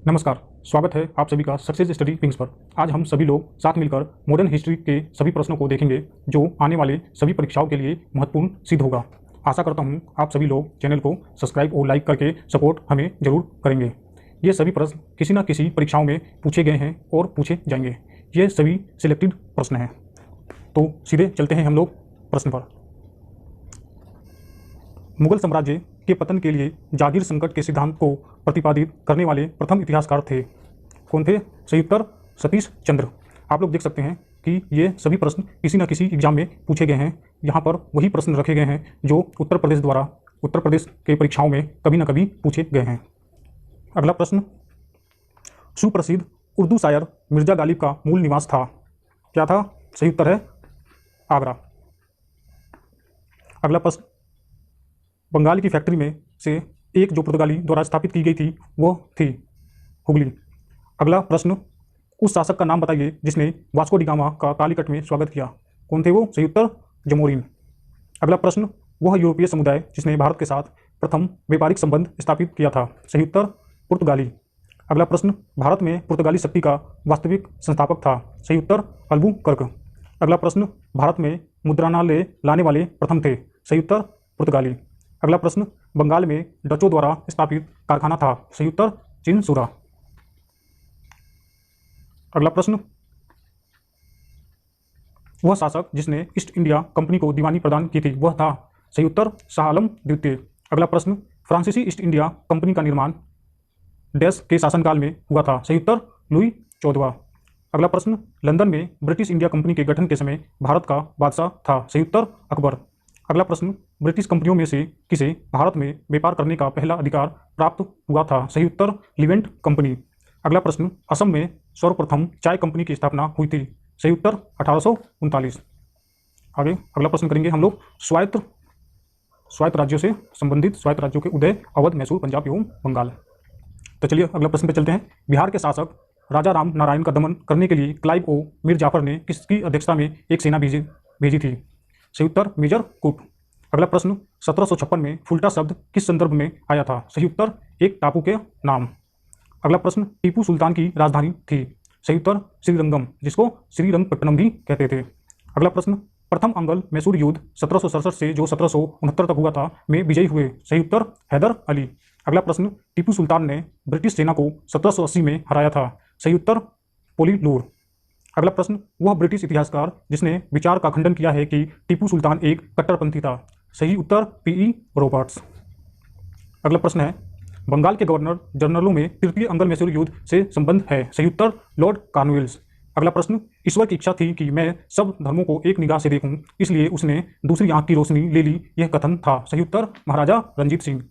नमस्कार, स्वागत है आप सभी का सक्सेस स्टडी विंग्स पर। आज हम सभी लोग साथ मिलकर मॉडर्न हिस्ट्री के सभी प्रश्नों को देखेंगे जो आने वाले सभी परीक्षाओं के लिए महत्वपूर्ण सिद्ध होगा। आशा करता हूं आप सभी लोग चैनल को सब्सक्राइब और लाइक करके सपोर्ट हमें जरूर करेंगे। ये सभी प्रश्न किसी न किसी परीक्षाओं में पूछे गए हैं और पूछे जाएंगे। ये सभी सिलेक्टेड प्रश्न हैं। तो सीधे चलते हैं हम लोग प्रश्न पर। मुगल साम्राज्य के पतन के लिए जागीर संकट के सिद्धांत को प्रतिपादित करने वाले प्रथम इतिहासकार थे। कौन थे? सही उत्तर सतीश चंद्र। आप लोग देख सकते हैं कि ये सभी प्रश्न किसी न किसी एग्जाम में पूछे गए हैं। यहाँ पर वही प्रश्न रखे गए हैं जो उत्तर प्रदेश के परीक्षाओं में कभी न कभी पूछे गए हैं। अगला प्रश्न, सुप्रसिद्ध उर्दू शायर मिर्जा गालिब का मूल निवास था। क्या था? सही उत्तर है आगरा। अगला प्रश्न, बंगाल की फैक्ट्री में से एक जो पुर्तगाली द्वारा स्थापित की गई थी वह थी हुगली। अगला प्रश्न, उस शासक का नाम बताइए जिसने वास्को डी गामा का कालीकट में स्वागत किया। कौन थे वो? सही उत्तर जमोरिन। अगला प्रश्न, वह यूरोपीय समुदाय जिसने भारत के साथ प्रथम व्यापारिक संबंध स्थापित किया था। सही उत्तर पुर्तगाली। अगला प्रश्न, भारत में पुर्तगाली शक्ति का वास्तविक संस्थापक था। सही उत्तर अल्बुकर्क। अगला प्रश्न, भारत में मुद्रणालय लाने वाले प्रथम थे। सही उत्तर पुर्तगाली। अगला प्रश्न, बंगाल में डचों द्वारा स्थापित कारखाना था। सही उत्तर चिनसुरा। अगला प्रश्न, वह शासक जिसने ईस्ट इंडिया कंपनी को दीवानी प्रदान की थी वह था। सही उत्तर शाह आलम द्वितीय। अगला प्रश्न, फ्रांसीसी ईस्ट इंडिया कंपनी का निर्माण डैश के शासनकाल में हुआ था। सही उत्तर लुई 14वां। अगला प्रश्न, लंदन में ब्रिटिश इंडिया कंपनी के गठन के समय भारत का बादशाह था। सही उत्तर अकबर। अगला प्रश्न, ब्रिटिश कंपनियों में से किसे भारत में व्यापार करने का पहला अधिकार प्राप्त हुआ था। सही उत्तर लिवेंट कंपनी। अगला प्रश्न, असम में सर्वप्रथम चाय कंपनी की स्थापना हुई थी। सही उत्तर 1839। आगे अगला प्रश्न करेंगे हम लोग स्वायत्त राज्यों से संबंधित स्वायत्त राज्यों के उदय, अवध, मैसूर, पंजाब एवं बंगाल। तो चलिए अगला प्रश्न पे चलते हैं। बिहार के शासक राजा राम नारायण का दमन करने के लिए क्लाइव ओ मीर जाफर ने किसकी अध्यक्षता में एक सेना भेजी थी। सही उत्तर मेजर कुक। अगला प्रश्न, 1756 में फुल्टा शब्द किस संदर्भ में आया था। सही उत्तर एक टापू के नाम। अगला प्रश्न, टीपू सुल्तान की राजधानी थी। सही उत्तर श्रीरंगम, जिसको श्रीरंगपट्टनम भी कहते थे। अगला प्रश्न, प्रथम अंगल मैसूर युद्ध 1767 से जो 1769 तक हुआ था में विजयी हुए। सही उत्तर हैदर अली। अगला प्रश्न, टीपू सुल्तान ने ब्रिटिश सेना को 1780 में हराया था। सही उत्तर पोलीलूर। अगला प्रश्न, वह ब्रिटिश इतिहासकार जिसने विचार का खंडन किया है कि टीपू सुल्तान एक कट्टरपंथी था। सही उत्तर पीई रॉबर्ट्स। अगला प्रश्न है, बंगाल के गवर्नर जनरलों में तृतीय अंगल मैसूर युद्ध से संबंध है। सही उत्तर लॉर्ड कॉर्नवालिस। अगला प्रश्न, ईश्वर की इच्छा थी कि मैं सब धर्मों को एक निगाह से देखूं, इसलिए उसने दूसरी आंख की रोशनी ले ली, यह कथन था। सही उत्तर महाराजा रंजीत सिंह।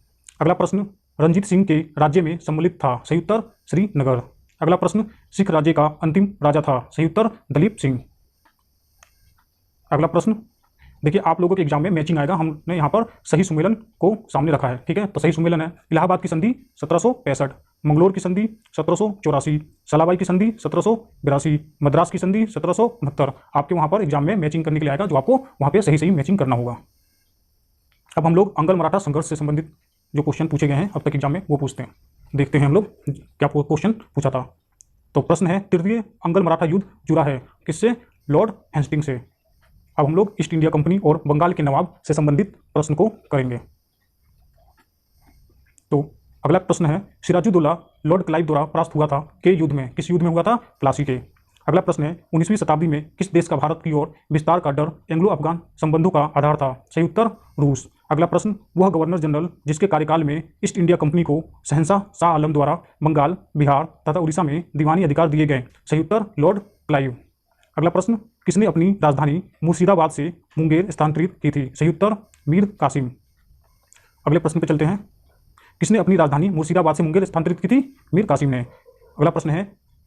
अगला प्रश्न, रंजीत सिंह के राज्य में सम्मिलित था। सही उत्तर श्रीनगर। अगला प्रश्न, सिख राज्य का अंतिम राजा था। सही उत्तर दलीप सिंह। अगला प्रश्न, देखिए आप लोगों के एग्जाम में मैचिंग आएगा, हमने यहाँ पर सही सुमेलन को सामने रखा है। ठीक है, तो सही सुमेलन है इलाहाबाद की संधि 1765, मंगलोर की संधि 1784, सलाबाई की संधि 1782, मद्रास की संधि 1769। आपके वहाँ पर एग्जाम में मैचिंग करने के लिए आएगा, जो आपको वहाँ पे सही मैचिंग करना होगा। अब हम लोग अंगल मराठा संघर्ष से संबंधित जो क्वेश्चन पूछे गए हैं अब तक एग्जाम में वो पूछते हैं। देखते हैं हम लोग क्या क्वेश्चन पूछा था। तो प्रश्न है, तृतीय अंगल मराठा युद्ध जुड़ा है किससे? लॉर्ड हेस्टिंग से। अब हम लोग ईस्ट इंडिया कंपनी और बंगाल के नवाब से संबंधित प्रश्न को करेंगे। तो अगला प्रश्न है, सिराजुद्दौला लॉर्ड क्लाइव द्वारा परास्त हुआ था के युद्ध में? किस युद्ध में हुआ था? प्लासी के। अगला प्रश्न है, 19वीं शताब्दी में किस देश का भारत की ओर विस्तार का डर एंग्लो अफगान संबंधों का आधार था? सही उत्तर रूस। अगला प्रश्न, वह गवर्नर जनरल जिसके कार्यकाल में ईस्ट इंडिया कंपनी को शहंशाह शाह आलम द्वारा बंगाल, बिहार तथा उड़ीसा में दीवानी अधिकार दिए गए? सही उत्तर लॉर्ड क्लाइव। अगला प्रश्न, किसने अपनी राजधानी मुर्शिदाबाद से मुंगेर स्थानांतरित की थी? सही उत्तर मीर कासिम। अगले प्रश्न पर चलते हैं, किसने अपनी राजधानी मुर्शिदाबाद से मुंगेर स्थानांतरित की थी? मीर कासिम ने। अगला प्रश्न है,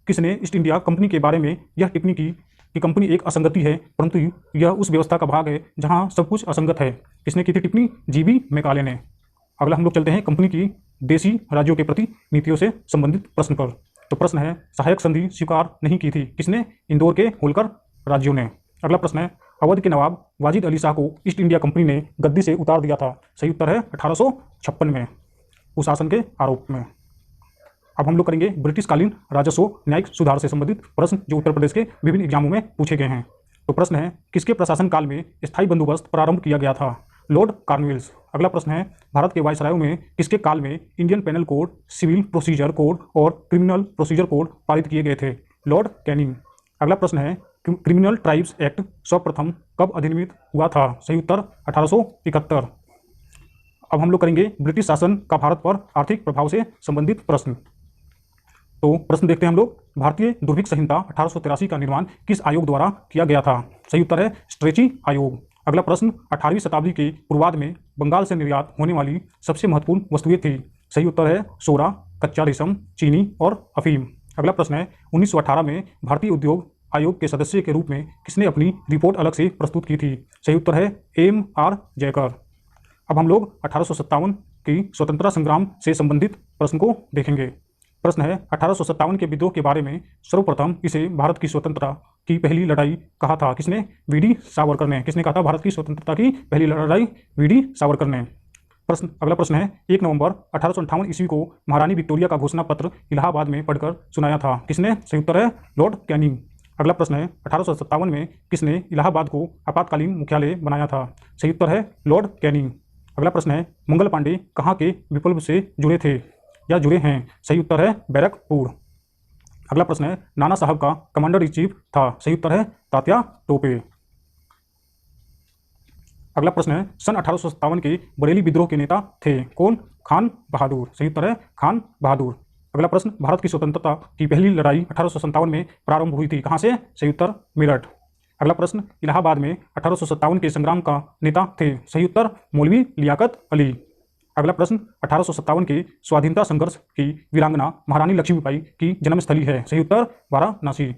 किसने ईस्ट इंडिया कंपनी के बारे में यह टिप्पणी की कि कंपनी एक असंगति है परंतु यह उस व्यवस्था का भाग है जहां सब कुछ असंगत है? किसने की थी टिप्पणी? जीबी मैकाले ने। अगला हम लोग चलते हैं कंपनी की देशी राज्यों के प्रति नीतियों से संबंधित प्रश्न पर। तो प्रश्न है, सहायक संधि स्वीकार नहीं की थी किसने? इंदौर के होलकर राज्यों ने। अगला प्रश्न है, अवध के नवाब वाजिद अली शाह को ईस्ट इंडिया कंपनी ने गद्दी से उतार दिया था? सही उत्तर है 1856 में कुशासन के आरोप में। अब हम लोग करेंगे ब्रिटिशकालीन राजस्व न्यायिक सुधार से संबंधित प्रश्न जो उत्तर प्रदेश के विभिन्न एग्जामों में पूछे गए हैं। तो प्रश्न है, किसके प्रशासन काल में स्थायी बंदोबस्त प्रारंभ किया गया था? Lord Cornwallis. अगला प्रश्न है, भारत के वायसरायों में किसके काल में Indian penal code, civil procedure code और क्रिमिनल प्रोसीजर कोड पारित किए गए थे? Lord Canning. अगला प्रश्न है, क्रिमिनल ट्राइब्स एक्ट सर्वप्रथम कब अधिनियमित हुआ था? सही उत्तर 1871। अब हम लोग करेंगे ब्रिटिश शासन का भारत पर आर्थिक प्रभाव से संबंधित प्रश्न। तो प्रश्न देखते हैं हम लोग, भारतीय दुर्भिक्ष संहिता 1883 का निर्माण किस आयोग द्वारा किया गया था? सही उत्तर है स्ट्रेची आयोग। अगला प्रश्न, 18वीं शताब्दी के पूर्वार्ध में बंगाल से निर्यात होने वाली सबसे महत्वपूर्ण वस्तुएं थी? सही उत्तर है सोरा, कच्चा रेशम, चीनी और अफीम। अगला प्रश्न है, 1918 में भारतीय उद्योग आयोग के सदस्य के रूप में किसने अपनी रिपोर्ट अलग से प्रस्तुत की थी? सही उत्तर है M.R. जयकर। अब हम लोग 1857 की स्वतंत्रता संग्राम से संबंधित प्रश्न को देखेंगे। प्रश्न है, 1857 के विद्रोह के बारे में सर्वप्रथम इसे भारत की स्वतंत्रता की पहली लड़ाई कहा था? किसने? वी.डी. सावरकर ने। किसने कहा था भारत की स्वतंत्रता की पहली लड़ाई? वी.डी. सावरकर ने। अगला प्रश्न है, 1 नवंबर 1858 ईस्वी को महारानी विक्टोरिया का घोषणा पत्र इलाहाबाद में पढ़कर सुनाया था? किसने? सही उत्तर है लॉर्ड कैनिंग। अगला प्रश्न है, 1857 में किसने इलाहाबाद को आपातकालीन मुख्यालय बनाया था? सही उत्तर है लॉर्ड कैनिंग। अगला प्रश्न है, मंगल पांडे कहाँ के विप्लव से जुड़े थे या जुड़े हैं? सही उत्तर है बैरकपुर। अगला प्रश्न है, नाना साहब का कमांडर इन चीफ था? सही उत्तर है तात्या टोपे। अगला प्रश्न है, सन 1857 के बरेली विद्रोह के नेता थे? कौन? खान बहादुर। सही उत्तर है खान बहादुर। अगला प्रश्न, भारत की स्वतंत्रता की पहली लड़ाई 1857 में प्रारंभ हुई थी? कहाँ से? सही उत्तर मेरठ। अगला प्रश्न, इलाहाबाद में 1857 के संग्राम का नेता थे? सही उत्तर मौलवी लियाकत अली। अगला प्रश्न, 1857 के स्वाधीनता संघर्ष की वीरांगना महारानी लक्ष्मीबाई की जन्मस्थली है? सही उत्तर वाराणसी।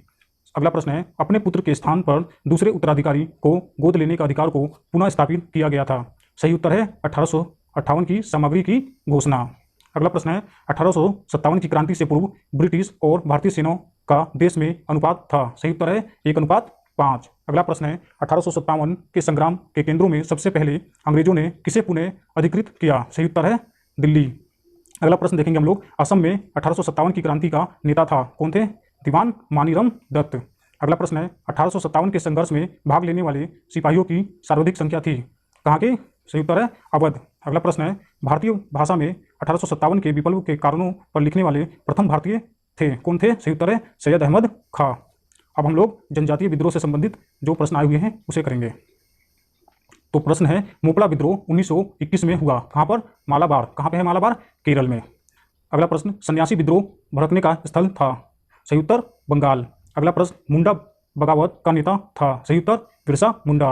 अगला प्रश्न है, अपने पुत्र के स्थान पर दूसरे उत्तराधिकारी को गोद लेने के अधिकार को पुनः स्थापित किया गया था? सही उत्तर है 1858 की सामग्री की घोषणा। अगला प्रश्न है, 1857 की क्रांति से पूर्व ब्रिटिश और भारतीय सेनाओं का देश में अनुपात था? सही उत्तर है 1:5। अगला प्रश्न है, 1857 के संग्राम के केंद्रों में सबसे पहले अंग्रेजों ने किसे पुनः अधिकृत किया? सही उत्तर है दिल्ली। अगला प्रश्न देखेंगे हम लोग, असम में 1857 की क्रांति का नेता था? कौन थे? दीवान मानीराम दत्त। अगला प्रश्न है, 1857 के संघर्ष में भाग लेने वाले सिपाहियों की सर्वाधिक संख्या थी? कहाँ के? सही उत्तर है अवध। अगला प्रश्न है, भारतीय भाषा में 1857 के विप्लव के कारणों पर लिखने वाले प्रथम भारतीय थे? कौन थे? सही उत्तर है सैयद अहमद खां। अब हम लोग जनजातीय विद्रोह से संबंधित जो प्रश्न आए हुए हैं उसे करेंगे। तो प्रश्न है, मोपला विद्रोह 1921 में हुआ कहाँ पर? मालाबार। कहाँ पे है मालाबार? केरल में। अगला प्रश्न, सन्यासी विद्रोह भड़कने का स्थल था? सही उत्तर बंगाल। अगला प्रश्न, मुंडा बगावत का नेता था? सही उत्तर बिरसा मुंडा।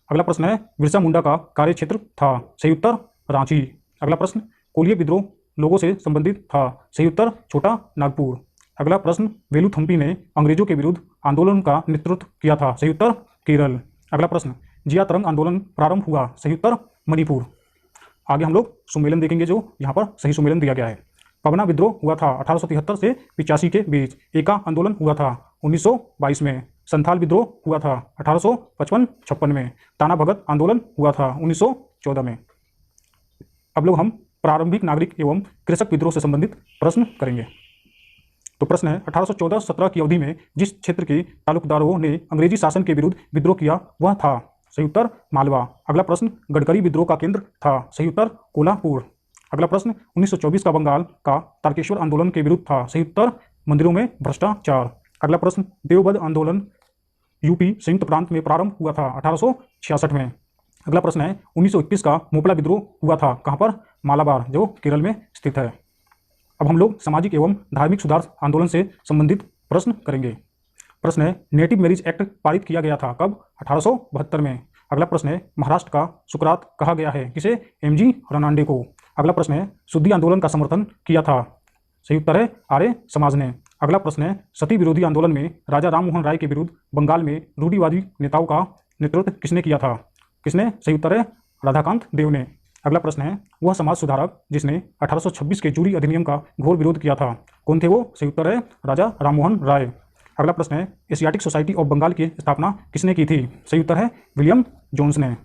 अगला प्रश्न है, बिरसा मुंडा का कार्य क्षेत्र था? सही उत्तर रांची। अगला प्रश्न, कोलिया विद्रोह लोगों से संबंधित था? सही उत्तर छोटा नागपुर। अगला प्रश्न, वेलुथम्पी ने अंग्रेजों के विरुद्ध आंदोलन का नेतृत्व किया था? सही उत्तर केरल। अगला प्रश्न, जिया तरंग आंदोलन प्रारंभ हुआ? सही उत्तर मणिपुर। आगे हम लोग सुमेलन देखेंगे जो यहाँ पर सही सुमेलन दिया गया है। पवना विद्रोह हुआ था 1873 से 85 के बीच। एका आंदोलन हुआ था 1922 में। संथाल विद्रोह हुआ था 1855-56 में। ताना भगत आंदोलन हुआ था 1914 में। अब लोग हम प्रारंभिक नागरिक एवं कृषक विद्रोह से संबंधित प्रश्न करेंगे। तो प्रश्न है, 1814-17 की अवधि में जिस क्षेत्र के तालुकदारों ने अंग्रेजी शासन के विरुद्ध विद्रोह किया वह था? सही उत्तर मालवा। अगला प्रश्न, गडकरी विद्रोह का केंद्र था? सही उत्तर कोल्हापुर। अगला प्रश्न, 1924 का बंगाल का तारकेश्वर आंदोलन के विरुद्ध था? सही उत्तर मंदिरों में भ्रष्टाचार। अगला प्रश्न, देवबंद आंदोलन यूपी संयुक्त प्रांत में प्रारंभ हुआ था 1866 में। अगला प्रश्न है, 1921 का मोपला विद्रोह हुआ था कहाँ पर? मालाबार जो केरल में स्थित है। अब हम लोग सामाजिक एवं धार्मिक सुधार आंदोलन से संबंधित प्रश्न करेंगे। प्रश्न है, नेटिव मैरिज एक्ट पारित किया गया था कब? 1872 में। अगला प्रश्न है, महाराष्ट्र का सुकरात कहा गया है? किसे? M.G. रनांडे को। अगला प्रश्न है, शुद्धि आंदोलन का समर्थन किया था? सही उत्तर है आर्य समाज ने। अगला प्रश्न है, सती विरोधी आंदोलन में राजा राममोहन राय के विरुद्ध बंगाल में रूढ़िवादी नेताओं का नेतृत्व किसने किया था? किसने? सही उत्तर है राधाकांत देव ने। अगला प्रश्न है, वह समाज सुधारक जिसने 1826 के जूरी अधिनियम का घोर विरोध किया था? कौन थे वो? सही उत्तर है राजा राममोहन राय। अगला प्रश्न है, एशियाटिक सोसाइटी ऑफ बंगाल की स्थापना किसने की थी? सही उत्तर है विलियम जोन्स ने।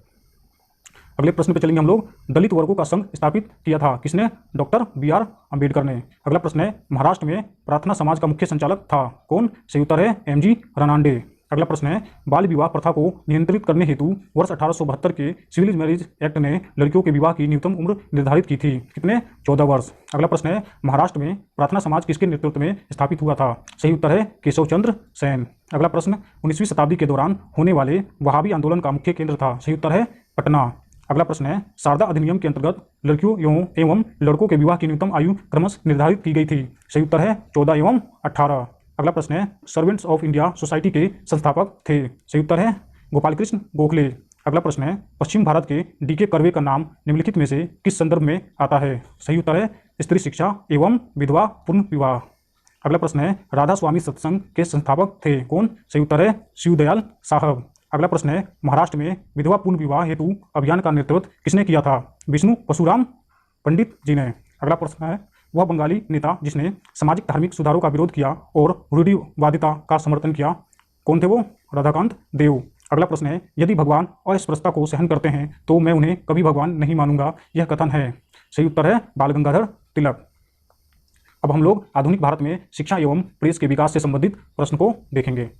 अगले प्रश्न पे चलेंगे हम लोग। दलित वर्गों का संघ स्थापित किया था किसने? Doctor B R. अम्बेडकर ने। अगला प्रश्न है, महाराष्ट्र में प्रार्थना समाज का मुख्य संचालक था कौन? सही उत्तर है एम.जी. रनांडे। अगला प्रश्न है, बाल विवाह प्रथा को नियंत्रित करने हेतु वर्ष 1872 के सिविल मैरिज एक्ट ने लड़कियों के विवाह की न्यूनतम उम्र निर्धारित की थी कितने? 14 वर्ष। अगला प्रश्न है, महाराष्ट्र में प्रार्थना समाज किसके नेतृत्व में स्थापित हुआ था? सही उत्तर है केशव चंद्र सेन। अगला प्रश्न, 19वीं शताब्दी के दौरान होने वाले वहाबी आंदोलन का मुख्य केंद्र था? सही उत्तर है पटना। अगला प्रश्न है, शारदा अधिनियम के अंतर्गत लड़कियों एवं लड़कों के विवाह की न्यूनतम आयु क्रमश निर्धारित की गई थी? सही उत्तर है 14 एवं 18। अगला प्रश्न है, सर्वेंट्स ऑफ इंडिया सोसाइटी के संस्थापक थे? सही उत्तर है गोपाल कृष्ण गोखले। अगला प्रश्न है, पश्चिम भारत के डी.के. कर्वे का नाम निम्नलिखित में से किस संदर्भ में आता है? सही उत्तर है स्त्री शिक्षा एवं विधवा पुनर्विवाह। अगला प्रश्न है, राधा स्वामी सत्संग के संस्थापक थे कौन? सही उत्तर है शिवदयाल साहब। अगला प्रश्न है, महाराष्ट्र में विधवा पुनर्विवाह हेतु अभियान का नेतृत्व किसने किया था? विष्णु परशुराम पंडित जी ने। अगला प्रश्न है, वह बंगाली नेता जिसने सामाजिक धार्मिक सुधारों का विरोध किया और रूढ़िवादिता का समर्थन किया, कौन थे वो? राधाकांत देव। अगला प्रश्न है, यदि भगवान अस्पृश्यता को सहन करते हैं तो मैं उन्हें कभी भगवान नहीं मानूंगा, यह कथन है? सही उत्तर है बाल गंगाधर तिलक। अब हम लोग आधुनिक भारत में शिक्षा एवं प्रेस के विकास से संबंधित प्रश्न को देखेंगे।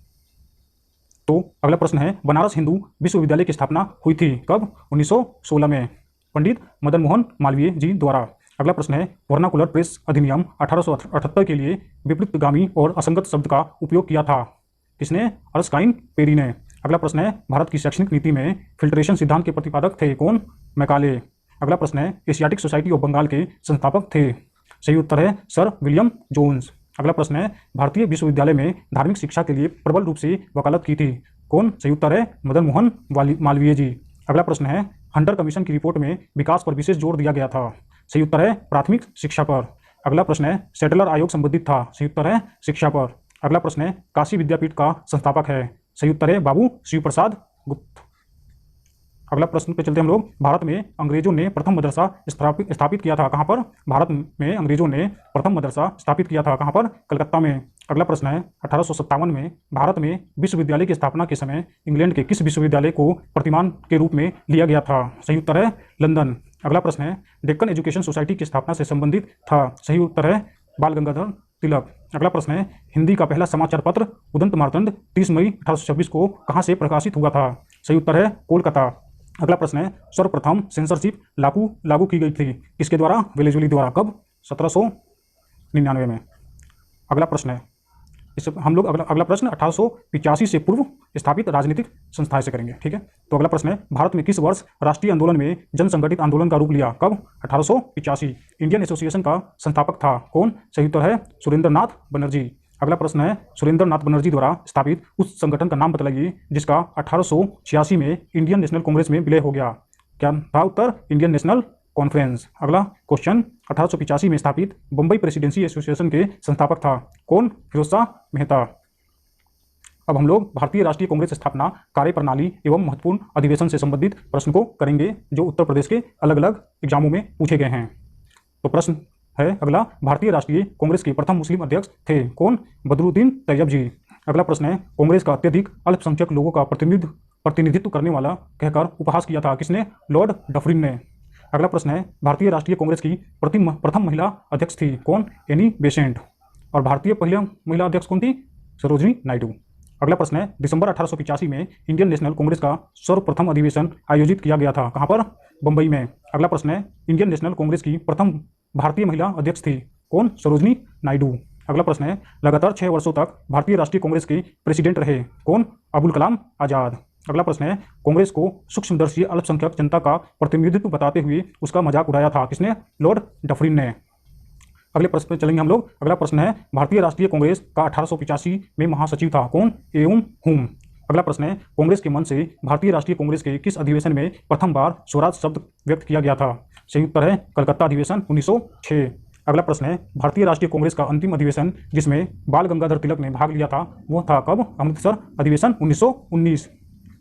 तो अगला प्रश्न है, बनारस हिंदू विश्वविद्यालय की स्थापना हुई थी कब? 1916 में, पंडित मदन मोहन मालवीय जी द्वारा। अगला प्रश्न है, वर्नाकुलर प्रेस अधिनियम 1878 के लिए विपरीतगामी और असंगत शब्द का उपयोग किया था किसने? अर्स्काइन पेरी ने। अगला प्रश्न है, भारत की शैक्षणिक नीति में फिल्ट्रेशन सिद्धांत के प्रतिपादक थे कौन? मैकाले। अगला प्रश्न है, एशियाटिक सोसाइटी ऑफ बंगाल के संस्थापक थे? सही उत्तर है सर विलियम जोन्स। अगला प्रश्न है, भारतीय विश्वविद्यालय में धार्मिक शिक्षा के लिए प्रबल रूप से वकालत की थी कौन? सही उत्तर है मदन मोहन मालवीय जी। अगला प्रश्न है, हंटर कमीशन की रिपोर्ट में विकास पर विशेष जोर दिया गया था? सही उत्तर है प्राथमिक शिक्षा पर। अगला प्रश्न है, सेटलर आयोग संबंधित था? सही उत्तर है शिक्षा पर। अगला प्रश्न है, काशी विद्यापीठ का संस्थापक है? सही उत्तर है बाबू शिव प्रसाद गुप्त। अगला प्रश्न पे चलते हम लोग। भारत में अंग्रेजों ने प्रथम मदरसा स्थापित किया था कहाँ पर? भारत में अंग्रेजों ने प्रथम मदरसा स्थापित किया था कहाँ पर? कलकत्ता में। अगला प्रश्न है, 1857 में भारत में विश्वविद्यालय की स्थापना के समय इंग्लैंड के किस विश्वविद्यालय को प्रतिमान के रूप में लिया गया था? सही उत्तर है लंदन। अगला प्रश्न है, डेक्कन एजुकेशन सोसाइटी की स्थापना से संबंधित था? सही उत्तर है बाल गंगाधर तिलक। अगला प्रश्न है, हिंदी का पहला समाचार पत्र उदंत मार्तंड 30 मई 1826 को कहाँ से प्रकाशित हुआ था? सही उत्तर है कोलकाता। अगला प्रश्न है, सर्वप्रथम सेंसरशिप लागू की गई थी किसके द्वारा? वेलेज़ुली द्वारा। कब? 1799 में। अगला प्रश्न है, इस हम लोग अगला प्रश्न 1885 से पूर्व स्थापित राजनीतिक संस्थाएं से करेंगे। ठीक है, तो अगला प्रश्न है, भारत में किस वर्ष राष्ट्रीय आंदोलन में जन संगठित आंदोलन का रूप लिया? कब? 1885। इंडियन एसोसिएशन का संस्थापक था कौन? सही उत्तर है सुरेंद्र नाथ बनर्जी। अगला प्रश्न है, सुरेंद्र नाथ बनर्जी द्वारा स्थापित उस संगठन का नाम बतलाइए जिसका 1886 में इंडियन नेशनल कांग्रेस में विलय हो गया। क्या था उत्तर? Indian National Conference. अगला क्वेश्चन, 1885 में स्थापित बम्बई प्रेसिडेंसी एसोसिएशन के संस्थापक था कौन? फिरोज शाह मेहता। अब हम लोग भारतीय राष्ट्रीय कांग्रेस स्थापना कार्यप्रणाली एवं महत्वपूर्ण अधिवेशन से संबंधित प्रश्न को करेंगे जो उत्तर प्रदेश के अलग अलग एग्जामों में पूछे गए हैं। तो प्रश्न है अगला, भारतीय राष्ट्रीय कांग्रेस के प्रथम मुस्लिम अध्यक्ष थे कौन? बदरुद्दीन तैयब जी। अगला प्रश्न है, कांग्रेस का अत्यधिक अल्पसंख्यक लोगों का प्रतिनिधित्व करने वाला कहकर उपहास किया था किसने? लॉर्ड डफरिन ने। अगला प्रश्न है, भारतीय राष्ट्रीय कांग्रेस की प्रथम महिला अध्यक्ष थी कौन? Annie Besant. और भारतीय पहली महिला अध्यक्ष कौन थी? सरोजनी नायडू। अगला प्रश्न है, दिसंबर 1885 में इंडियन नेशनल कांग्रेस का सर्वप्रथम अधिवेशन आयोजित किया गया था कहाँ पर? बंबई में। अगला प्रश्न है, इंडियन नेशनल कांग्रेस की प्रथम भारतीय महिला अध्यक्ष थी कौन? सरोजनी नायडू। अगला प्रश्न है, लगातार 6 वर्षों तक भारतीय राष्ट्रीय कांग्रेस के प्रेसिडेंट रहे कौन? अबुल कलाम आजाद। अगला प्रश्न है, कांग्रेस को सूक्ष्मदर्शी अल्पसंख्यक जनता का प्रतिनिधित्व बताते हुए उसका मजाक उड़ाया था किसने? लॉर्ड डफरिन ने। अगले प्रश्न पर चलेंगे हम लोग। अगला प्रश्न है, भारतीय राष्ट्रीय कांग्रेस का 1885 में महासचिव था कौन? एवं हुम। अगला प्रश्न है, कांग्रेस के मन से भारतीय राष्ट्रीय कांग्रेस के किस अधिवेशन में प्रथम बार स्वराज शब्द व्यक्त किया गया था? सही उत्तर है कलकत्ता अधिवेशन 1906। अगला प्रश्न है, भारतीय राष्ट्रीय कांग्रेस का अंतिम अधिवेशन जिसमें बाल गंगाधर तिलक ने भाग लिया था वो था कब? अमृतसर अधिवेशन 1919।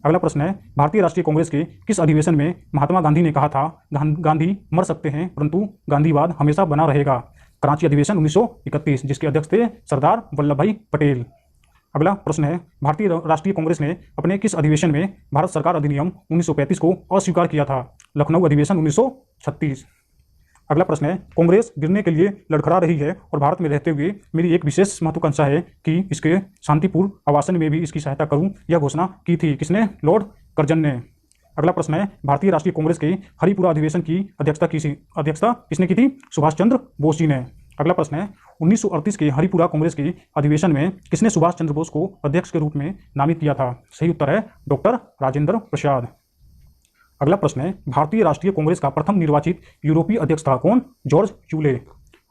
अगला प्रश्न है, भारतीय राष्ट्रीय कांग्रेस के किस अधिवेशन में महात्मा गांधी ने कहा था गांधी मर सकते हैं परंतु गांधीवाद हमेशा बना रहेगा? कराची अधिवेशन 1931 जिसके अध्यक्ष थे सरदार वल्लभ भाई पटेल। अगला प्रश्न है, भारतीय राष्ट्रीय कांग्रेस ने अपने किस अधिवेशन में भारत सरकार अधिनियम 1935 को अस्वीकार किया था? लखनऊ अधिवेशन 1936। अगला प्रश्न है, कांग्रेस गिरने के लिए लड़खड़ा रही है और भारत में रहते हुए मेरी एक विशेष महत्वाकांक्षा है कि इसके शांतिपूर्ण आवासन में भी इसकी सहायता करूं, यह घोषणा की थी किसने? लॉर्ड कर्जन ने। अगला प्रश्न है, भारतीय राष्ट्रीय कांग्रेस के हरिपुरा अधिवेशन की अध्यक्षता किसने की थी? सुभाष चंद्र बोस जी ने। अगला प्रश्न है, 1938 के हरिपुरा कांग्रेस के अधिवेशन में किसने सुभाष चंद्र बोस को अध्यक्ष के रूप में नामित किया था? सही उत्तर है डॉक्टर राजेंद्र प्रसाद। अगला प्रश्न है, भारतीय राष्ट्रीय कांग्रेस का प्रथम निर्वाचित यूरोपीय अध्यक्ष था कौन? George Yule.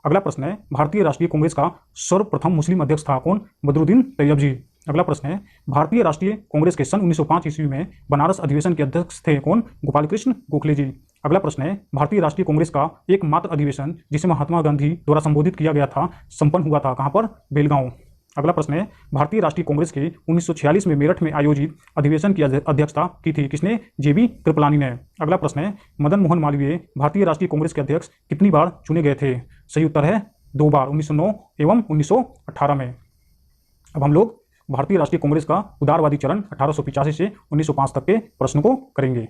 अगला प्रश्न है, भारतीय राष्ट्रीय कांग्रेस का सर्वप्रथम मुस्लिम अध्यक्ष था कौन? बदरुद्दीन तैयब जी। अगला प्रश्न है, भारतीय राष्ट्रीय कांग्रेस के सन 1905 ईस्वी में बनारस अधिवेशन के अध्यक्ष थे कौन? गोपाल कृष्ण गोखले जी। अगला प्रश्न है, भारतीय राष्ट्रीय कांग्रेस का एकमात्र अधिवेशन जिसे महात्मा गांधी द्वारा संबोधित किया गया था संपन्न हुआ था कहां पर? बेलगांव। अगला प्रश्न है, भारतीय राष्ट्रीय कांग्रेस के 1946 में मेरठ में आयोजित अधिवेशन की अध्यक्षता की थी किसने? जेबी कृपलानी ने। अगला प्रश्न है, मदन मोहन मालवीय भारतीय राष्ट्रीय कांग्रेस के अध्यक्ष कितनी बार चुने गए थे? सही उत्तर है 2 बार, 1909 एवं 1918 में। अब हम लोग भारतीय राष्ट्रीय कांग्रेस का उदारवादी चरण 1885 से 1905 तक के प्रश्न को करेंगे।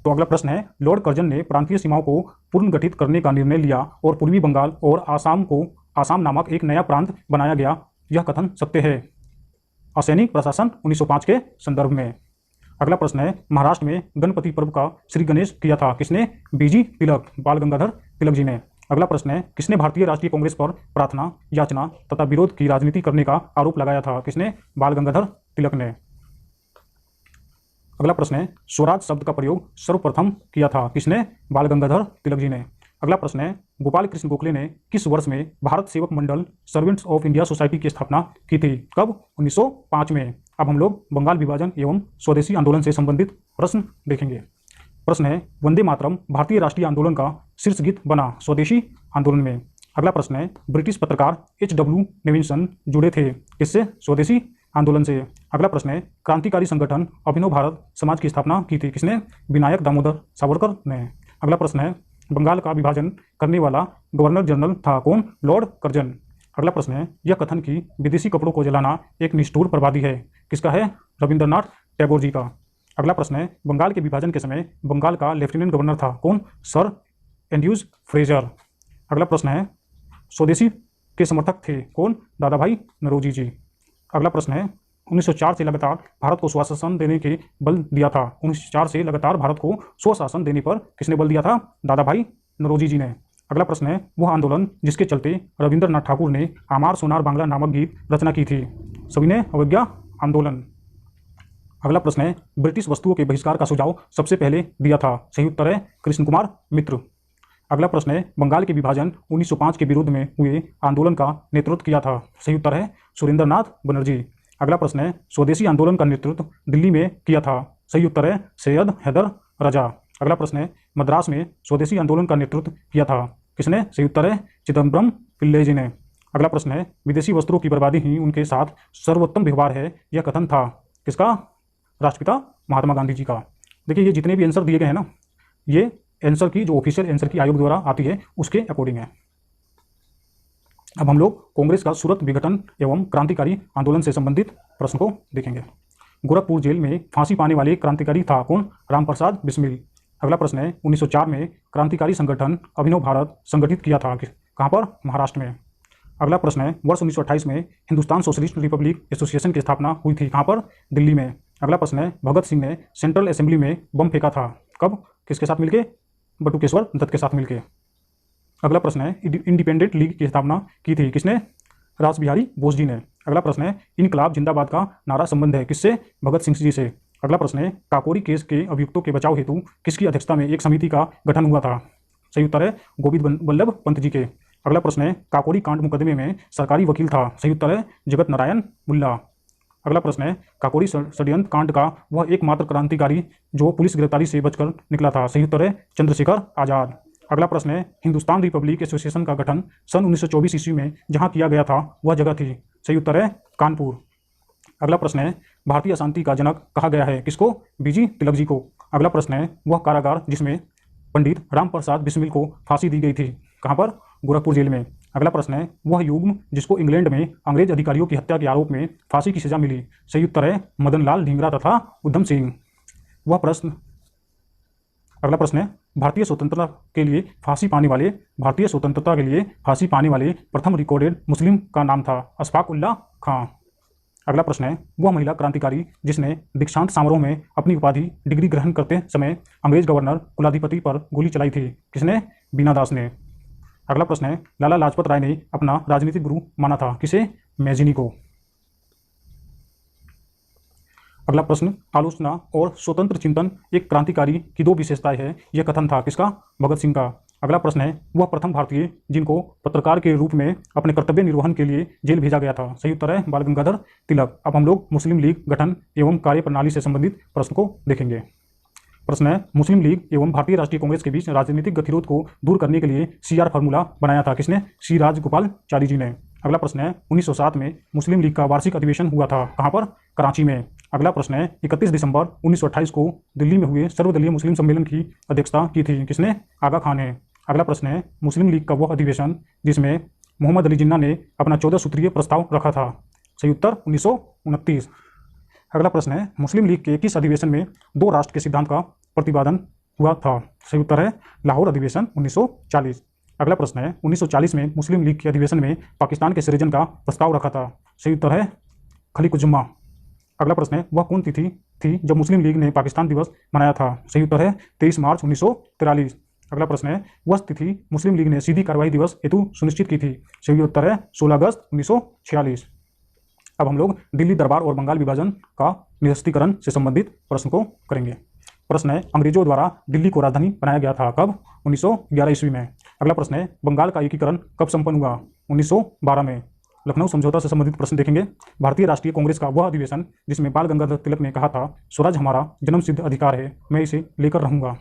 तो अगला प्रश्न है, लॉर्ड कर्जन ने प्रांतीय सीमाओं को पुनर्गठित करने का निर्णय लिया और पूर्वी बंगाल और आसाम नामक एक नया प्रांत बनाया गया, यह कथन सत्य है? असैनिक प्रशासन 1905 के संदर्भ में। अगला प्रश्न है, महाराष्ट्र में गणपति पर्व का श्री गणेश किया था किसने? बीजी तिलक, बाल गंगाधर तिलक जी ने। अगला प्रश्न है, किसने भारतीय राष्ट्रीय कांग्रेस पर प्रार्थना, याचना तथा विरोध की राजनीति करने का आरोप लगाया था किसने? बाल गंगाधर तिलक ने। अगला प्रश्न है, स्वराज शब्द का प्रयोग सर्वप्रथम किया था किसने? बाल गंगाधर तिलक जी ने। अगला प्रश्न है, गोपाल कृष्ण गोखले ने किस वर्ष में भारत सेवक मंडल सर्वेंट्स ऑफ इंडिया सोसाइटी की स्थापना की थी? कब? 1905 में। अब हम लोग बंगाल विभाजन एवं स्वदेशी आंदोलन से संबंधित प्रश्न देखेंगे। प्रश्न है, वंदे मातरम भारतीय राष्ट्रीय आंदोलन का शीर्ष गीत बना स्वदेशी आंदोलन में। अगला प्रश्न है, ब्रिटिश पत्रकार H.W. नेविंसन जुड़े थे किससे? स्वदेशी आंदोलन से। अगला प्रश्न है, क्रांतिकारी संगठन अभिनव भारत समाज की स्थापना की थी किसने? विनायक दामोदर सावरकर ने। अगला प्रश्न है, बंगाल का विभाजन करने वाला गवर्नर जनरल था कौन? Lord Curzon. अगला प्रश्न है, यह कथन कि विदेशी कपड़ों को जलाना एक निष्ठुर बर्बादी है किसका है? रविंद्रनाथ टैगोर जी का। अगला प्रश्न है, बंगाल के विभाजन के समय बंगाल का लेफ्टिनेंट गवर्नर था कौन? Sir Andrews Fraser. अगला प्रश्न है, स्वदेशी के समर्थक थे कौन? दादा भाई नौरोजी जी। अगला प्रश्न है, 1904 से लगातार भारत को स्वशासन देने के बल दिया था। 1904 से लगातार भारत को स्वशासन देने पर किसने बल दिया था? दादा भाई नौरोजी जी ने। अगला प्रश्न है, वह आंदोलन जिसके चलते रविंद्रनाथ ठाकुर ने आमार सोनार बांग्ला नामक गीत रचना की थी? सविनय अवज्ञा आंदोलन। अगला प्रश्न है, ब्रिटिश वस्तुओं के बहिष्कार का सुझाव सबसे पहले दिया था? सही उत्तर है कृष्ण कुमार मित्र। अगला प्रश्न है, बंगाल के विभाजन 1905 के विरोध में हुए आंदोलन का नेतृत्व किया था? सही उत्तर है सुरेंद्रनाथ बनर्जी। अगला प्रश्न है, स्वदेशी आंदोलन का नेतृत्व दिल्ली में किया था? सही उत्तर है सैयद हैदर रजा। अगला प्रश्न है, मद्रास में स्वदेशी आंदोलन का नेतृत्व किया था किसने? सही उत्तर है चिदम्बरम पिल्ले जी ने। अगला प्रश्न है, विदेशी वस्त्रों की बर्बादी ही उनके साथ सर्वोत्तम व्यवहार है, यह कथन था किसका? राष्ट्रपिता महात्मा गांधी जी का। देखिए ये जितने भी आंसर दिए गए हैं ना, ये आंसर की जो ऑफिशियल आंसर की आयोग द्वारा आती है उसके अकॉर्डिंग है। अब हम लोग कांग्रेस का सूरत विघटन एवं क्रांतिकारी आंदोलन से संबंधित प्रश्न को देखेंगे। गोरखपुर जेल में फांसी पाने वाले क्रांतिकारी था कौन? रामप्रसाद बिस्मिल। अगला प्रश्न है, 1904 में क्रांतिकारी संगठन अभिनव भारत संगठित किया था कहाँ पर? महाराष्ट्र में। अगला प्रश्न है, वर्ष 1928 में हिंदुस्तान सोशलिस्ट रिपब्लिक एसोसिएशन की स्थापना हुई थी कहाँ पर? दिल्ली में। अगला प्रश्न है, भगत सिंह ने सेंट्रल असेंबली में बम फेंका था कब? किसके साथ मिलके? बटुकेश्वर दत्त के साथ मिलके। अगला प्रश्न है, इंडिपेंडेंट लीग की स्थापना की थी किसने? रास बिहारी बोस जी ने। अगला प्रश्न है, इनकलाब जिंदाबाद का नारा संबंध है किससे? भगत सिंह जी से। अगला प्रश्न है, काकोरी केस के अभियुक्तों के बचाव हेतु किसकी अध्यक्षता में एक समिति का गठन हुआ था? सही उत्तर है गोविंद वल्लभ पंत जी के। अगला प्रश्न है, काकोरी कांड मुकदमे में सरकारी वकील था? सही उत्तर है जगत नारायण मुल्ला। अगला प्रश्न है, काकोरी षड्यंत्र कांड का वह एकमात्र क्रांतिकारी जो पुलिस गिरफ्तारी से बचकर निकला था? सही उत्तर है चंद्रशेखर आजाद। अगला प्रश्न है, हिंदुस्तान रिपब्लिक एसोसिएशन का गठन सन 1924 ईस्वी में जहां किया गया था वह जगह थी? सही उत्तर है कानपुर। अगला प्रश्न है, भारतीय अशांति का जनक कहा गया है किसको? बीजी तिलक जी को। अगला प्रश्न है, वह कारागार जिसमें पंडित रामप्रसाद बिस्मिल को फांसी दी गई थी कहाँ पर? गोरखपुर जेल में। अगला प्रश्न है वह युग्म जिसको इंग्लैंड में अंग्रेज अधिकारियों की हत्या के आरोप में फांसी की सजा मिली। सही उत्तर है मदनलाल ढींगरा तथा उधम सिंह। वह प्रश्न अगला प्रश्न है भारतीय स्वतंत्रता के लिए फांसी पाने वाले प्रथम रिकॉर्डेड मुस्लिम का नाम था अशफाक उल्लाह खां। अगला प्रश्न है वह महिला क्रांतिकारी जिसने दीक्षांत समारोह में अपनी उपाधि डिग्री ग्रहण करते समय अंग्रेज गवर्नर कुलाधिपति पर गोली चलाई थी। किसने? बीना दास ने। अगला प्रश्न है लाला लाजपत राय ने अपना राजनीतिक गुरु माना था। किसे? मैजिनी को। अगला प्रश्न आलोचना और स्वतंत्र चिंतन एक क्रांतिकारी की दो विशेषताएं हैं, यह कथन था किसका? भगत सिंह का। अगला प्रश्न है वह प्रथम भारतीय जिनको पत्रकार के रूप में अपने कर्तव्य निर्वहन के लिए जेल भेजा गया था। सही उत्तर है बाल गंगाधर तिलक। अब हम लोग मुस्लिम लीग गठन एवं कार्यप्रणाली से संबंधित प्रश्न को देखेंगे। प्रश्न है मुस्लिम लीग एवं भारतीय राष्ट्रीय कांग्रेस के बीच राजनीतिक गतिरोध को दूर करने के लिए CR फार्मूला बनाया था। किसने? सी राजगोपालचारी जी ने। अगला प्रश्न है 1907 में मुस्लिम लीग का वार्षिक अधिवेशन हुआ था। कहाँ पर? कराची में। अगला प्रश्न है 31 दिसंबर 1928 को दिल्ली में हुए सर्वदलीय मुस्लिम सम्मेलन की अध्यक्षता की थी। किसने? आगा खान ने। अगला प्रश्न है मुस्लिम लीग का वह अधिवेशन जिसमें मोहम्मद अली जिन्ना ने अपना 14 सूत्रीय प्रस्ताव रखा था। सही उत्तर 1929। अगला प्रश्न है मुस्लिम लीग के किस अधिवेशन में दो राष्ट्र के सिद्धांत का प्रतिपादन हुआ था? सही उत्तर है लाहौर अधिवेशन 1940। अगला प्रश्न है 1940 में मुस्लिम लीग के अधिवेशन में पाकिस्तान के सृजन का प्रस्ताव रखा था। सही उत्तर है खलीकुजुम्मा। अगला प्रश्न है वह कौन तिथि थी जब मुस्लिम लीग ने पाकिस्तान दिवस मनाया था? सही उत्तर है 23 मार्च 1943। अगला प्रश्न है वह तिथि मुस्लिम लीग ने सीधी कार्रवाई दिवस हेतु सुनिश्चित की थी। सही उत्तर है 16 अगस्त 1946। अब हम लोग दिल्ली दरबार और बंगाल विभाजन का निरस्तीकरण से संबंधित प्रश्न को करेंगे। प्रश्न है अंग्रेजों द्वारा दिल्ली को राजधानी बनाया गया था। कब? 1911 ईस्वी में। अगला प्रश्न है बंगाल का एकीकरण कब संपन्न हुआ? 1912 में। लखनऊ समझौता से संबंधित प्रश्न देखेंगे। भारतीय राष्ट्रीय कांग्रेस का वह अधिवेशन जिसमें बाल गंगाधर तिलक ने कहा था स्वराज हमारा जन्मसिद्ध अधिकार है, मैं इसे लेकर रहूंगा।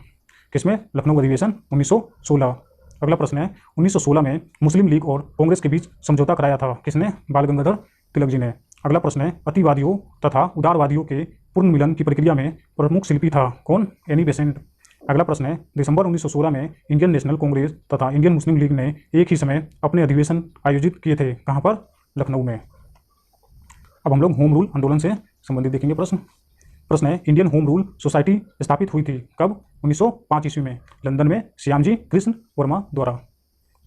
किसमें? लखनऊ अधिवेशन 1916। अगला प्रश्न है 1916 में मुस्लिम लीग और कांग्रेस के बीच समझौता कराया था। किसने? बाल गंगाधर तिलक जी ने। अगला प्रश्न है अतिवादियों तथा उदारवादियों के पूर्ण मिलन की प्रक्रिया में प्रमुख शिल्पी था। कौन? Annie Besant. अगला प्रश्न है दिसंबर 1916 में इंडियन नेशनल कांग्रेस तथा इंडियन मुस्लिम लीग ने एक ही समय अपने अधिवेशन आयोजित किए थे। कहाँ पर? लखनऊ में। अब हम लोग होम रूल आंदोलन से संबंधित देखेंगे प्रश्न। प्रश्न है इंडियन होम रूल सोसाइटी स्थापित हुई थी। कब? 1905 ईस्वी में लंदन में श्यामजी कृष्ण वर्मा द्वारा।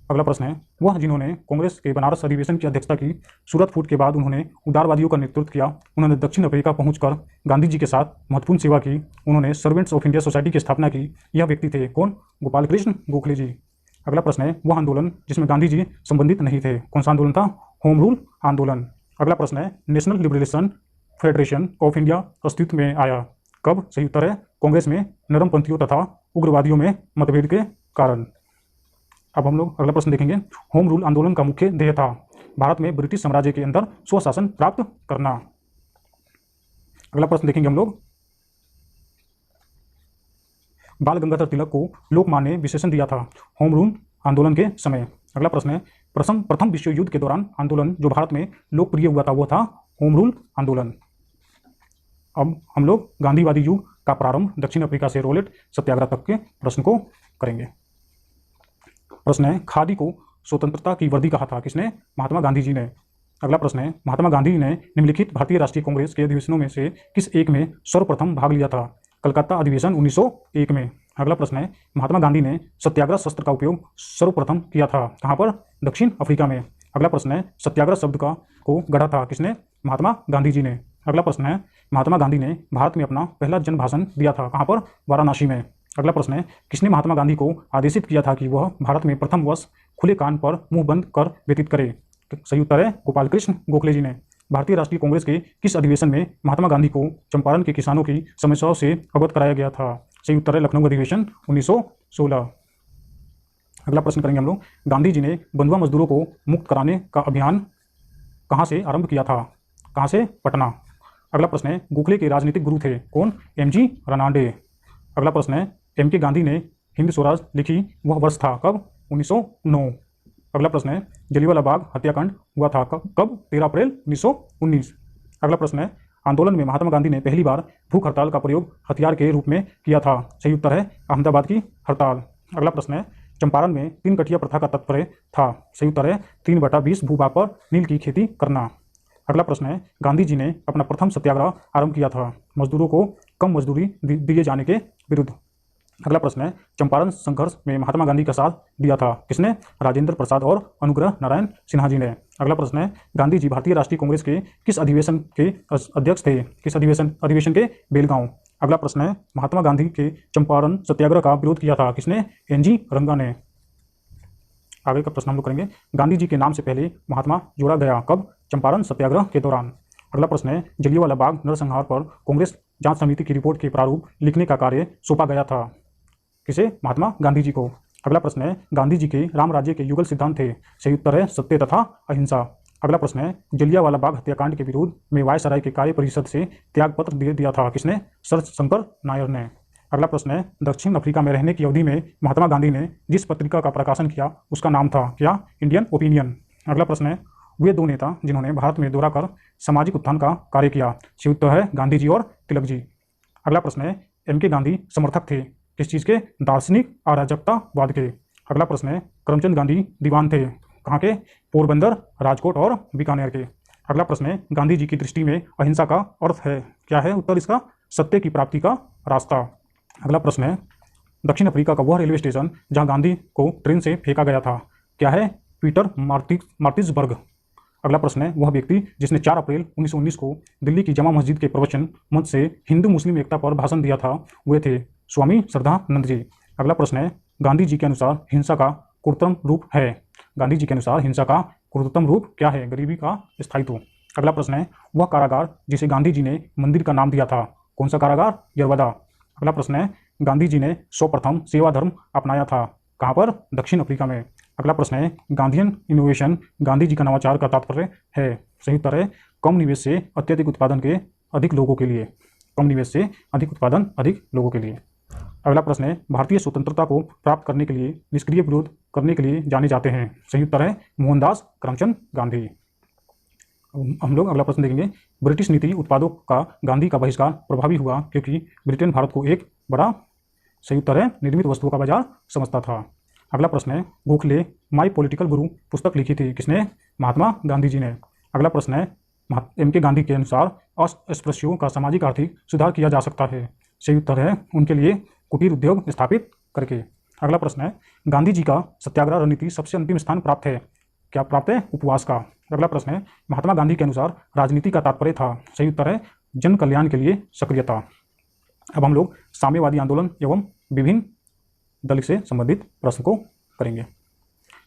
अगला प्रश्न है वह जिन्होंने कांग्रेस के बनारस अधिवेशन की अध्यक्षता की, सूरत फूट के बाद उन्होंने उदारवादियों का नेतृत्व किया, उन्होंने दक्षिण अफ्रीका पहुंचकर गांधी जी के साथ महत्वपूर्ण सेवा की, उन्होंने सर्वेंट्स ऑफ इंडिया सोसाइटी की स्थापना की। यह व्यक्ति थे कौन? गोपाल कृष्ण गोखले जी। अगला प्रश्न है वह आंदोलन जिसमें गांधी जी संबंधित नहीं थे। कौन सा आंदोलन था? होम रूल आंदोलन। अगला प्रश्न है national liberation federation of India अस्तित्व में आया। कब? सही उत्तर है कांग्रेस में नरमपंथियों तथा उग्रवादियों में मतभेद के कारण। अब हम लोग अगला प्रश्न देखेंगे। होम रूल आंदोलन का मुख्य ध्येय था भारत में ब्रिटिश साम्राज्य के अंदर स्वशासन प्राप्त करना। अगला प्रश्न देखेंगे हम लोग बाल गंगाधर तिलक को लोकमान्य विशेषण दिया था होम रूल आंदोलन के समय। अगला प्रश्न है प्रथम विश्व युद्ध के दौरान आंदोलन जो भारत में लोकप्रिय हुआ था वो था होम रूल आंदोलन। अब हम लोग गांधीवादी युग का प्रारंभ दक्षिण अफ्रीका से रोलेट सत्याग्रह तक के प्रश्न को करेंगे। प्रश्न है खादी को स्वतंत्रता की वर्दी कहा था। किसने? महात्मा गांधी जी ने। अगला प्रश्न है महात्मा गांधी ने निम्नलिखित भारतीय राष्ट्रीय कांग्रेस के अधिवेशनों में से किस एक में सर्वप्रथम भाग लिया था? कलकत्ता अधिवेशन 1901 में। अगला प्रश्न है महात्मा गांधी ने सत्याग्रह शस्त्र का उपयोग सर्वप्रथम किया था। कहाँ पर? दक्षिण अफ्रीका में। अगला प्रश्न है सत्याग्रह शब्द को गढ़ा था किसने? महात्मा गांधी जी ने। अगला प्रश्न है महात्मा गांधी ने भारत में अपना पहला जन भाषण दिया था। कहाँ पर? वाराणसी में। अगला प्रश्न है किसने महात्मा गांधी को आदेशित किया था कि वह भारत में प्रथम वर्ष खुले कान पर मुंह बंद कर व्यतीत करे? सही उत्तर है गोपाल कृष्ण गोखले जी ने। भारतीय राष्ट्रीय कांग्रेस के किस अधिवेशन में महात्मा गांधी को चंपारण के किसानों की समस्याओं से अवगत कराया गया था? सही उत्तर है लखनऊ अधिवेशन 1916। अगला प्रश्न करेंगे हम लोग गांधी जी ने बंधुआ मजदूरों को मुक्त कराने का अभियान कहाँ से आरंभ किया था? कहाँ से? पटना। अगला प्रश्न है गोखले के राजनीतिक गुरु थे कौन? MG रनाडे। अगला प्रश्न है MK गांधी ने हिंद स्वराज लिखी वह वर्ष था कब? 1909। अगला प्रश्न है जलियांवाला बाग हत्याकांड हुआ था कब? 13 अप्रैल 1919। अगला प्रश्न है आंदोलन में महात्मा गांधी ने पहली बार भूख हड़ताल का प्रयोग हथियार के रूप में किया था। सही उत्तर है अहमदाबाद की हड़ताल। अगला प्रश्न है चंपारण में 3 कठिया प्रथा का तात्पर्य था? सही उत्तर है 3/20 भूभाग पर नील की खेती करना। अगला प्रश्न है, गांधी जी ने अपना प्रथम सत्याग्रह आरंभ किया था? मजदूरों को कम मजदूरी दिए जाने के विरुद्ध। अगला प्रश्न है, चंपारण संघर्ष में महात्मा गांधी का साथ दिया था? किसने? राजेंद्र प्रसाद और अनुग्रह नारायण सिन्हा जी ने। अगला प्रश्न है, गांधी जी भारतीय राष्ट्रीय कांग्रेस के किस अधिवेशन के अध्यक्ष थे? किस अधिवेशन के? बेलगांव। अगला प्रश्न है, महात्मा गांधी के चंपारण सत्याग्रह का विरोध किया था? किसने? एनजी रंगा ने। आगे का प्रश्न हम लोग करेंगे, गांधी जी के नाम से पहले महात्मा जोड़ा गया कब? चंपारण सत्याग्रह के दौरान। अगला प्रश्न है, जलियांवाला बाग नरसंहार पर कांग्रेस जांच समिति की रिपोर्ट के प्रारूप लिखने का कार्य सौंपा गया था? किसे? महात्मा गांधी जी को। अगला प्रश्न है, गांधी जी के राम राज्य के युगल सिद्धांत थे? सही उत्तर है सत्य तथा अहिंसा। अगला प्रश्न है, जलियांवाला बाग हत्याकांड के विरोध में वायसराय के कार्य परिषद से त्यागपत्र दे दिया था? किसने? सर शंकर नायर ने। अगला प्रश्न है, दक्षिण अफ्रीका में रहने की अवधि में महात्मा गांधी ने जिस पत्रिका का प्रकाशन किया उसका नाम था? क्या? Indian opinion. अगला प्रश्न है, वे दो नेता जिन्होंने भारत में दौरा कर सामाजिक उत्थान का कार्य किया? सही उत्तर है गांधी जी और तिलक जी। अगला प्रश्न है, एम.के. गांधी समर्थक थे किस चीज़ के? दार्शनिक अराजकतावाद के। अगला प्रश्न है, करमचंद गांधी दीवान थे कहाँ के? पोरबंदर, राजकोट और बीकानेर के। अगला प्रश्न है, गांधी जी की दृष्टि में अहिंसा का अर्थ है? क्या है उत्तर इसका? सत्य की प्राप्ति का रास्ता। अगला प्रश्न है, दक्षिण अफ्रीका का वह रेलवे स्टेशन जहां गांधी को ट्रेन से फेंका गया था? क्या है? पीटर मार्टिसबर्ग। अगला प्रश्न है, वह व्यक्ति जिसने 4 अप्रैल 1919 को दिल्ली की जमा मस्जिद के प्रवचन मंच से हिंदू मुस्लिम एकता पर भाषण दिया था, वे थे? स्वामी श्रद्धानंद जी। अगला प्रश्न है, गांधी जी के अनुसार हिंसा का क्रूरतम रूप है? गांधी जी के अनुसार हिंसा का क्रूरतम रूप क्या है? गरीबी का स्थायित्व। अगला प्रश्न है, वह कारागार जिसे गांधी जी ने मंदिर का नाम दिया था, कौन सा कारागार? यरवदा। अगला प्रश्न है, गांधी जी ने सर्वप्रथम सेवा धर्म अपनाया था कहाँ पर? दक्षिण अफ्रीका में। अगला प्रश्न है, गांधीयन इनोवेशन गांधी जी का नवाचार का तात्पर्य है? सही उत्तर है कम निवेश से अत्यधिक उत्पादन के अधिक लोगों के लिए। कम निवेश से अधिक उत्पादन अधिक लोगों के लिए। अगला प्रश्न है, भारतीय स्वतंत्रता को प्राप्त करने के लिए निष्क्रिय विरोध करने के लिए जाने जाते हैं? सही उत्तर है मोहनदास करमचंद गांधी। हम लोग अगला प्रश्न देखेंगे, ब्रिटिश नीति उत्पादों का गांधी का बहिष्कार प्रभावी हुआ क्योंकि ब्रिटेन भारत को एक बड़ा, सही उत्तर है, निर्मित वस्तुओं का बाजार समझता था। अगला प्रश्न है, गोखले माई पॉलिटिकल गुरु पुस्तक लिखी थी? किसने? महात्मा गांधी जी ने। अगला प्रश्न है, एम.के. गांधी के अनुसार अस्पृश्यों का सामाजिक आर्थिक सुधार किया जा सकता है? सही उत्तर है उनके लिए कुटीर उद्योग स्थापित करके। अगला प्रश्न है, गांधी जी का सत्याग्रह रणनीति सबसे अंतिम स्थान प्राप्त है? क्या प्राप्त है? उपवास का। अगला प्रश्न है, महात्मा गांधी के अनुसार राजनीति का तात्पर्य था? सही उत्तर है जन कल्याण के लिए सक्रियता। अब हम लोग साम्यवादी आंदोलन एवं विभिन्न दल से संबंधित प्रश्न को करेंगे।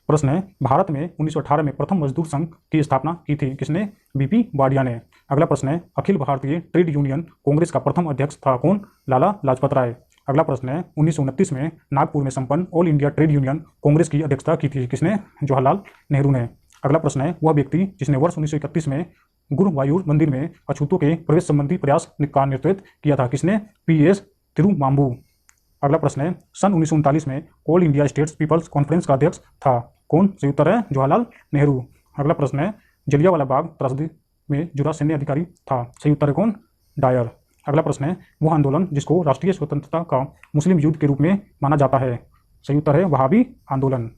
प्रश्न है, भारत में 1918 में प्रथम मजदूर संघ की स्थापना की थी? किसने? बीपी वाडिया ने। अगला प्रश्न है, अखिल भारतीय ट्रेड यूनियन कांग्रेस का प्रथम अध्यक्ष था कौन? लाला लाजपत राय। अगला प्रश्न है, 1929 में नागपुर में संपन्न all India trade union Congress की अध्यक्षता की थी? किसने? जवाहरलाल नेहरू ने। अगला प्रश्न है, वह व्यक्ति जिसने वर्ष 1931 में गुरुवायूर मंदिर में अछूतों के प्रवेश संबंधी प्रयास का नेतृत्व किया था? किसने? पी.एस. तिरुमाम्बू। अगला प्रश्न है, सन 1939 में All India States People's Conference का अध्यक्ष था कौन? सही उत्तर है जवाहरलाल नेहरू। अगला प्रश्न है, जलियांवाला बाग त्रासदी में जुड़ा सैन्य अधिकारी था? सही उत्तर है कौन? डायर। अगला प्रश्न है, वह आंदोलन जिसको राष्ट्रीय स्वतंत्रता का मुस्लिम युद्ध के रूप में माना जाता है? सही उत्तर है वहाबी आंदोलन।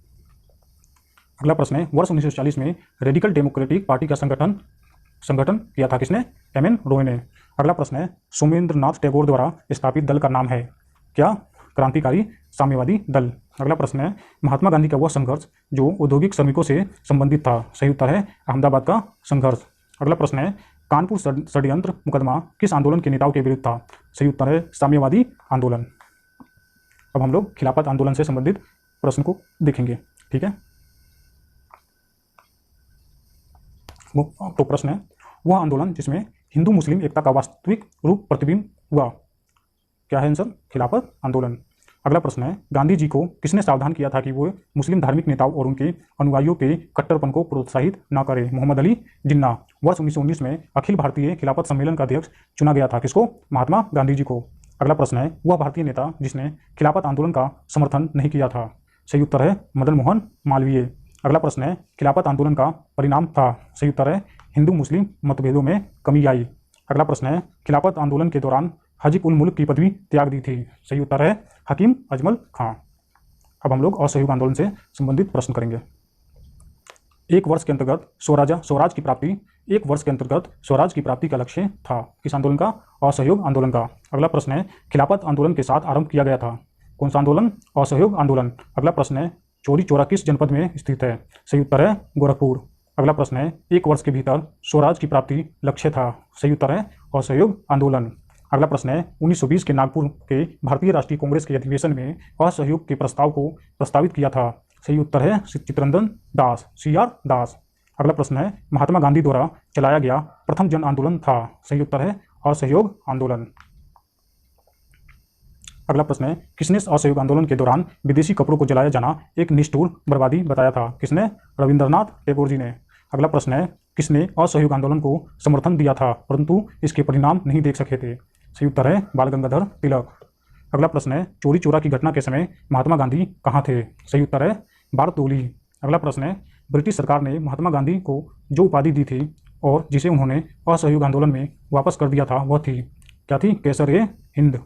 अगला प्रश्न है, वर्ष 1940 में रेडिकल डेमोक्रेटिक पार्टी का संगठन किया था? किसने? एम.एन. रॉय ने। अगला प्रश्न है, सोमेंद्रनाथ टैगोर द्वारा स्थापित दल का नाम है? क्या? क्रांतिकारी साम्यवादी दल। अगला प्रश्न है, महात्मा गांधी का वह संघर्ष जो औद्योगिक श्रमिकों से संबंधित था? सही उत्तर है अहमदाबाद का संघर्ष। अगला प्रश्न है, कानपुर षड्यंत्र मुकदमा किस आंदोलन के नेताओं के विरुद्ध था? सही उत्तर है साम्यवादी आंदोलन। अब हम लोग खिलाफत आंदोलन से संबंधित प्रश्न को देखेंगे। ठीक है, तो प्रश्न है, वह आंदोलन जिसमें हिंदू मुस्लिम एकता का वास्तविक रूप प्रतिबिंब हुआ? क्या है आंसर? खिलाफत आंदोलन। अगला प्रश्न है, गांधी जी को किसने सावधान किया था कि वो मुस्लिम धार्मिक नेताओं और उनके अनुयायियों के कट्टरपन को प्रोत्साहित न करे? मोहम्मद अली जिन्ना। वर्ष 1919 में अखिल भारतीय खिलाफत सम्मेलन का अध्यक्ष चुना गया था? किसको? महात्मा गांधी जी को। अगला प्रश्न है, वह भारतीय नेता जिसने खिलाफत आंदोलन का समर्थन नहीं किया था? सही उत्तर है मदन मोहन मालवीय। अगला प्रश्न है, खिलाफत आंदोलन का परिणाम था? सही उत्तर है हिंदू मुस्लिम मतभेदों में कमी आई। अगला प्रश्न है, खिलाफत आंदोलन के दौरान हाजी उल मुल्क की पदवी त्याग दी थी? सही उत्तर है हकीम अजमल खां। अब हम लोग असहयोग आंदोलन से संबंधित प्रश्न करेंगे। एक वर्ष के अंतर्गत स्वराज की प्राप्ति, एक वर्ष के अंतर्गत स्वराज की प्राप्ति का लक्ष्य था। किस आंदोलन का? असहयोग आंदोलन का। अगला प्रश्न है, खिलाफत आंदोलन के साथ आरंभ किया गया था। कौन सा आंदोलन? असहयोग आंदोलन। अगला प्रश्न है, चौरी चौरा किस जनपद में स्थित है? सही उत्तर है गोरखपुर। अगला प्रश्न है, एक वर्ष के भीतर स्वराज की प्राप्ति लक्ष्य था। सही उत्तर है असहयोग आंदोलन। अगला प्रश्न है, 1920 के नागपुर के भारतीय राष्ट्रीय कांग्रेस के अधिवेशन में असहयोग के प्रस्ताव को प्रस्तावित किया था। सही उत्तर है चित्तरंजन दास, CR दास। अगला प्रश्न है, महात्मा गांधी द्वारा चलाया गया प्रथम जन आंदोलन था। सही उत्तर है असहयोग आंदोलन। अगला प्रश्न है, किसने असहयोग आंदोलन के दौरान विदेशी कपड़ों को जलाया जाना एक निष्ठुर बर्बादी बताया था? किसने? रविंद्रनाथ टैगोर जी ने। अगला प्रश्न है, किसने असहयोग आंदोलन को समर्थन दिया था परंतु इसके परिणाम नहीं देख सके थे? सही उत्तर है बाल गंगाधर तिलक। अगला प्रश्न है, चौरी चौरा की घटना के समय महात्मा गांधी कहाँ थे? सही उत्तर है बारतोली। अगला प्रश्न है, ब्रिटिश सरकार ने महात्मा गांधी को जो उपाधि दी थी और जिसे उन्होंने असहयोग आंदोलन में वापस कर दिया था वह थी क्या थी? कैसर-ए-हिंद।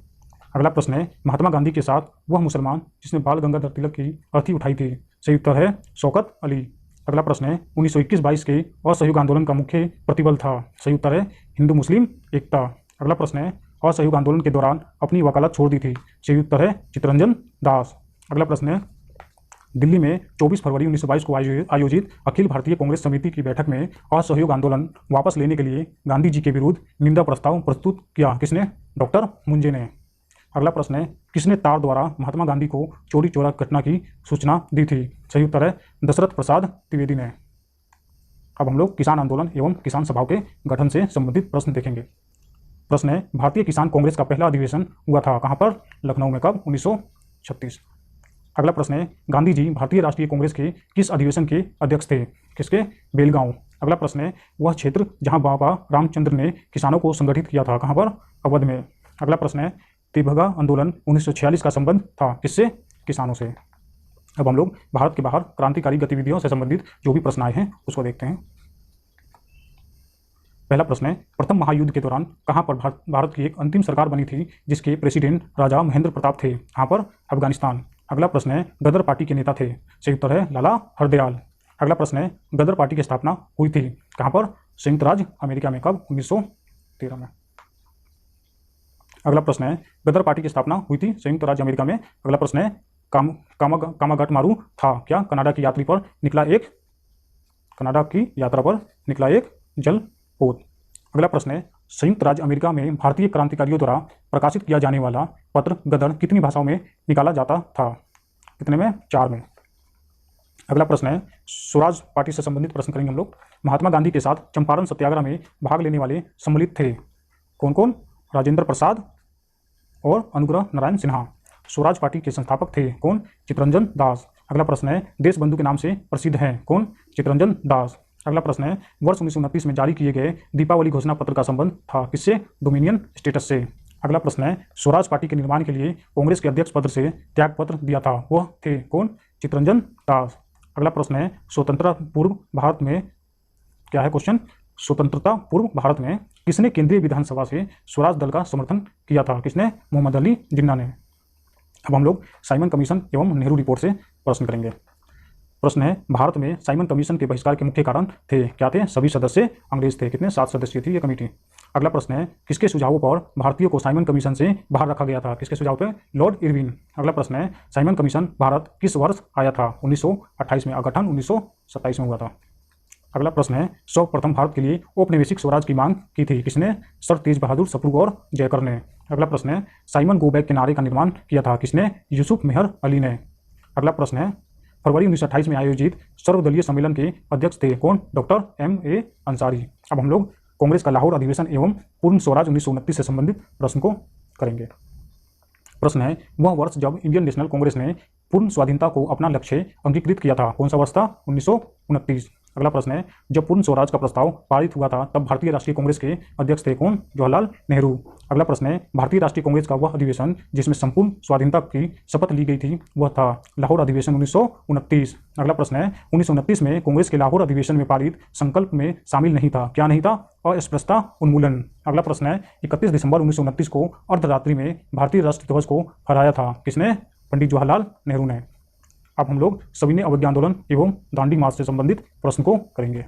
अगला प्रश्न है, महात्मा गांधी के साथ वह मुसलमान जिसने बाल गंगाधर तिलक की अर्थी उठाई थी? सही उत्तर है शौकत अली। अगला प्रश्न है, 1921-22 के असहयोग आंदोलन का मुख्य प्रतिबल था? सही उत्तर है हिंदू मुस्लिम एकता। अगला प्रश्न है, असहयोग आंदोलन के दौरान अपनी वकालत छोड़ दी थी? सही उत्तर है चित्तरंजन दास। अगला प्रश्न है, दिल्ली में 24 फरवरी 1922 को आयोजित अखिल भारतीय कांग्रेस समिति की बैठक में असहयोग आंदोलन वापस लेने के लिए गांधी जी के विरुद्ध निंदा प्रस्ताव प्रस्तुत किया? किसने? डॉक्टर मुंजे ने। अगला प्रश्न है, किसने तार द्वारा महात्मा गांधी को चौरी चौरा घटना की सूचना दी थी? सही उत्तर है दशरथ प्रसाद द्विवेदी ने। अब हम लोग किसान आंदोलन एवं किसान सभाओं के गठन से संबंधित प्रश्न देखेंगे। प्रश्न है, भारतीय किसान कांग्रेस का पहला अधिवेशन हुआ था कहाँ पर? लखनऊ में। कब? 1936। अगला प्रश्न है, गांधी जी भारतीय राष्ट्रीय कांग्रेस के किस अधिवेशन के अध्यक्ष थे? किसके? बेलगांव। अगला प्रश्न है, वह क्षेत्र जहां बाबा रामचंद्र ने किसानों को संगठित किया था कहाँ पर? अवध में। अगला प्रश्न है, तेभगा आंदोलन 1946 का संबंध था किससे? किसानों से। अब हम लोग भारत के बाहर क्रांतिकारी गतिविधियों से संबंधित जो भी प्रश्न आए हैं उसको देखते हैं। पहला प्रश्न है, प्रथम महायुद्ध के दौरान कहाँ पर भारत की एक अंतिम सरकार बनी थी जिसके प्रेसिडेंट राजा महेंद्र प्रताप थे? कहाँ पर? अफगानिस्तान। अगला प्रश्न है, गदर पार्टी के नेता थे? सही उत्तर है लाला हरदयाल। अगला प्रश्न है, गदर पार्टी की स्थापना हुई थी कहाँ पर? संयुक्त राज्य अमेरिका में। कब? 1913 में। अगला प्रश्न है, गदर पार्टी की स्थापना हुई थी संयुक्त राज्य अमेरिका में। अगला प्रश्न है, कामागटमारू था क्या? कनाडा की यात्रा पर निकला एक जलपोत। अगला प्रश्न है, संयुक्त राज्य अमेरिका में भारतीय क्रांतिकारियों द्वारा प्रकाशित किया जाने वाला पत्र गदर कितनी भाषाओं में निकाला जाता था? कितने में? 4 में। अगला प्रश्न है, स्वराज पार्टी से संबंधित प्रश्न करेंगे हम लोग। महात्मा गांधी के साथ चंपारण सत्याग्रह में भाग लेने वाले सम्मिलित थे कौन कौन? राजेंद्र प्रसाद और अनुग्रह नारायण सिन्हा। स्वराज पार्टी के संस्थापक थे कौन? चित्तरंजन दास। अगला प्रश्न है, देश बंधु के नाम से प्रसिद्ध हैं कौन? चित्तरंजन दास। अगला प्रश्न है, वर्ष 1929 में जारी किए गए दीपावली घोषणा पत्र का संबंध था किससे? डोमिनियन स्टेटस से। अगला प्रश्न है, स्वराज पार्टी के निर्माण के लिए कांग्रेस के अध्यक्ष पद से त्याग पत्र दिया था वह थे कौन? चित्तरंजन दास। अगला प्रश्न है, स्वतंत्रता पूर्व भारत में क्या है क्वेश्चन? स्वतंत्रता पूर्व भारत में किसने केंद्रीय विधानसभा से स्वराज दल का समर्थन किया था? किसने? मोहम्मद अली जिन्ना ने। अब हम लोग साइमन कमीशन एवं नेहरू रिपोर्ट से प्रश्न करेंगे। प्रश्न है, भारत में साइमन कमीशन के बहिष्कार के मुख्य कारण थे क्या थे? सभी सदस्य अंग्रेज थे। कितने? 7 सदस्यीय थी यह कमेटी। अगला प्रश्न है, किसके सुझावों पर भारतीयों को साइमन कमीशन से बाहर रखा गया था? किसके सुझाव पर? Lord Irwin. अगला प्रश्न है, साइमन कमीशन भारत किस वर्ष आया था? 1928 में। गठन 1927 में हुआ था। अगला प्रश्न है, सर्वप्रथम भारत के लिए औपनिवेशिक स्वराज की मांग की थी किसने? सर तेज बहादुर सप्रू और जयकर ने। अगला प्रश्न है, साइमन गो बैक के नारे का निर्माण किया था किसने? यूसुफ मेहर अली ने। अगला प्रश्न है, फरवरी 1928 में आयोजित सर्वदलीय सम्मेलन के अध्यक्ष थे कौन? Doctor M.A. अंसारी। अब हम लोग कांग्रेस का लाहौर अधिवेशन एवं पूर्ण स्वराज 1929 से संबंधित प्रश्न को करेंगे। प्रश्न है, वह वर्ष जब इंडियन नेशनल कांग्रेस ने पूर्ण स्वाधीनता को अपना लक्ष्य अंगीकृत किया था कौन सा वर्ष था? 1929। अगला प्रश्न है, जब पूर्ण स्वराज का प्रस्ताव पारित हुआ था तब भारतीय राष्ट्रीय कांग्रेस के अध्यक्ष थे कौन? जवाहरलाल नेहरू। अगला प्रश्न है, भारतीय राष्ट्रीय कांग्रेस का वह अधिवेशन जिसमें संपूर्ण स्वाधीनता की शपथ ली गई थी वह था? लाहौर अधिवेशन 1929। अगला प्रश्न है, 1929 में कांग्रेस के लाहौर अधिवेशन में पारित संकल्प में शामिल नहीं था क्या नहीं था? अस्पृश्यता उन्मूलन। अगला प्रश्न है, 31 दिसंबर 1929 को अर्धरात्रि में भारतीय राष्ट्रीय ध्वज को फहराया था किसने? पंडित जवाहरलाल नेहरू ने। अब हम लोग सविनय अवज्ञा आंदोलन एवं दांडी मार्च से संबंधित प्रश्न को करेंगे।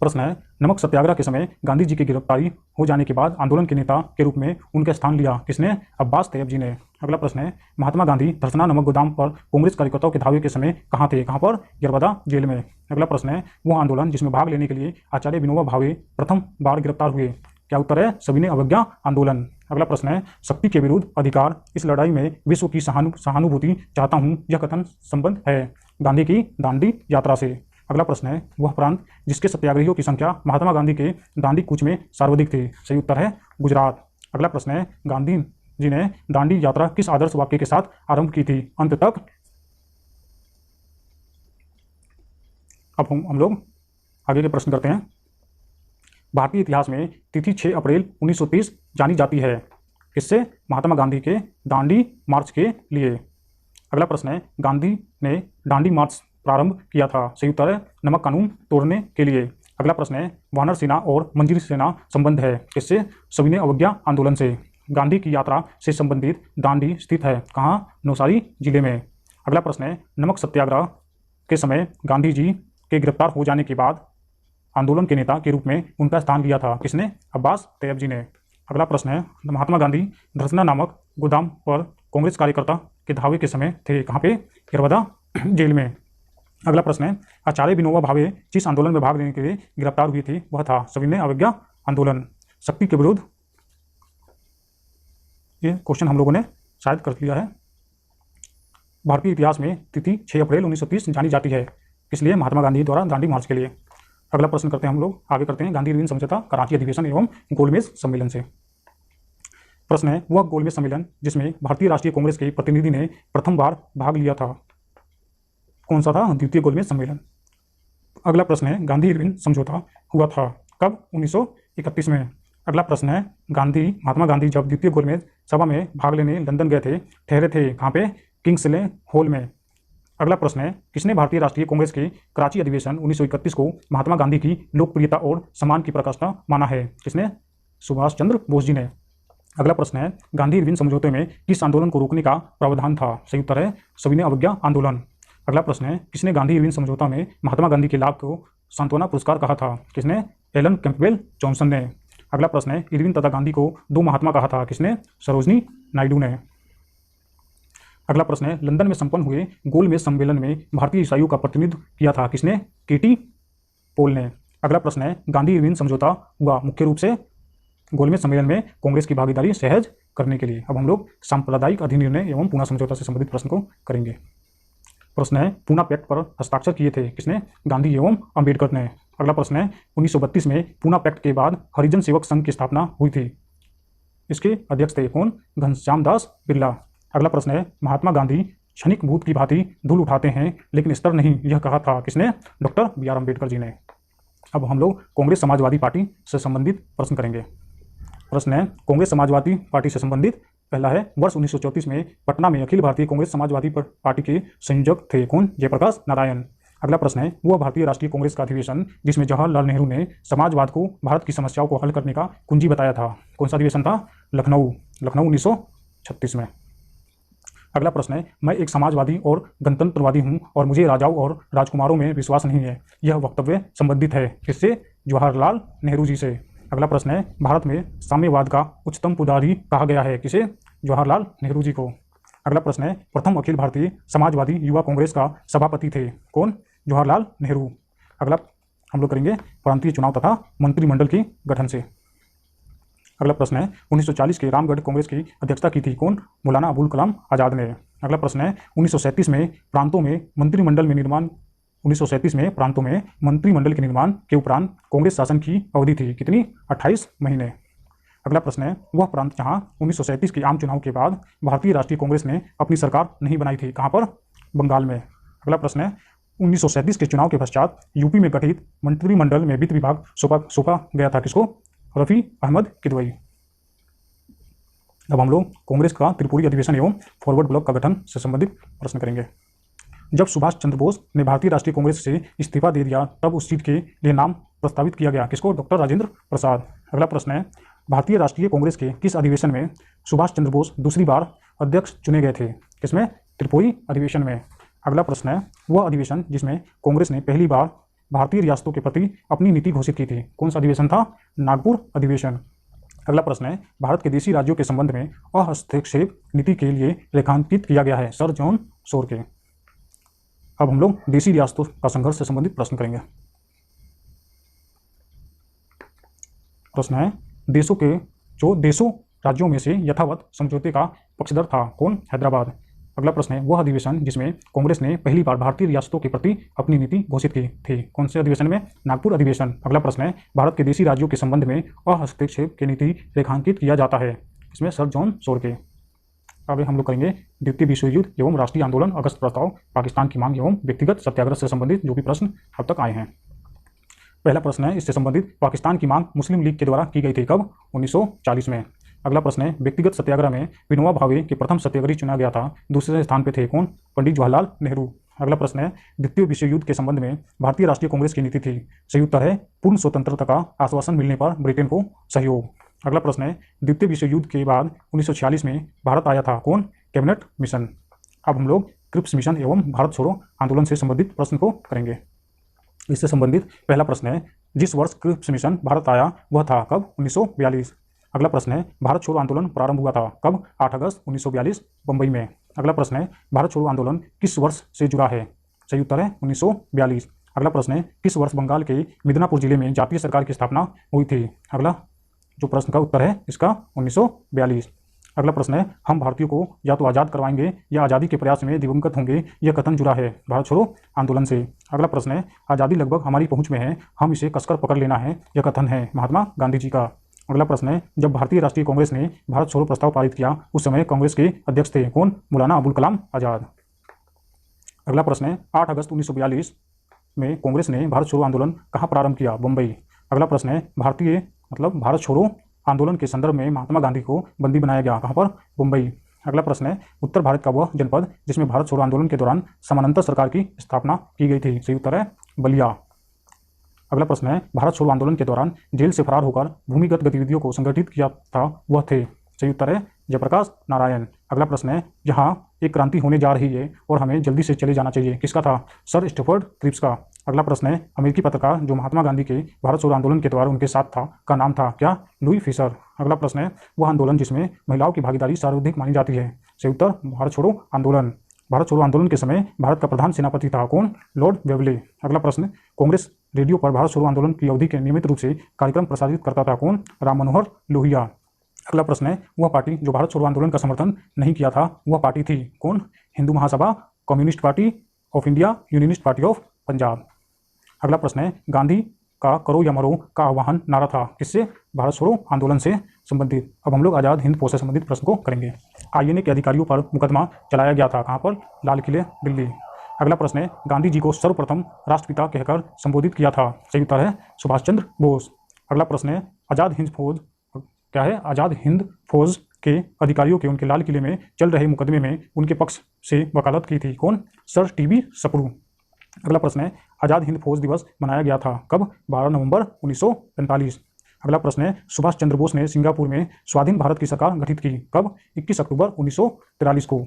प्रश्न है, नमक सत्याग्रह के समय गांधी जी की गिरफ्तारी हो जाने के बाद आंदोलन के नेता के रूप में उनका स्थान लिया किसने? अब्बास तैयब जी ने। अगला प्रश्न है, महात्मा गांधी धरसना नमक गोदाम पर कांग्रेस कार्यकर्ताओं के धावे के समय कहाँ थे? कहाँ पर? यरबदा जेल में। अगला प्रश्न है, वह आंदोलन जिसमें भाग लेने के लिए आचार्य विनोबा भावे प्रथम बार गिरफ्तार हुए, क्या उत्तर है? सविनय अवज्ञा आंदोलन। अगला प्रश्न है, शक्ति के विरुद्ध अधिकार, इस लड़ाई में विश्व की सहानुभूति चाहता हूं, यह कथन संबंध है गांधी की दांडी यात्रा से। अगला प्रश्न है, वह प्रांत जिसके सत्याग्रहियों की संख्या महात्मा गांधी के दांडी कूच में सर्वाधिक थी, सही उत्तर है गुजरात। अगला प्रश्न है, गांधी जी ने दांडी यात्रा किस आदर्श वाक्य के साथ आरंभ की थी? अंत तक। अब हम लोग आगे के प्रश्न करते हैं। भारतीय इतिहास में तिथि 6 अप्रैल 1930 जानी जाती है किससे? महात्मा गांधी के दांडी मार्च के लिए। अगला प्रश्न है, गांधी ने दांडी मार्च प्रारंभ किया था, सही उत्तर है नमक कानून तोड़ने के लिए। अगला प्रश्न है, वानर सेना और मंजिल सेना संबंध है किससे? सविनय अवज्ञा आंदोलन से। गांधी की यात्रा से संबंधित दांडी स्थित है कहाँ? नौसारी जिले में। अगला प्रश्न है, नमक सत्याग्रह के समय गांधी जी के गिरफ्तार हो जाने के बाद आंदोलन के नेता के रूप में उनका स्थान लिया था किसने? अब्बास तैयब जी ने। अगला प्रश्न है, महात्मा गांधी धरसना नामक गोदाम पर कांग्रेस कार्यकर्ता के धावे के समय थे कहाँ पे? यरवदा जेल में। अगला प्रश्न है, आचार्य विनोबा भावे जिस आंदोलन में भाग लेने के लिए गिरफ्तार हुई थी वह था सविनय अवज्ञा आंदोलन। शक्ति के विरुद्ध, ये क्वेश्चन हम लोगों ने शायद कर लिया है। भारतीय इतिहास में तिथि 6 अप्रैल 1930 जानी जाती है किस लिए? महात्मा गांधी द्वारा दांडी मार्च के लिए। अगला प्रश्न करते हैं हम लोग, आगे करते हैं गांधी इरविन समझौता, कराची अधिवेशन एवं गोलमेज सम्मेलन से। प्रश्न है, वह गोलमेज सम्मेलन जिसमें भारतीय राष्ट्रीय कांग्रेस के प्रतिनिधि ने प्रथम बार भाग लिया था कौन सा था? द्वितीय गोलमेज सम्मेलन। अगला प्रश्न है, गांधी इरविन समझौता हुआ था कब? 1931 में। अगला प्रश्न है, महात्मा गांधी जब द्वितीय गोलमेज सभा में भाग लेने लंदन गए थे, ठहरे थे कहाँ पे? किंग्सले हॉल में। अगला प्रश्न है, किसने भारतीय राष्ट्रीय कांग्रेस के कराची अधिवेशन 1931 को महात्मा गांधी की लोकप्रियता और सम्मान की प्रकाशना माना है किसने? सुभाष चंद्र बोस जी ने। अगला प्रश्न है, गांधी इरविन समझौते में किस आंदोलन को रोकने का प्रावधान था? सही उत्तर है सविनय अवज्ञा आंदोलन। अगला प्रश्न है, किसने गांधी इरविन समझौता में महात्मा गांधी के लाभ को सांत्वना पुरस्कार कहा था किसने? एलन कैंपबेल जॉनसन ने। अगला प्रश्न है, इरविन तथा गांधी को दो महात्मा कहा था किसने? सरोजनी नायडू ने। अगला प्रश्न है, लंदन में संपन्न हुए गोलमेज सम्मेलन में भारतीय ईसाइयों का प्रतिनिधित्व किया था किसने? केटी पोल ने। अगला प्रश्न है, गांधी इरविन समझौता हुआ मुख्य रूप से गोलमेज सम्मेलन में कांग्रेस की भागीदारी सहज करने के लिए। अब हम लोग सांप्रदायिक अधिनिर्णय एवं पूना समझौता से संबंधित प्रश्न को करेंगे। प्रश्न है, पूना पैक्ट पर हस्ताक्षर किए थे किसने? गांधी एवं अंबेडकर ने। अगला प्रश्न है, 1932 में पूना पैक्ट के बाद हरिजन सेवक संघ की स्थापना हुई थी, इसके अध्यक्ष थे कौन? घनश्याम दास बिरला। अगला प्रश्न है, महात्मा गांधी क्षणिक भूत की भांति धूल उठाते हैं लेकिन स्तर नहीं, यह कहा था किसने? Doctor B are Ambedkar ji ने। अब हम लोग कांग्रेस समाजवादी पार्टी से संबंधित प्रश्न करेंगे। प्रश्न है, कांग्रेस समाजवादी पार्टी से संबंधित। पहला है, वर्ष 1934 में पटना में अखिल भारतीय कांग्रेस समाजवादी पार्टी के संयोजक थे कौन? जयप्रकाश नारायण। अगला प्रश्न है, वह भारतीय राष्ट्रीय कांग्रेस का अधिवेशन जिसमें जवाहरलाल नेहरू ने समाजवाद को भारत की समस्याओं को हल करने का कुंजी बताया था, कौन सा अधिवेशन था? लखनऊ 1936 में। अगला प्रश्न है, मैं एक समाजवादी और गणतंत्रवादी हूं और मुझे राजाओं और राजकुमारों में विश्वास नहीं है, यह वक्तव्य संबंधित है किससे? जवाहरलाल नेहरू जी से। अगला प्रश्न है, भारत में साम्यवाद का उच्चतम पुजारी कहा गया है किसे? जवाहरलाल नेहरू जी को। अगला प्रश्न है, प्रथम अखिल भारतीय समाजवादी युवा कांग्रेस का सभापति थे कौन? जवाहरलाल नेहरू। अगला हम लोग करेंगे प्रांतीय चुनाव तथा मंत्रिमंडल के गठन से। अगला प्रश्न है, 1940 के रामगढ़ कांग्रेस की अध्यक्षता की थी कौन? मौलाना अबुल कलाम आजाद ने। अगला प्रश्न है, 1937 में प्रांतों में मंत्रिमंडल के निर्माण के उपरांत कांग्रेस शासन की अवधि थी कितनी? 28 महीने। अगला प्रश्न है, वह प्रांत जहां 1937 के आम चुनाव के बाद भारतीय राष्ट्रीय कांग्रेस ने अपनी सरकार नहीं बनाई थी, कहां पर? बंगाल में। अगला प्रश्न है, 1937 के चुनाव के पश्चात यूपी में गठित मंत्रिमंडल में वित्त विभाग सौंपा गया था किसको? रफी अहमद किदवई। अब हम लोग कांग्रेस का त्रिपुरी अधिवेशन एवं फॉरवर्ड ब्लॉक का गठन से संबंधित प्रश्न करेंगे। जब सुभाष चंद्र बोस ने भारतीय राष्ट्रीय कांग्रेस से इस्तीफा दे दिया तब उस सीट के लिए नाम प्रस्तावित किया गया किसको? डॉक्टर राजेंद्र प्रसाद। अगला प्रश्न है, भारतीय राष्ट्रीय कांग्रेस के किस अधिवेशन में सुभाष चंद्र बोस दूसरी बार अध्यक्ष चुने गए थे? किसमें? त्रिपुरी अधिवेशन में। अगला प्रश्न है वह अधिवेशन जिसमें कांग्रेस ने पहली बार भारतीय रियासतों के प्रति अपनी नीति घोषित की थी, कौन सा अधिवेशन था? नागपुर अधिवेशन। अगला प्रश्न है भारत के देशी राज्यों के संबंध में अहस्तक्षेप नीति के लिए रेखांकित किया गया है, सर जॉन सोरके। अब हम लोग देशी रियासतों का संघर्ष से संबंधित प्रश्न करेंगे। प्रश्न है देशों राज्यों में से यथावत समझौते का पक्षधर था, कौन? हैदराबाद। अगला प्रश्न है वह अधिवेशन जिसमें कांग्रेस ने पहली बार भारतीय रियासतों के प्रति अपनी नीति घोषित की थी, कौन से अधिवेशन में? नागपुर अधिवेशन। अगला प्रश्न है भारत के देशी राज्यों के संबंध में अहस्तक्षेप की नीति रेखांकित किया जाता है, इसमें सर जॉन सोरके। अब हम लोग करेंगे द्वितीय विश्व युद्ध एवं राष्ट्रीय आंदोलन, अगस्त प्रस्ताव, पाकिस्तान की मांग एवं व्यक्तिगत सत्याग्रह से संबंधित जो भी प्रश्न अब तक आए हैं। पहला प्रश्न है इससे संबंधित पाकिस्तान की मांग मुस्लिम लीग के द्वारा की गई थी, कब? 1940 में। अगला प्रश्न है व्यक्तिगत सत्याग्रह में विनोबा भावे के प्रथम सत्याग्रही चुना गया था, दूसरे स्थान पे थे, कौन? पंडित जवाहरलाल नेहरू। अगला प्रश्न है द्वितीय विश्व युद्ध के संबंध में भारतीय राष्ट्रीय कांग्रेस की नीति थी, सही उत्तर है पूर्ण स्वतंत्रता का आश्वासन मिलने पर ब्रिटेन को सहयोग। अगला प्रश्न है द्वितीय विश्व युद्ध के बाद 1946 में भारत आया था, कौन? Cabinet mission. अब हम लोग क्रिप्स मिशन एवं भारत छोड़ो आंदोलन से संबंधित प्रश्न को करेंगे। इससे संबंधित पहला प्रश्न है जिस वर्ष क्रिप्स मिशन भारत आया वह था, कब? 1942। अगला प्रश्न है भारत छोड़ो आंदोलन प्रारंभ हुआ था, कब? 8 अगस्त 1942 बंबई में। अगला प्रश्न है भारत छोड़ो आंदोलन किस वर्ष से जुड़ा है, सही उत्तर है 1942। अगला प्रश्न है किस वर्ष बंगाल के मिदनापुर जिले में जातीय सरकार की स्थापना हुई थी? अगला जो प्रश्न का उत्तर है इसका 1942। अगला प्रश्न है हम भारतीयों को या तो आज़ाद करवाएंगे या आज़ादी के प्रयास में दिवंगत होंगे, यह कथन जुड़ा है भारत छोड़ो आंदोलन से। अगला प्रश्न है आज़ादी लगभग हमारी पहुंच में है, हम इसे कसकर पकड़ लेना है, यह कथन है महात्मा गांधी जी का। अगला प्रश्न है जब भारतीय राष्ट्रीय कांग्रेस ने भारत छोड़ो प्रस्ताव पारित किया उस समय कांग्रेस के अध्यक्ष थे, कौन? मौलाना अबुल कलाम आज़ाद। अगला प्रश्न है 8 अगस्त 1942 में कांग्रेस ने भारत छोड़ो आंदोलन कहाँ प्रारंभ किया? बंबई। अगला प्रश्न है भारत छोड़ो आंदोलन के संदर्भ में महात्मा गांधी को बंदी बनाया गया, कहाँ पर? मुंबई। अगला प्रश्न है उत्तर भारत का वह जनपद जिसमें भारत छोड़ो आंदोलन के दौरान समानांतर सरकार की स्थापना की गई थी, सही उत्तर है बलिया। अगला प्रश्न है भारत छोड़ो आंदोलन के दौरान जेल से फरार होकर भूमिगत गतिविधियों को संगठित किया था वह थे, सही उत्तर है जयप्रकाश नारायण। अगला प्रश्न है यहाँ एक क्रांति होने जा रही है और हमें जल्दी से चले जाना चाहिए, किसका था? सर स्टैफर्ड क्रिप्स का। अगला प्रश्न है अमेरिकी पत्रकार जो महात्मा गांधी के भारत छोड़ो आंदोलन के दौरान उनके साथ था का नाम था क्या? Louis Fischer. अगला प्रश्न है वह आंदोलन जिसमें महिलाओं की भागीदारी सर्वाधिक मानी जाती है, सही उत्तर भारत छोड़ो आंदोलन। भारत छोड़ो आंदोलन के समय भारत का प्रधान सेनापति था, कौन? लॉर्ड वेवले। अगला प्रश्न कांग्रेस रेडियो पर भारत छोड़ो आंदोलन की अवधि के नियमित रूप से कार्यक्रम प्रसारित करता था, कौन? राम मनोहर लोहिया। अगला प्रश्न है वह पार्टी जो भारत छोड़ो आंदोलन का समर्थन नहीं किया था वह पार्टी थी, कौन? Hindu Mahasabha, communist party of India, unionist party of Punjab. अगला प्रश्न है गांधी का करो या मरो का आह्वान नारा था, किससे? भारत छोड़ो आंदोलन से संबंधित। अब हम लोग आज़ाद हिंद फौज से संबंधित प्रश्न को करेंगे। आईएनए के अधिकारियों पर मुकदमा चलाया गया था, कहाँ पर? लाल किले दिल्ली। अगला प्रश्न है गांधी जी को सर्वप्रथम राष्ट्रपिता कहकर संबोधित किया था, सही उत्तर है सुभाष चंद्र बोस। अगला प्रश्न है आज़ाद हिंद फौज क्या है? आज़ाद हिंद फौज के अधिकारियों के उनके लाल किले में चल रहे मुकदमे में उनके पक्ष से वकालत की थी, कौन? Sir TB Sapru. अगला प्रश्न है आज़ाद हिंद फौज दिवस मनाया गया था, कब? 12 नवंबर 1945। अगला प्रश्न है सुभाष चंद्र बोस ने सिंगापुर में स्वाधीन भारत की सरकार गठित की, कब? 21 अक्टूबर 1943 को।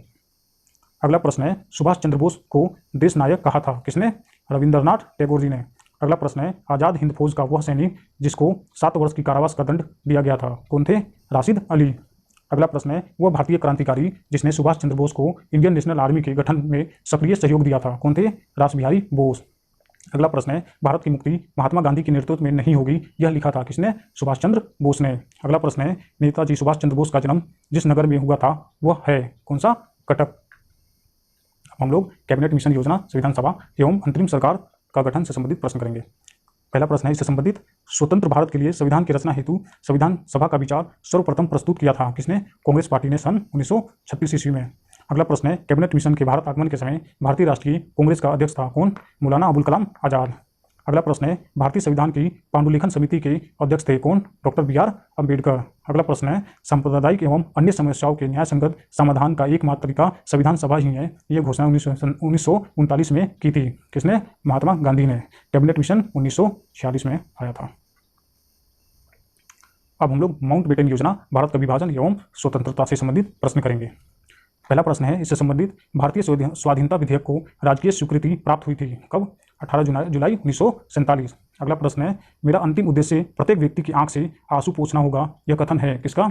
अगला प्रश्न है सुभाष चंद्र बोस को देश नायक कहा था, किसने? रविंद्रनाथ टैगोर जी ने। अगला प्रश्न है आज़ाद हिंद फौज का वह सैनिक जिसको 7 वर्ष की कारावास का दंड दिया गया था, कौन थे? राशिद अली। अगला प्रश्न है वह भारतीय क्रांतिकारी जिसने सुभाष चंद्र बोस को इंडियन नेशनल आर्मी के गठन में सक्रिय सहयोग दिया था, कौन थे? रासबिहारी बोस। अगला प्रश्न है भारत की मुक्ति महात्मा गांधी के नेतृत्व में नहीं होगी, यह लिखा था किसने? सुभाष चंद्र बोस ने। अगला प्रश्न है नेताजी सुभाष चंद्र बोस का जन्म जिस नगर में हुआ था वह है कौन सा? कटक। हम लोग कैबिनेट मिशन योजना, संविधान सभा एवं अंतरिम सरकार का गठन से संबंधित प्रश्न करेंगे। पहला प्रश्न है इससे संबंधित स्वतंत्र भारत के लिए संविधान की रचना हेतु संविधान सभा का विचार सर्वप्रथम प्रस्तुत किया था, किसने? कांग्रेस पार्टी ने सन 1936 ईस्वी में। अगला प्रश्न है कैबिनेट मिशन के भारत आगमन के समय भारतीय राष्ट्रीय कांग्रेस का अध्यक्ष था, कौन? मौलाना अबुल कलाम आज़ाद। अगला प्रश्न है भारतीय संविधान की पांडुलिखन समिति के अध्यक्ष थे, कौन? Doctor BR Ambedkar. अगला प्रश्न है सांप्रदायिक एवं अन्य समस्याओं के न्याय संगत समाधान का एकमात्र तरीका संविधान सभा ही है, यह घोषणा 1939 में की थी, किसने? महात्मा गांधी ने। कैबिनेट मिशन 1946 में आया था। अब हम लोग माउंटबेटन योजना, भारत का विभाजन एवं स्वतंत्रता से संबंधित प्रश्न करेंगे। पहला प्रश्न है, इससे संबंधित भारतीय स्वाधीनता विधेयक को राजकीय स्वीकृति प्राप्त हुई थी कब? 18 जुलाई 1947। अगला प्रश्न है, मेरा अंतिम उद्देश्य प्रत्येक व्यक्ति की आंख से आंसू पोंछना होगा, यह कथन है किसका?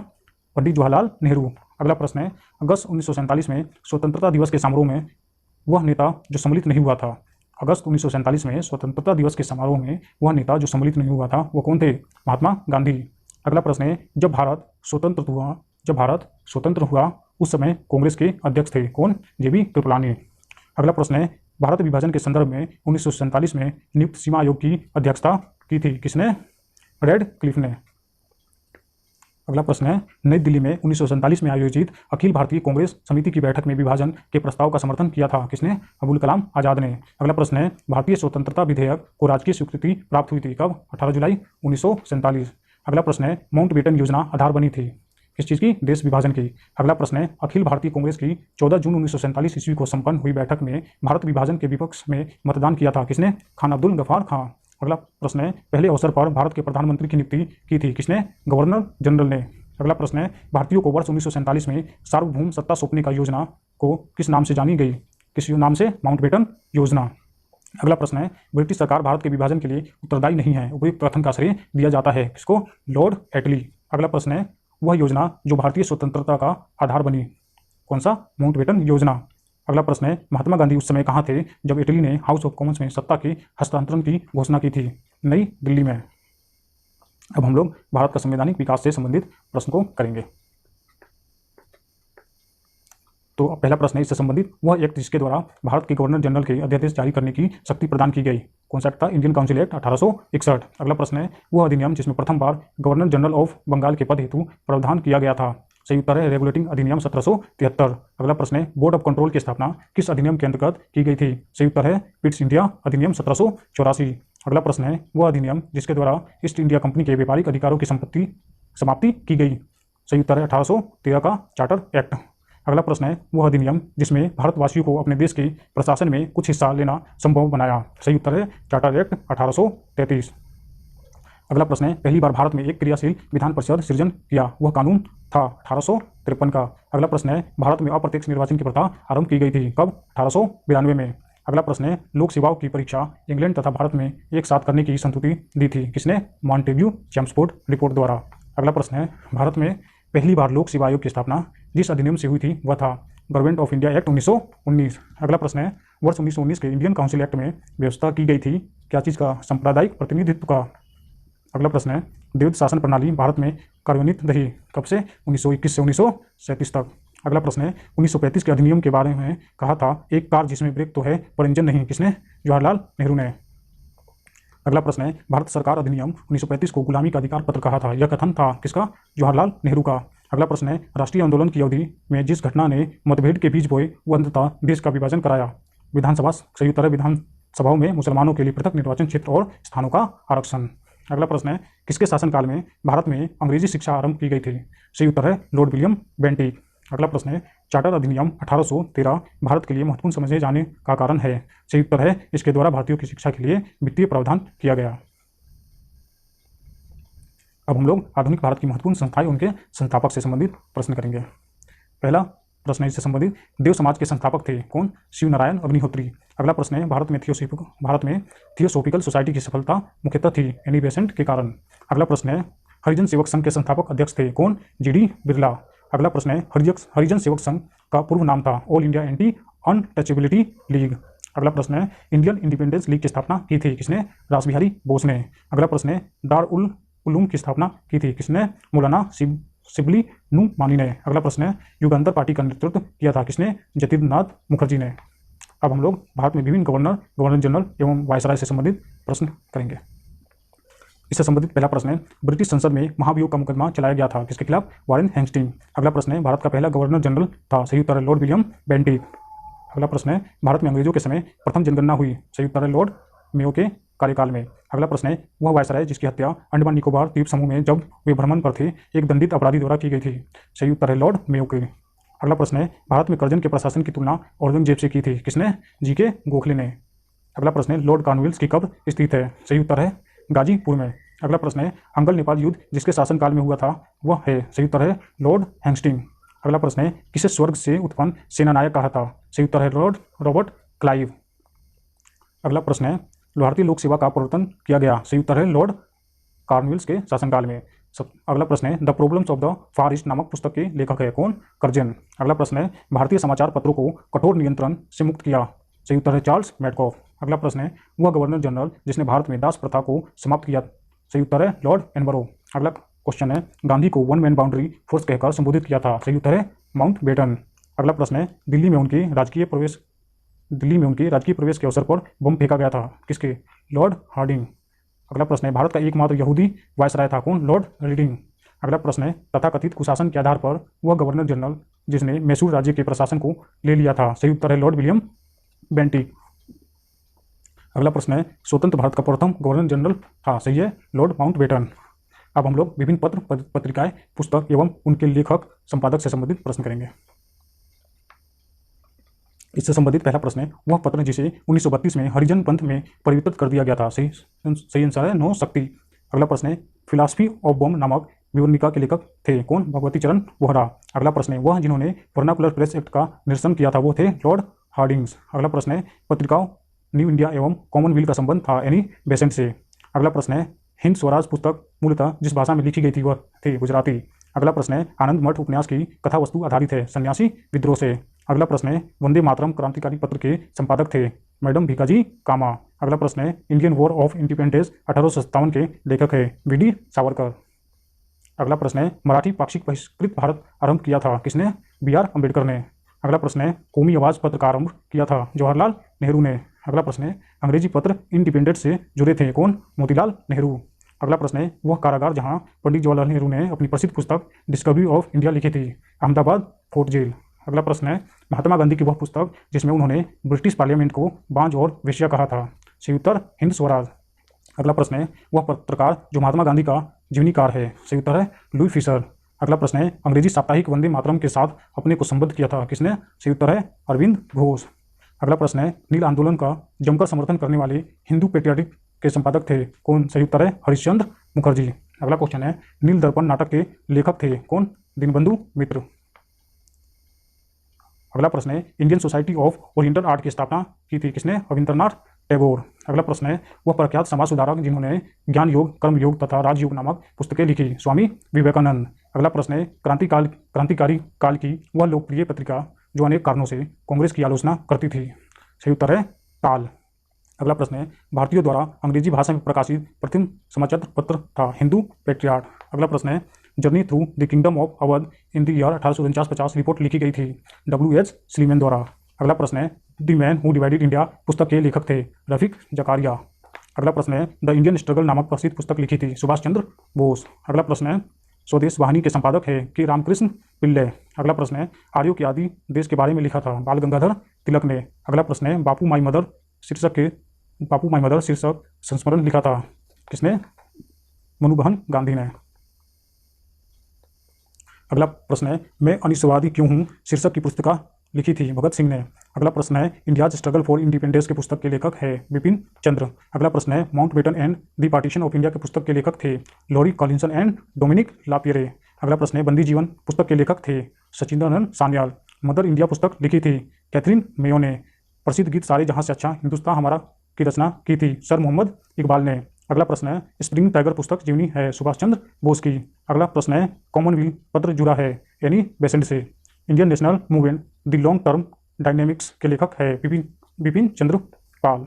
पंडित जवाहरलाल नेहरू। अगला प्रश्न है, अगस्त 1947 में स्वतंत्रता दिवस के समारोह में वह नेता जो सम्मिलित नहीं हुआ था। अगस्त 1947 में स्वतंत्रता दिवस के समारोह में वह नेता जो सम्मिलित नहीं हुआ था वो कौन थे? महात्मा गांधी। अगला प्रश्न है, जब भारत स्वतंत्र हुआ उस समय कांग्रेस के अध्यक्ष थे कौन? जेबी कृपलानी। अगला प्रश्न है, भारत विभाजन के संदर्भ में 1947 में नियुक्त सीमा आयोग की अध्यक्षता की थी किसने? रेड क्लिफ ने। अगला प्रश्न है, नई दिल्ली में 1947 में आयोजित अखिल भारतीय कांग्रेस समिति की बैठक में विभाजन के प्रस्ताव का समर्थन किया था किसने? अबुल कलाम आजाद ने। अगला प्रश्न है, भारतीय स्वतंत्रता विधेयक को राजकीय स्वीकृति प्राप्त हुई थी कब? 18 जुलाई 1947। अगला प्रश्न है, माउंटबेटन योजना आधार बनी थी किस चीज़ की? देश विभाजन की। अगला प्रश्न है, अखिल भारतीय कांग्रेस की 14 जून 1947 ईस्वी को संपन्न हुई बैठक में भारत विभाजन के विपक्ष में मतदान किया था किसने? खान अब्दुल गफ्फार खां। अगला प्रश्न है, पहले अवसर पर भारत के प्रधानमंत्री की नियुक्ति की थी किसने? गवर्नर जनरल ने। अगला प्रश्न है, भारतीयों को वर्ष 1947 में सार्वभौम सत्ता सौंपने का योजना को किस नाम से जानी गई? किस नाम से? माउंटबेटन योजना। अगला प्रश्न है, ब्रिटिश सरकार भारत के विभाजन के लिए उत्तरदायी नहीं है, उपयुक्त कथन का श्रेय दिया जाता है किसको? लॉर्ड एटली। अगला प्रश्न है, वह योजना जो भारतीय स्वतंत्रता का आधार बनी कौन सा? माउंटबेटन योजना। अगला प्रश्न है, महात्मा गांधी उस समय कहाँ थे जब इटली ने हाउस ऑफ कॉमन्स में सत्ता के हस्तांतरण की घोषणा की थी? नई दिल्ली में। अब हम लोग भारत का संवैधानिक विकास से संबंधित प्रश्न को करेंगे। तो पहला प्रश्न है, इससे संबंधित वह एक्ट जिसके द्वारा भारत के गवर्नर जनरल के अध्यादेश जारी करने की शक्ति प्रदान की गई कौन सा एक्ट था? Indian council act 1861। अगला प्रश्न है, वह अधिनियम जिसमें प्रथम बार गवर्नर जनरल ऑफ बंगाल के पद हेतु प्रावधान किया गया था? सही उत्तर है रेगुलेटिंग अधिनियम 1773। अगला प्रश्न है, बोर्ड ऑफ कंट्रोल की स्थापना किस अधिनियम के अंतर्गत की गई थी? सही उत्तर है पिट्स इंडिया अधिनियम 1784। अगला प्रश्न है, वह अधिनियम जिसके द्वारा ईस्ट इंडिया कंपनी के व्यापारिक अधिकारों की समाप्ति की गई? सही उत्तर है 1813 का चार्टर एक्ट। अगला प्रश्न है, वह अधिनियम जिसमें भारतवासियों को अपने देश के प्रशासन में कुछ हिस्सा लेना संभव बनाया? सही उत्तर है चार्टर एक्ट 1833। अगला प्रश्न है, पहली बार भारत में एक क्रियाशील विधान परिषद सृजन किया वह कानून था? 1853 का। अगला प्रश्न है, भारत में अप्रत्यक्ष निर्वाचन की प्रथा आरंभ की गई थी कब? 1892 में। अगला प्रश्न है, लोक सेवाओं की परीक्षा इंग्लैंड तथा भारत में एक साथ करने की संस्तुति दी थी किसने? मॉन्टेग्यू चैम्सफोर्ड रिपोर्ट द्वारा। अगला प्रश्न है, भारत में पहली बार लोक सेवा आयोग की स्थापना जिस अधिनियम से हुई थी वह था? Government of India act 1919। अगला प्रश्न है, वर्ष 1919 के इंडियन काउंसिल एक्ट में व्यवस्था की गई थी क्या चीज़ का? सांप्रदायिक प्रतिनिधित्व का। अगला प्रश्न है, द्वैध शासन प्रणाली भारत में कार्यान्वित रही कब से? 1921 से 1937 तक। अगला प्रश्न है, 1935 के अधिनियम के बारे में कहा था एक कार जिसमें ब्रेक तो है पर इंजन नहीं किसने? जवाहरलाल नेहरू ने। अगला प्रश्न है, भारत सरकार अधिनियम 1935 को गुलामी का अधिकार पत्र कहा था, यह कथन था किसका? जवाहरलाल नेहरू का। अगला प्रश्न है, राष्ट्रीय आंदोलन की अवधि में जिस घटना ने मतभेद के बीज बोए वह अंततः देश का विभाजन कराया? विधानसभा। सही उत्तर है विधानसभाओं में मुसलमानों के लिए पृथक निर्वाचन क्षेत्र और स्थानों का आरक्षण। अगला प्रश्न है, किसके शासनकाल में भारत में अंग्रेजी शिक्षा आरंभ की गई थी? सही उत्तर है लॉर्ड विलियम बेंटिक। अगला प्रश्न है, चार्टर अधिनियम 1813 भारत के लिए महत्वपूर्ण समझे जाने का कारण है? सही उत्तर है इसके द्वारा भारतीयों की शिक्षा के लिए वित्तीय प्रावधान किया गया। अब हम लोग आधुनिक भारत की महत्वपूर्ण संस्थाएं उनके संस्थापक से संबंधित प्रश्न करेंगे। पहला प्रश्न इससे संबंधित, देव समाज के संस्थापक थे कौन? शिव नारायण अग्निहोत्री। अगला प्रश्न है, भारत में थियोसॉफिकल सोसाइटी की सफलता मुख्यतः थी एनी बेसेंट के कारण? अगला प्रश्न है, हरिजन सेवक संघ के संस्थापक अध्यक्ष थे कौन? जीडी बिरला। अगला प्रश्न है, हरिजन सेवक संघ का पूर्व नाम था all India anti untouchability league. अगला प्रश्न है, इंडियन इंडिपेंडेंस लीग की स्थापना की थी किसने? रास बिहारी बोस ने। अगला प्रश्न है, दार उल उलूम की स्थापना की थी किसने? मौलाना शिबली नुमानी ने। अगला प्रश्न है, युगांतर पार्टी का नेतृत्व किया था किसने? जतींद्रनाथ मुखर्जी ने। अब हम लोग भारत में विभिन्न गवर्नर जनरल एवं वायसराय से संबंधित प्रश्न करेंगे। इससे संबंधित पहला प्रश्न है, ब्रिटिश संसद में महाभियोग का मुकदमा चलाया गया था किसके खिलाफ? Warren Hastings. अगला प्रश्न है, भारत का पहला गवर्नर जनरल था? सही उत्तर है लॉर्ड विलियम बेंटिक। अगला प्रश्न है, भारत में अंग्रेजों के समय प्रथम जनगणना हुई? सही उत्तर है लॉर्ड मेयो के कार्यकाल में। अगला प्रश्न है, वह वायसराय जिसकी हत्या अंडमान निकोबार द्वीप समूह में जब वे भ्रमण पर थे एक दंडित अपराधी द्वारा की गई थी? सही उत्तर है लॉर्ड मेयो के। अगला प्रश्न है, भारत में करजन के प्रशासन की तुलना औरंगजेब से की थी किसने? जी.के. गोखले ने। अगला प्रश्न है, लॉर्ड कॉर्नवालिस की कब स्थित है? सही उत्तर है गाजीपुर में। अगला प्रश्न है, अंगल नेपाल युद्ध जिसके शासनकाल में हुआ था वह है? सही उत्तर है लॉर्ड हेस्टिंग्स। अगला प्रश्न है किसे स्वर्ग से उत्पन्न सेनानायक कहा था? सही उत्तर है लॉर्ड रॉबर्ट क्लाइव। अगला प्रश्न है भारतीय लोक सेवा का प्रवर्तन किया गया? सही उत्तर है लॉर्ड कॉर्नवेलिस के शासनकाल में। अगला प्रश्न है the problems of the far east नामक पुस्तक के लेखक है कौन? कर्जन। अगला प्रश्न है भारतीय समाचार पत्रों को कठोर नियंत्रण से मुक्त किया? सही उत्तर है चार्ल्स मैडकॉफ। अगला प्रश्न है वह गवर्नर जनरल जिसने भारत में दास प्रथा को समाप्त किया? सही उत्तर है लॉर्ड एनबरो। अगला क्वेश्चन है गांधी को वन मैन बाउंड्री फोर्स कहकर संबोधित किया था? सही उत्तर है माउंटबेटन। अगला प्रश्न है दिल्ली में उनके राजकीय प्रवेश के अवसर पर बम फेंका गया था? किसके? Lord Hardinge. अगला प्रश्न है भारत का एकमात्र यहूदी वायसराय था कौन? Lord reading. अगला प्रश्न है तथाकथित कुशासन के आधार पर वह गवर्नर जनरल जिसने मैसूर राज्य के प्रशासन को ले लिया था? सही उत्तर है लॉर्ड विलियम बेंटिक। अगला प्रश्न है स्वतंत्र भारत का प्रथम गवर्नर जनरल था? सही है लॉर्ड माउंटबेटन। अब हम लोग विभिन्न पत्र पत्रिकाएं पुस्तक एवं उनके लेखक संपादक से संबंधित प्रश्न करेंगे। इससे संबंधित पहला प्रश्न है वह पत्र जिसे 1932 में हरिजन पंथ में परिवर्तित कर दिया गया था? सही आंसर है नो शक्ति। अगला प्रश्न है फिलॉसफी ऑफ बॉम्ब नामक विवरणिका के लेखक थे कौन? भगवती चरण वोहरा। अगला प्रश्न है वह जिन्होंने वर्नाकुलर प्रेस एक्ट का निरसन किया था वो थे लॉर्ड हार्डिंग्स। अगला प्रश्न है पत्रिकाओं न्यू इंडिया एवं कॉमनवेल्थ का संबंध था एनी बेसेंट से? अगला प्रश्न है हिंद स्वराज पुस्तक मूलतः जिस भाषा में लिखी गई थी वह थी गुजराती। अगला प्रश्न है आनंद मठ उपन्यास की कथा वस्तु आधारित है सन्यासी विद्रोह से? अगला प्रश्न है वंदे मातरम क्रांतिकारी पत्र के संपादक थे मैडम भीकाजी कामा। अगला प्रश्न है इंडियन वॉर ऑफ इंडिपेंडेंस 1857 के लेखक है वीडी सावरकर। अगला प्रश्न है मराठी पाक्षिक बहिष्कृत भारत आरंभ किया था किसने? बी.आर. अम्बेडकर ने। अगला प्रश्न है कौमी आवाज पत्र का आरंभ किया था जवाहरलाल नेहरू ने। अगला प्रश्न है अंग्रेजी पत्र इंडिपेंडेंस से जुड़े थे कौन? मोतीलाल नेहरू। अगला प्रश्न है वह कारागार जहां पंडित जवाहरलाल नेहरू ने अपनी प्रसिद्ध पुस्तक डिस्कवरी ऑफ इंडिया लिखी थी? Ahmedabad fort jail. अगला प्रश्न है महात्मा गांधी की वह पुस्तक जिसमें उन्होंने ब्रिटिश पार्लियामेंट को बांझ और वेश्या कहा था? सही उत्तर हिंद स्वराज। अगला प्रश्न है वह पत्रकार जो महात्मा गांधी का जीवनीकार है? सही उत्तर है लुई फिशर। अगला प्रश्न है अंग्रेजी साप्ताहिक वंदे मातरम के साथ अपने को संबद्ध किया था किसने? सही उत्तर है अरविंद घोष। अगला प्रश्न है नील आंदोलन का जमकर समर्थन करने वाले हिंदू पेट्रियाटिक के संपादक थे कौन? सही उत्तर है हरिश्चंद्र मुखर्जी। अगला क्वेश्चन है नील दर्पण नाटक के लेखक थे कौन? दीनबंधु मित्र। अगला प्रश्न है Indian society of oriental art की स्थापना की थी किसने? रविंद्रनाथ टैगोर। अगला प्रश्न है वह प्रख्यात समाज सुधारक जिन्होंने ज्ञान योग कर्म योग तथा राजयोग नामक पुस्तकें लिखी? स्वामी विवेकानंद। अगला प्रश्न है क्रांतिकारी काल की वह लोकप्रिय पत्रिका जो अनेक कारणों से कांग्रेस की आलोचना करती थी? सही उत्तर है काल। अगला प्रश्न है भारतीयों द्वारा अंग्रेजी भाषा में प्रकाशित प्रथम समाचार पत्र था? हिंदू पेट्रियाट। अगला प्रश्न है journey through the kingdom of Awadh in the year 1849-50 report लिखी गई थी W.H. स्लीमैन द्वारा? अगला प्रश्न है the man who divided India पुस्तक के लेखक थे? रफीक जकारिया। अगला प्रश्न है द इंडियन स्ट्रगल नामक प्रसिद्ध पुस्तक लिखी थी? सुभाष चंद्र बोस। अगला प्रश्न है स्वदेश वाहिनी के संपादक है कि रामकृष्ण पिल्ले। अगला प्रश्न है आर्यों के आदि देश के बारे में लिखा था बाल गंगाधर तिलक ने? अगला प्रश्न है बापू माई मदर शीर्षक संस्मरण लिखा था किसने? मनुबहन गांधी ने। अगला प्रश्न है मैं अनिश्चयवादी क्यों हूँ शीर्षक की पुस्तिका लिखी थी? भगत सिंह ने। अगला प्रश्न है इंडियाज स्ट्रगल फॉर इंडिपेंडेंस के पुस्तक के लेखक है बिपिन चंद्र। अगला प्रश्न है Mountbatten and the partition of India के पुस्तक के लेखक थे लॉरी कॉलिंसन एंड डोमिनिक लापियरे। अगला प्रश्न है बंदी जीवन पुस्तक के लेखक थे सचिंद्रनंद सान्याल। मदर इंडिया पुस्तक लिखी थी कैथरीन मेयो ने। प्रसिद्ध गीत सारे जहां से अच्छा हिंदुस्तान हमारा की रचना की थी सर मोहम्मद इकबाल ने। अगला प्रश्न है स्प्रिंग टाइगर पुस्तक जीवनी है सुभाष चंद्र बोस की। अगला प्रश्न है कॉमनवेल्थ पत्र जुड़ा है एनी बेसेंट से? Indian national movement the long term dynamics के लेखक है बिपिन चंद्र पाल।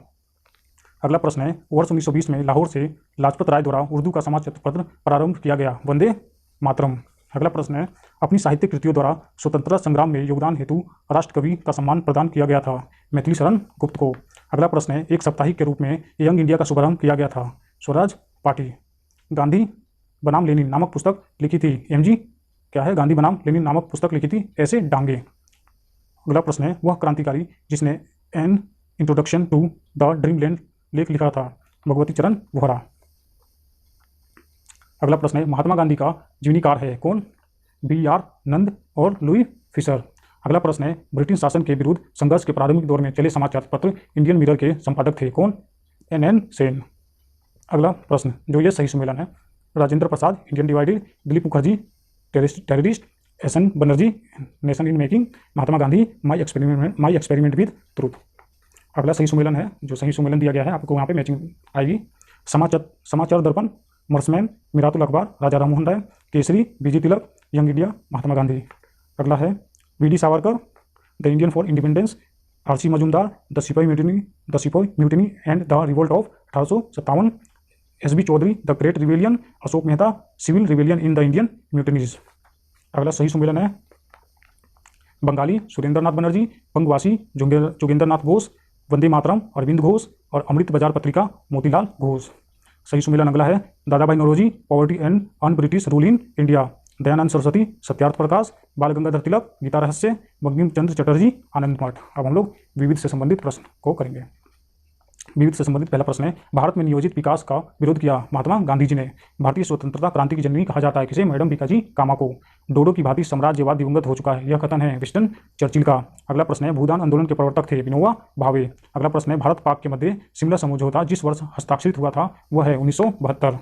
अगला प्रश्न है वर्ष 1920 में लाहौर से लाजपत राय द्वारा उर्दू का समाचार पत्र प्रारंभ किया गया? वंदे मातरम। अगला प्रश्न है अपनी साहित्यिक कृतियों द्वारा स्वतंत्रता संग्राम में योगदान हेतु राष्ट्रकवि का सम्मान प्रदान किया गया था मैथिली शरण गुप्त को। अगला प्रश्न है एक साप्ताहिक के रूप में यंग इंडिया का शुभारंभ किया गया था स्वराज पार्टी। गांधी बनाम लेनिन नामक पुस्तक लिखी थी MG क्या है? गांधी बनाम लेनिन नामक पुस्तक लिखी थी ऐसे डांगे। अगला प्रश्न है वह क्रांतिकारी जिसने an introduction to the dreamland लेख लिखा था? भगवती चरण वोहरा। अगला प्रश्न है महात्मा गांधी का जीवनीकार है कौन? B.R. नंद और लुई फिशर। अगला प्रश्न है ब्रिटिश शासन के विरुद्ध संघर्ष के प्रारंभिक दौर में चले समाचार पत्र इंडियन मिरर के संपादक थे कौन? N.N. सेन। अगला प्रश्न जो ये सही सम्मेलन है Rajendra Prasad Indian divided, Dilip Mukherjee terrorist, S N. Banerjee, nation in making, Mahatma Gandhi, my experiment with truth. अगला सही सुमेलन है, जो सही सुमेलन दिया गया है आपको यहाँ पे मैचिंग आएगी। समाचार दर्पण, Marshman, Miratul Akhbar, Raja Rammohan Roy, Kesari, B G Tilak, young India, Mahatma Gandhi. अगला है V D. Savarkar, the Indian for independence, R C. Majumdar, the sipahi mutiny and the revolt of 1857, S B. Chaudhary, the great rebellion, Ashok Mehta, civil rebellion in the Indian mutinies. अगला सही सुमेलन है बंगाली, सुरेंद्रनाथ बनर्जी, बंगवासी, जोगेंद्रनाथ घोष, वंदे मातरम, अरविंद घोष, और अमृत बाजार पत्रिका, मोतीलाल घोष। सही सुमेलन अगला है Dadabhai Naoroji, poverty and un British rule in India, Dayanand Saraswati, Satyarth Prakash, Bal Gangadhar तिलक, गीता रहस्य, बंकिम चंद्र चटर्जी, आनंद मठ। अब हम लोग विविध से संबंधित प्रश्न को करेंगे। विविध से संबंधित पहला प्रश्न है, भारत में नियोजित विकास का विरोध किया महात्मा गांधी जी ने। भारतीय स्वतंत्रता क्रांति की जननी कहा जाता है किसे? मैडम भीकाजी कामा को। डोडो की भांति साम्राज्यवाद दिवंगत हो चुका है, यह कथन है विंस्टन चर्चिल का। अगला प्रश्न है, भूदान आंदोलन के प्रवर्तक थे विनोबा भावे। अगला प्रश्न है, भारत पाक के मध्य शिमला समझौता जिस वर्ष हस्ताक्षरित हुआ था वह है 1972।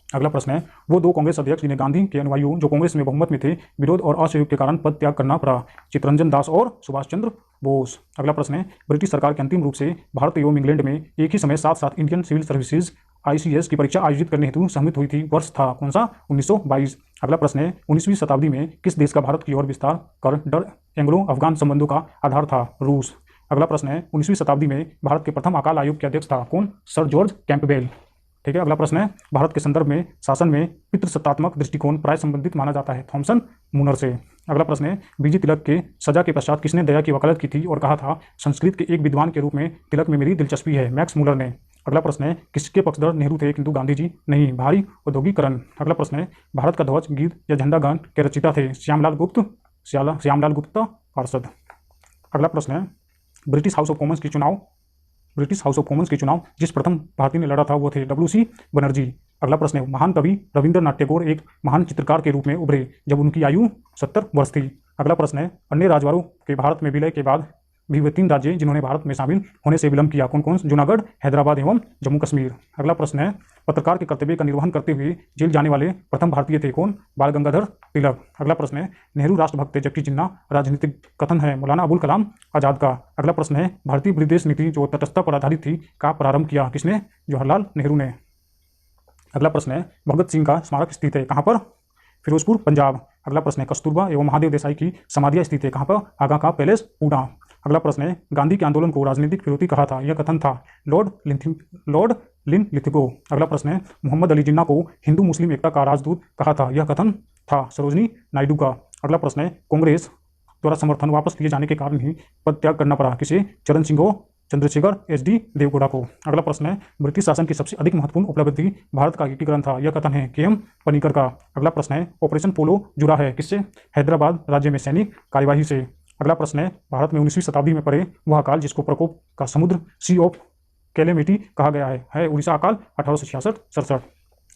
अगला प्रश्न है, वो दो कांग्रेस अध्यक्ष जिन्हें गांधी के अनुयायियों जो कांग्रेस में बहुमत में थे विरोध और असहयोग के कारण पद त्याग करना पड़ा, चित्तरंजन दास और सुभाष चंद्र बोस। अगला प्रश्न है, ब्रिटिश सरकार के अंतिम रूप से भारत एवं इंग्लैंड में एक ही समय साथ साथ इंडियन सिविल सर्विसेज ICS की परीक्षा आयोजित करने हेतु सहमत हुई थी, वर्ष था कौन सा? 1922। अगला प्रश्न है, 19वीं शताब्दी में किस देश का भारत की ओर विस्तार कर डर एंग्लो अफगान संबंधों का आधार था? रूस। अगला प्रश्न है, 19वीं शताब्दी में भारत के प्रथम अकाल आयोग के अध्यक्ष था कौन? Sir George Campbell. ठीक है। अगला प्रश्न है, भारत के संदर्भ में शासन में पितृसत्तात्मक दृष्टिकोण प्राय संबंधित माना जाता है, थॉमसन मूनर से। अगला प्रश्न है, बीजी तिलक के सजा के पश्चात किसने दया की वकालत की थी और कहा था संस्कृत के एक विद्वान के रूप में तिलक में मेरी दिलचस्पी है? मैक्स मूलर ने। अगला प्रश्न है, किसके पक्षधर नेहरू थे किंतु गांधी जी नहीं? भारी औद्योगिकरण। अगला प्रश्न है, भारत का ध्वज गीत या झंडा गान के रचयिता थे? श्यामलाल गुप्ता पार्षद। अगला प्रश्न है, ब्रिटिश हाउस ऑफ कॉमन्स के चुनाव जिस प्रथम भारतीय ने लड़ा था वो थे WC बनर्जी। अगला प्रश्न है, महान कवि रविंद्रनाथ टैगोर एक महान चित्रकार के रूप में उभरे जब उनकी आयु 70 वर्ष थी। अगला प्रश्न है, अन्य राजवाड़ों के भारत में विलय के बाद भी वे 3 राज्य जिन्होंने भारत में शामिल होने से विलंब किया, कौन कौन? जूनागढ़, हैदराबाद एवं जम्मू कश्मीर। अगला प्रश्न है, पत्रकार के कर्तव्य का निर्वहन करते हुए जेल जाने वाले प्रथम भारतीय थे कौन? बाल गंगाधर तिलक। अगला प्रश्न है, नेहरू राष्ट्रभक्त थे जबकि जिन्ना राजनीतिक कथन है मौलाना अबुल कलाम आजाद का। अगला प्रश्न है, भारतीय विदेश नीति जो तटस्थता पर आधारित थी का प्रारंभ किया किसने? जवाहरलाल नेहरू ने। अगला प्रश्न है, भगत सिंह का स्मारक स्थित है कहाँ पर? फिरोजपुर, पंजाब। अगला प्रश्न है, कस्तूरबा एवं महादेव देसाई की समाधियां स्थित है कहाँ पर? आगा का पैलेस, पूना। अगला प्रश्न है, गांधी के आंदोलन को राजनीतिक विरोधी कहा था, यह कथन था लॉर्ड लिंथिगो। अगला प्रश्न है, मोहम्मद अली जिन्ना को हिंदू मुस्लिम एकता का राजदूत कहा था, यह कथन था सरोजनी नायडू का। अगला प्रश्न है, कांग्रेस द्वारा समर्थन वापस लिए जाने के कारण ही पद त्याग करना पड़ा किसे? चरण सिंह चंद्रशेखर HD देवगौड़ा को। अगला प्रश्न है, ब्रिटिश शासन की सबसे अधिक महत्वपूर्ण उपलब्धि भारत का एकीकरण था, यह कथन है KM पनिकर का। अगला प्रश्न है, ऑपरेशन पोलो जुड़ा है किससे? हैदराबाद राज्य में सैनिक कार्यवाही से। अगला प्रश्न है, भारत में 19वीं शताब्दी में पड़े वह अकाल जिसको प्रकोप का समुद्र सी ऑफ कैलेमिटी कहा गया है उड़ीसा अकाल 1866-67।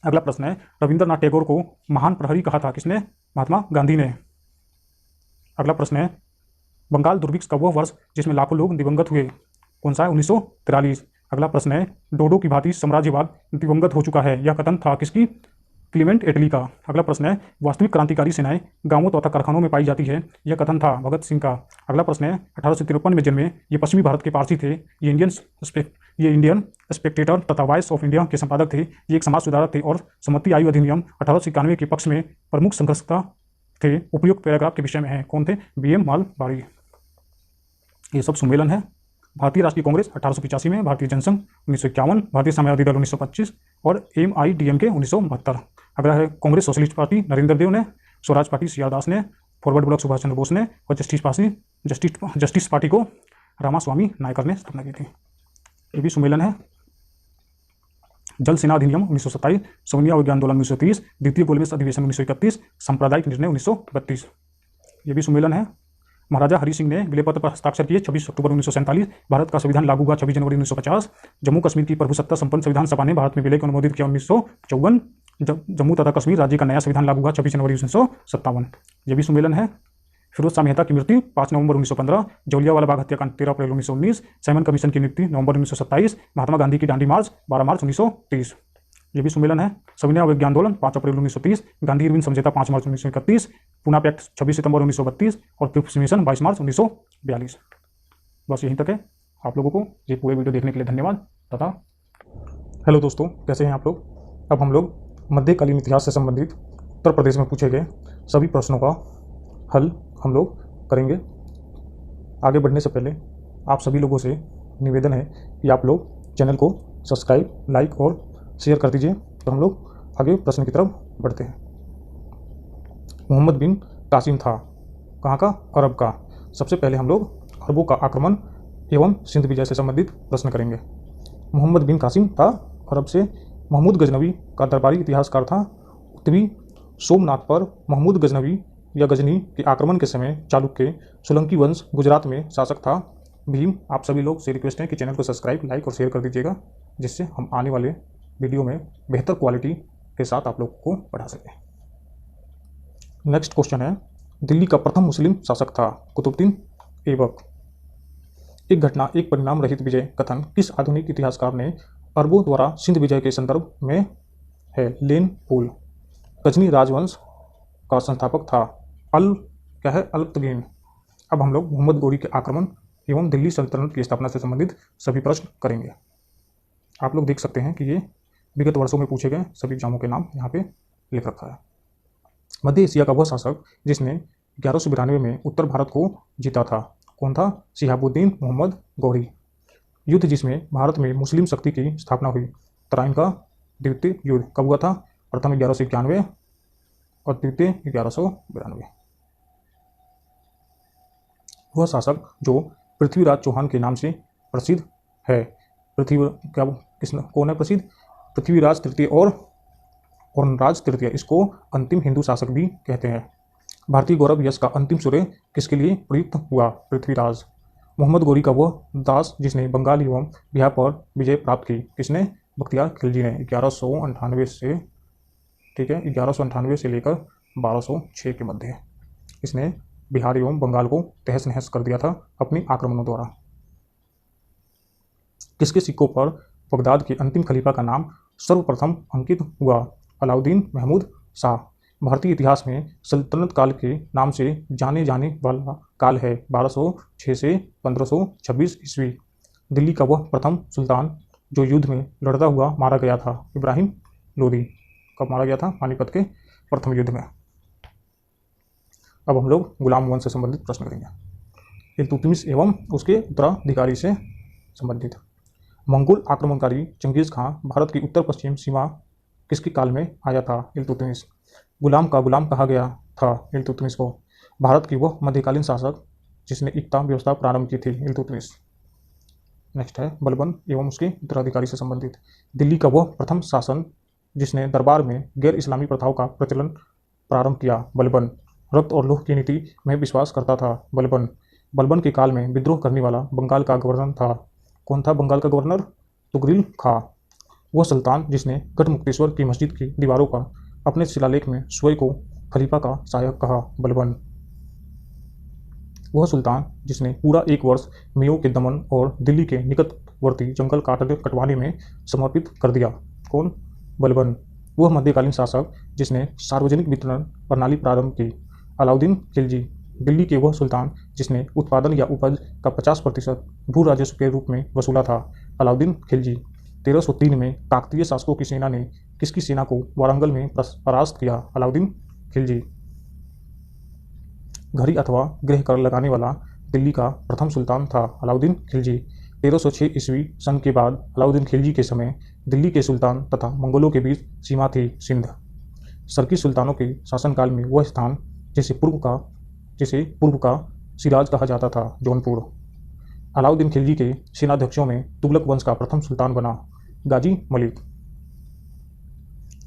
अगला प्रश्न है, रविंद्रनाथ टैगोर को महान प्रहरी कहा था किसने? महात्मा गांधी ने। अगला प्रश्न है, बंगाल दुर्भिक्ष का वह वर्ष जिसमें लाखों लोग दिवंगत हुए कौन सा है? 1943। अगला प्रश्न है, डोडो की भांति साम्राज्यवाद दिवंगत हो चुका है, यह कथन था किसकी? क्लीमेंट एटली का। अगला प्रश्न है, वास्तविक क्रांतिकारी सेनाएं गांवों तथा कारखानों में पाई जाती है, यह कथन था भगत सिंह का। अगला प्रश्न है, 1853 में जन्मे ये पश्चिमी भारत के पारसी थे, ये इंडियन स्पेक्टेटर तथा वॉइस ऑफ इंडिया के संपादक थे, ये एक समाज सुधारक थे और सम्मति आयु अधिनियम 1891 के पक्ष में प्रमुख संघर्षकर्ता थे। उपयुक्त पैराग्राफ के विषय में है कौन थे? BM मालबाड़ी। ये सब सुमेलन है। भारतीय राष्ट्रीय कांग्रेस 1885 में, भारतीय जनसंघ 1951, भारतीय समाजवादी दल 1925 और MIDMK 1972। अगला है, कांग्रेस सोशलिस्ट पार्टी नरेंद्र देव ने, स्वराज पार्टी CR दास ने, फॉरवर्ड ब्लॉक सुभाष चंद्र बोस ने और जस्टिस पार्टी को रामास्वामी नायकर ने स्थापना की थी। ये भी सुमेलन है। जल सेना अधिनियम 1927, सोनिया विज्ञान आंदोलन 1930, द्वितीय गोलमेज अधिवेशन 1931, सांप्रदायिक निर्णय 1932। ये भी सुमेलन है। महाराजा हरि सिंह ने विलयपत्र पर हस्ताक्षर किए 26 अक्टूबर 1947। भारत का संविधान लागू हुआ 26 जनवरी 1950। जम्मू कश्मीर की प्रभुसत्ता संपन्न संविधान सभा ने भारत में विलय को अनुमोदित किया 1954। जम्मू तथा कश्मीर राज्य का नया संविधान लागू हुआ 26 जनवरी 1957। यह भी सुमेलन है। फिरोज शाह मेहता की मृत्यु 5 नवंबर 1915, जलियांवाला बाग हत्याकांड 13 अप्रैल 1919, साइमन कमीशन की नियुक्ति नवंबर 1927, महात्मा गांधी की दांडी मार्च 12 मार्च 1930। ये भी सम्मेलन है। सविनय अवज्ञा आंदोलन 5 अप्रैल 1930, गांधी इरविन समझौता 5 मार्च 1931, पुणे पैक्ट 26 सितंबर 1932 और क्रिप्स मिशन 22 मार्च 1942। बस यहीं तक है। आप लोगों को ये पूरे वीडियो देखने के लिए धन्यवाद तथा हेलो दोस्तों, कैसे हैं आप लोग। अब हम लोग मध्यकालीन इतिहास से संबंधित उत्तर प्रदेश में पूछे गए सभी प्रश्नों का हल हम लोग करेंगे। आगे बढ़ने से पहले आप सभी लोगों से निवेदन है कि आप लोग चैनल को सब्सक्राइब, लाइक और शेयर कर दीजिए। तो हम लोग आगे प्रश्न की तरफ बढ़ते हैं। मोहम्मद बिन कासिम था कहाँ का? अरब का। सबसे पहले हम लोग अरबों का आक्रमण एवं सिंध विजय से संबंधित प्रश्न करेंगे। मोहम्मद बिन कासिम था अरब से। महमूद गजनवी का दरबारी इतिहासकार था। उत्तरी सोमनाथ पर महमूद गजनवी या गजनी के आक्रमण के समय चालुक्य सोलंकी वंश गुजरात में शासक था। भीम, आप सभी लोग से रिक्वेस्ट है कि चैनल को सब्सक्राइब, लाइक और शेयर कर दीजिएगा, जिससे हम आने वाले वीडियो में बेहतर क्वालिटी के साथ आप लोग को पढ़ा सकें। नेक्स्ट क्वेश्चन है, दिल्ली का प्रथम मुस्लिम शासक था? कुतुबुद्दीन ऐबक। एक घटना एक परिणाम रहित विजय कथन किस आधुनिक इतिहासकार ने अरबों द्वारा सिंध विजय के संदर्भ में है? लेन पोल। गजनी राजवंश का संस्थापक था? अल्तगीन। अब हम लोग मोहम्मद गोरी के आक्रमण एवं दिल्ली सल्तनत की स्थापना से संबंधित सभी प्रश्न करेंगे। आप लोग देख सकते हैं कि ये विगत वर्षों में पूछे गए सभी एग्जामों के नाम यहाँ पे लिख रखा है। मध्य एशिया का वह शासक जिसने 1192 में उत्तर भारत को जीता था, कौन था? शिहाबुद्दीन मोहम्मद गौरी। युद्ध जिसमें भारत में मुस्लिम शक्ति की स्थापना हुई, तराइन का द्वितीय युद्ध कब हुआ था? प्रथम 1191 और द्वितीय 1192। वह शासक जो पृथ्वीराज चौहान के नाम से प्रसिद्ध है, कौन है प्रसिद्ध? पृथ्वीराज तृतीय और राज तृतीय, इसको अंतिम हिंदू शासक भी कहते हैं। भारतीय गौरव यश का अंतिम सूर्य किसके लिए प्रयुक्त हुआ? पृथ्वीराज। मोहम्मद गोरी का वह दास जिसने बंगाल एवं बिहार पर विजय प्राप्त की, किसने? बख्तियार खिलजी ने। 1198 से 1198 से लेकर 1206 के मध्य इसने बिहार एवं बंगाल को तहस नहस कर दिया था अपने आक्रमणों द्वारा। किसके सिक्कों पर बगदाद के अंतिम खलीफा का नाम सर्वप्रथम अंकित हुआ? अलाउद्दीन महमूद शाह। भारतीय इतिहास में सल्तनत काल के नाम से जाने जाने वाला काल है 1206 से 1526 ईस्वी। दिल्ली का वह प्रथम सुल्तान जो युद्ध में लड़ता हुआ मारा गया था, इब्राहिम लोदी। कब मारा गया था? पानीपत के प्रथम युद्ध में। अब हम लोग गुलाम वंश से संबंधित प्रश्न करेंगे। इल्तुतमिश एवं उसके उत्तराधिकारी से संबंधित। मंगोल आक्रमणकारी चंगेज खां भारत की उत्तर पश्चिम सीमा किसके काल में आया था? इल्तुतमिश। गुलाम का गुलाम कहा गया था इल्तुतमिश को। भारत की वह मध्यकालीन शासक जिसने इक्ता व्यवस्था प्रारंभ की थी, इल्तुतमिश। नेक्स्ट है बलबन एवं उसके उत्तराधिकारी से संबंधित। दिल्ली का वह प्रथम शासन जिसने दरबार में गैर इस्लामी प्रथाओं का प्रचलन प्रारंभ किया, बलबन। रक्त और लोह की नीति में विश्वास करता था, बलबन। बलबन के काल में विद्रोह करने वाला बंगाल का गवर्नर था, कौन था बंगाल का गवर्नर? तुगरिल खां। वह सुल्तान जिसने गढ़मुक्तेश्वर की मस्जिद की दीवारों पर अपने शिलालेख में स्वयं को खलीफा का सहायक कहा, बलबन। वह सुल्तान जिसने पूरा एक वर्ष मेयों के दमन और दिल्ली के निकटवर्ती जंगल कटवाने में समर्पित कर दिया, कौन? बलबन। वह मध्यकालीन शासक जिसने सार्वजनिक वितरण प्रणाली प्रारंभ की, अलाउद्दीन खिलजी। दिल्ली के वह सुल्तान जिसने उत्पादन या उपज का 50% भू राजस्व के रूप में वसूला था, अलाउद्दीन खिलजी। 1303 में काकतीय शासकों की सेना ने किसकी सेना को वारंगल में परास्त किया, अलाउद्दीन खिलजी। घड़ी अथवा गृह कर लगाने वाला दिल्ली का प्रथम सुल्तान था, अलाउद्दीन खिलजी। 1306 ईस्वी सन के बाद अलाउद्दीन खिलजी के समय दिल्ली के सुल्तान तथा मंगोलों के बीच सीमा थी, सिंध। सर्की सुल्तानों के शासनकाल में वह स्थान जिसे पूर्व का सिराज कहा जाता था, जौनपुर। अलाउद्दीन खिलजी के सेनाध्यक्षों में तुगलक वंश का प्रथम सुल्तान बना, गाजी मलिक।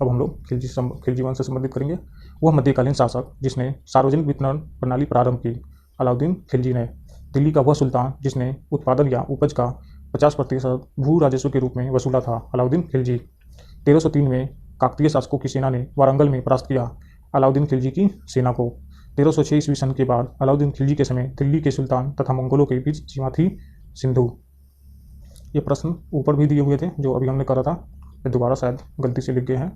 अब हम लोग खिलजी वंश से संबंधित करेंगे। वह मध्यकालीन शासक जिसने सार्वजनिक वितरण प्रणाली प्रारंभ की, अलाउद्दीन खिलजी ने। दिल्ली का वह सुल्तान जिसने उत्पादन या उपज का 50% भू राजस्व के रूप में वसूला था, अलाउद्दीन खिलजी। 1303 में काकतीय शासकों की सेना ने वारंगल में परास्त किया अलाउद्दीन खिलजी की सेना को। 1306 ईस्वी सन के बाद अलाउद्दीन खिलजी के समय दिल्ली के सुल्तान तथा मंगोलों के बीच सीमा थी, सिंधु। ये प्रश्न ऊपर भी दिए हुए थे जो अभी हमने करा था ये दोबारा शायद गलती से लिख गए हैं।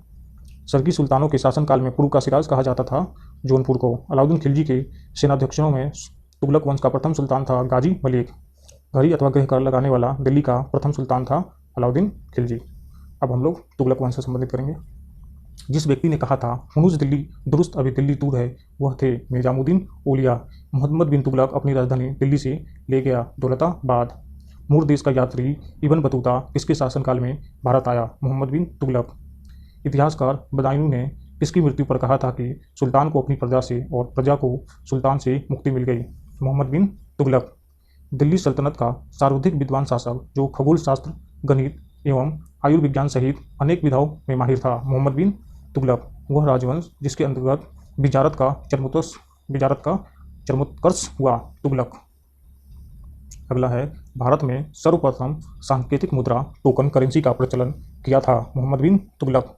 सरकी सुल्तानों के शासनकाल में पूर्व का सिराज कहा जाता था जौनपुर को। अलाउद्दीन खिलजी के सेनाध्यक्षों में तुगलक वंश का प्रथम सुल्तान था गाजी मलिक। घड़ी अथवा गृह कर लगाने वाला दिल्ली का प्रथम सुल्तान था अलाउद्दीन खिलजी। अब हम लोग तुगलक वंश से संबंधित करेंगे। जिस व्यक्ति ने कहा था हुनूज दिल्ली दुरुस्त अभी दिल्ली दूर है, वह थे निजामुद्दीन औलिया। मोहम्मद बिन तुगलक अपनी राजधानी दिल्ली से ले गया दौलताबाद। मूर देश का यात्री इब्न बतूता किसके शासनकाल में भारत आया? मोहम्मद बिन तुगलक। इतिहासकार बदायूं ने किसकी मृत्यु पर कहा था कि सुल्तान को अपनी प्रजा से और प्रजा को सुल्तान से मुक्ति मिल गई? मोहम्मद बिन तुगलक। दिल्ली सल्तनत का सर्वाधिक विद्वान शासक जो खगोल शास्त्र, गणित एवं आयुर्विज्ञान सहित अनेक विधाओं में माहिर था? मोहम्मद बिन तुगलक। वह राजवंश जिसके अंतर्गत विजारत का चरमोत्कर्ष हुआ? तुगलक। अगला है, भारत में सर्वप्रथम सांकेतिक मुद्रा टोकन करेंसी का प्रचलन किया था? मोहम्मद बिन तुगलक।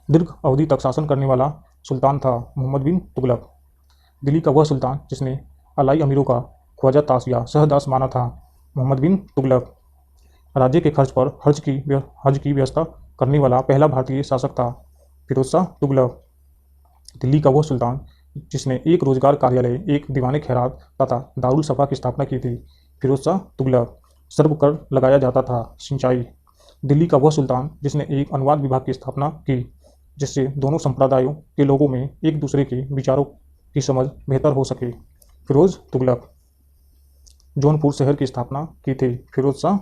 दीर्घ अवधि तक शासन करने वाला सुल्तान था? मोहम्मद बिन तुगलक। दिल्ली का वह सुल्तान जिसने अलाई अमीरों का ख्वाजा ताश या सहदास माना था? मोहम्मद बिन तुगलक। राज्य के खर्च पर हज की व्यवस्था करने वाला पहला भारतीय शासक था? फिरोज शाह तुगलक। दिल्ली का वह सुल्तान जिसने एक रोजगार कार्यालय, एक दीवाने खैरात तथा दारुल सफा की स्थापना की थी? फिरोज शाह तुगलक। सर्व कर लगाया जाता था सिंचाई? दिल्ली का वह सुल्तान जिसने एक अनुवाद विभाग की स्थापना की जिससे दोनों संप्रदायों के लोगों में एक दूसरे के विचारों की समझ बेहतर हो सके? फिरोज तुगलक। जौनपुर शहर की स्थापना की थी? फिरोज शाह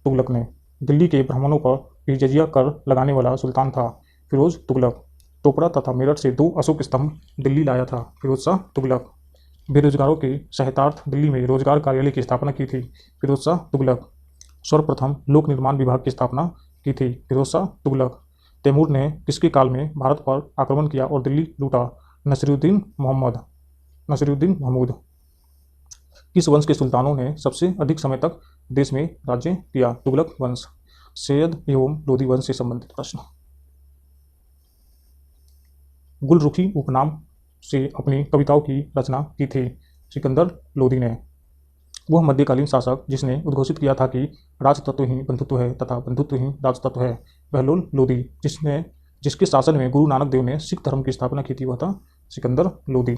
तुगलक ने। दिल्ली के ब्राह्मणों पर भी जजिया कर लगाने वाला सुल्तान था? फिरोज तुगलक। टोपरा तथा मेरठ से 2 अशोक स्तंभ दिल्ली लाया था? फिरोज शाह तुगलक। बेरोजगारों के सहायतार्थ दिल्ली में रोजगार कार्यालय की स्थापना की थी? फिरोज शाह तुगलक। सर्वप्रथम लोक निर्माण विभाग की स्थापना की थी? फिरोज शाह तुगलक। तैमूर ने किसके काल में भारत पर आक्रमण किया और दिल्ली लूटा? नसीरुद्दीन महमूद। किस वंश के सुल्तानों ने सबसे अधिक समय तक देश में राज्य किया? तुगलक वंश। सैयद एवं लोधी वंश से संबंधित प्रश्न। गुलरुखी उपनाम से अपनी कविताओं की रचना की थी? सिकंदर लोधी ने। वह मध्यकालीन शासक जिसने उद्घोषित किया था कि राजतत्व ही बंधुत्व है तथा बंधुत्व ही राजतत्व है? बहलोल लोधी। जिसके शासन में गुरु नानक देव ने सिख धर्म की स्थापना की थी वह था सिकंदर लोधी।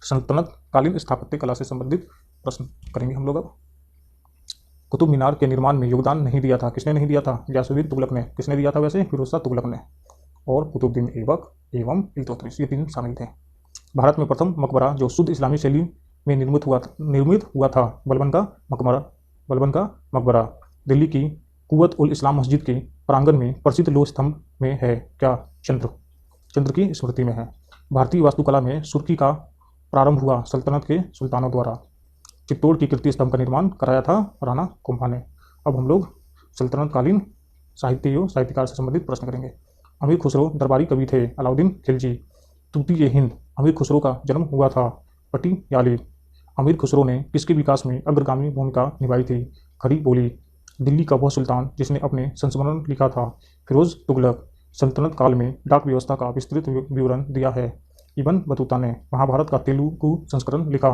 सल्तनत कालीन स्थापत्य कला से संबंधित प्रश्न करेंगे हम लोग अब। कुतुब मीनार के निर्माण में योगदान नहीं दिया था? किसने नहीं दिया था? गयासुद्दीन तुगलक ने। किसने दिया था वैसे? फिरोज शाह तुगलक ने। और कुतुबुद्दीन ऐबक एवं इल्तुतमिश, ये 3 शामिल थे। भारत में प्रथम मकबरा जो शुद्ध इस्लामी शैली में निर्मित हुआ था? बलबन का मकबरा। दिल्ली की कुव्वत उल इस्लाम मस्जिद के प्रांगण में प्रसिद्ध लौह स्तंभ में है क्या? चंद्र की स्मृति में है। भारतीय वास्तुकला में सुर्खी का प्रारंभ हुआ सल्तनत के सुल्तानों द्वारा। चित्तौड़ की कीर्ति स्तंभ का निर्माण कराया था राणा कुंभा ने। अब हम लोग सल्तनतकालीन साहित्यकार से संबंधित प्रश्न करेंगे। अमीर खुसरो दरबारी कवि थे? अलाउद्दीन खिलजी। तूती हिंद अमीर खुसरो का जन्म हुआ था पटियाली। अमीर खुसरो ने किसके विकास में अग्रगामी भूमिका निभाई थी? खड़ी बोली। दिल्ली का वह सुल्तान जिसने अपने संस्मरण लिखा था? फिरोज तुगलक। सल्तनत काल में डाक व्यवस्था का विस्तृत विवरण दिया है? इब्न बतूता ने। महाभारत का तेलुगु संस्करण लिखा?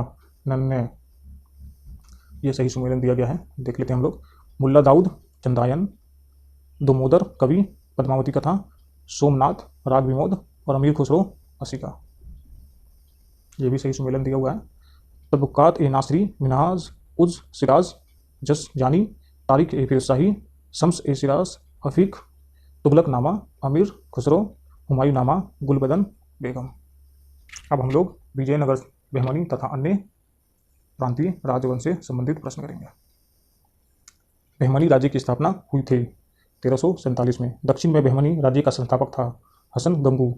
नन्ने। ये सही सुमेलन दिया गया है, देख लेते हैं हम लोग। मुल्ला दाऊद चंदायन, दोमोदर कवि, पद्मावती कथा, सोमनाथ राग विमोद और अमीर खुसरो असिका। ये भी सही सुमेलन दिया हुआ है। तबक्कात ए नासरी, मिनहाज उज सिराज, जस जानी, तारिक ए फिर शाही, शम्स ए सिराज, हफीक, तुगलक नामा, अमीर खुसरो, हुमायूं नामा, गुलबदन बेगम। अब हम लोग विजयनगर, बहमनी तथा अन्य प्रांतीय राजवंश से संबंधित प्रश्न करेंगे। बहमनी राज्य की स्थापना हुई थी 1347 में। दक्षिण में बहमनी राज्य का संस्थापक था हसन गंगू।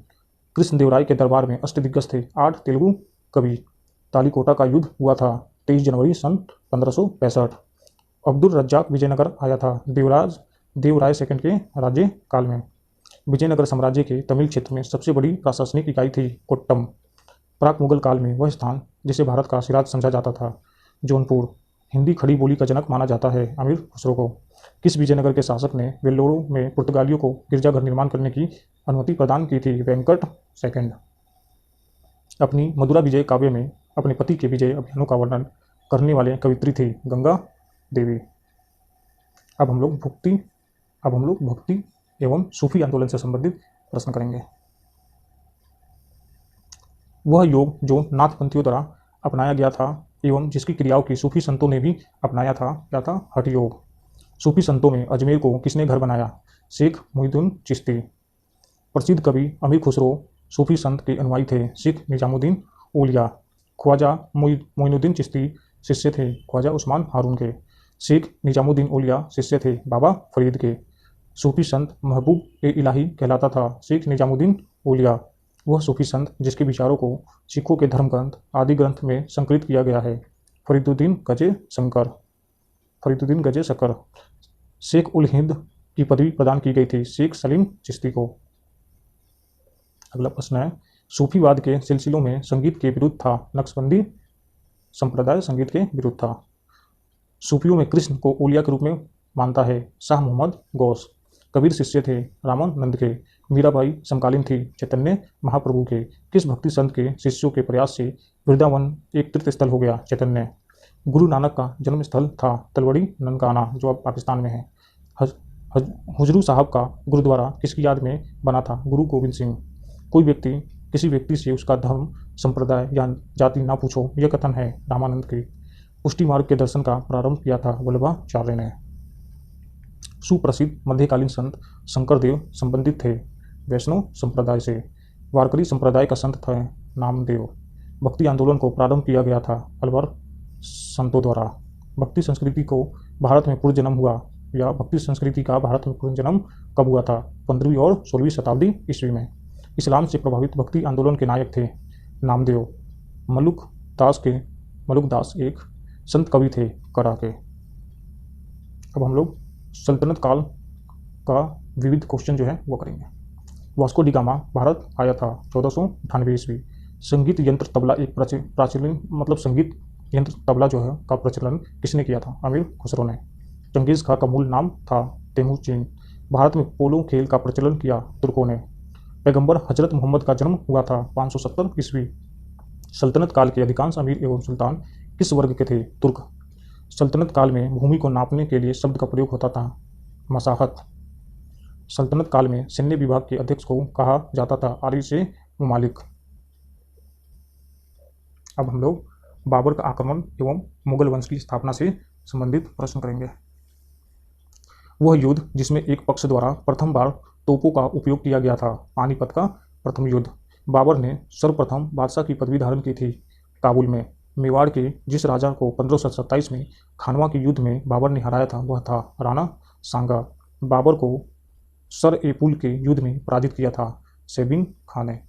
कृष्णदेवराय के दरबार में अष्टदिग्गज थे 8 तेलुगु कवि। तालीकोटा का युद्ध हुआ था 23 जनवरी सन 1565। अब्दुल रज्जाक विजयनगर आया था देवराय सेकंड के राज्य काल में। विजयनगर साम्राज्य के तमिल क्षेत्र में सबसे बड़ी प्रशासनिक इकाई थी कोट्टम। प्राक मुगल काल में वह स्थान जिसे भारत का सिराज समझा जाता था जौनपुर। हिंदी खड़ी बोली का जनक माना जाता है अमीर खुसरो को। किस विजयनगर के शासक ने वेल्लोरो में पुर्तगालियों को गिरजाघर निर्माण करने की अनुमति प्रदान की थी? वेंकट सेकंड। अपनी मधुरा विजय काव्य में अपने पति के विजय अभियानों का वर्णन करने वाले कवित्री थी गंगा देवी। अब हम लोग भुक्ति अब हम लोग भक्ति एवं सूफी आंदोलन से संबंधित प्रश्न करेंगे। वह योग जो नाथपंथियों द्वारा अपनाया गया था एवं जिसकी क्रियाओं की सूफी संतों ने भी अपनाया था, क्या था? हठ योग। सूफी संतों में अजमेर को किसने घर बनाया? शेख मुहिउद्दीन चिश्ती। प्रसिद्ध कवि अमीर खुसरो सूफी संत के अनुयायी थे। शेख निजामुद्दीन औलिया। ख्वाजा मोइनुद्दीन चिश्ती शिष्य थे ख्वाजा उस्मान हारून के। शेख निजामुद्दीन औलिया शिष्य थे बाबा फरीद के। सूफी संत महबूब ए इलाही कहलाता था शेख निजामुद्दीन औलिया। वह सूफी संत जिसके विचारों को सिखों के धर्म ग्रंथ आदि ग्रंथ में संकलित किया गया है। फरीदुद्दीन गजे शंकर। फरीदुद्दीन गजे शकर। शेख उल हिंद की पदवी प्रदान की गई थी शेख सलीम चिश्ती को। अगला प्रश्न है, सूफीवाद के सिलसिलों में संगीत के विरुद्ध था। नक्शबंदी संप्रदाय संगीत के विरुद्ध था। सूफियों में कृष्ण को औलिया के रूप में मानता है शाह मोहम्मद गौस। कबीर शिष्य थे रामानंद के। मीराबाई समकालीन थी चैतन्य महाप्रभु के। किस भक्ति संत के शिष्यों के प्रयास से वृंदावन एक तीर्थ स्थल हो गया? चैतन्य। गुरु नानक का जन्म स्थल था तलवड़ी ननकाना जो अब पाकिस्तान में है। हुजरू साहब का गुरुद्वारा किसकी याद में बना था? गुरु गोविंद सिंह। कोई व्यक्ति किसी व्यक्ति से उसका धर्म संप्रदाय या जाति ना पूछो, यह कथन है रामानंद के। पुष्टि मार्ग के दर्शन का प्रारंभ किया था वल्लभाचार्य ने। सुप्रसिद्ध मध्यकालीन संत शंकरदेव संबंधित थे वैष्णव संप्रदाय से। वारकरी संप्रदाय का संत थे नामदेव। भक्ति आंदोलन को प्रारंभ किया गया था अलवर संतों द्वारा। भक्ति संस्कृति को भारत में पुनर्जन्म हुआ या भक्ति संस्कृति का भारत में पुनर्जन्म कब हुआ था? 15वीं और 16वीं शताब्दी ईस्वी में। इस्लाम से प्रभावित भक्ति आंदोलन के नायक थे नामदेव। मलुक दास एक संत कवि थे करा के। अब हम लोग सल्तनत काल का विविध क्वेश्चन जो है वो करेंगे। वास्को डी गामा भारत आया था 1498 ईस्वी। संगीत यंत्र तबला एक प्राचीन संगीत यंत्र तबला जो है का प्रचलन किसने किया था? अमीर खुसरो ने। चंगेज खां का मूल नाम था तेमुजीन। भारत में पोलो खेल का प्रचलन किया तुर्कों ने। पैगंबर हजरत मोहम्मद का जन्म हुआ था 570 ईस्वी। सल्तनत काल के अधिकांश अमीर एवं सुल्तान किस वर्ग के थे? तुर्क। सल्तनत काल में भूमि को नापने के लिए शब्द का प्रयोग होता था मसाहत। सल्तनत काल में सैन्य विभाग के अध्यक्ष को कहा जाता था आरिश-ए ममालिक। अब हम लोग बाबर का आक्रमण एवं मुगल वंश की स्थापना से संबंधित प्रश्न करेंगे। वह युद्ध जिसमें एक पक्ष द्वारा प्रथम बार तोपों का उपयोग किया गया था, पानीपत का प्रथम युद्ध। बाबर ने सर्वप्रथम बादशाह की पदवी धारण की थी काबुल में। मेवाड़ के जिस राजा को 1527 में खानवा के युद्ध में बाबर ने हराया था वह था राणा सांगा। बाबर को सर ए पुल के युद्ध में पराजित किया था सेबिंग खां ने।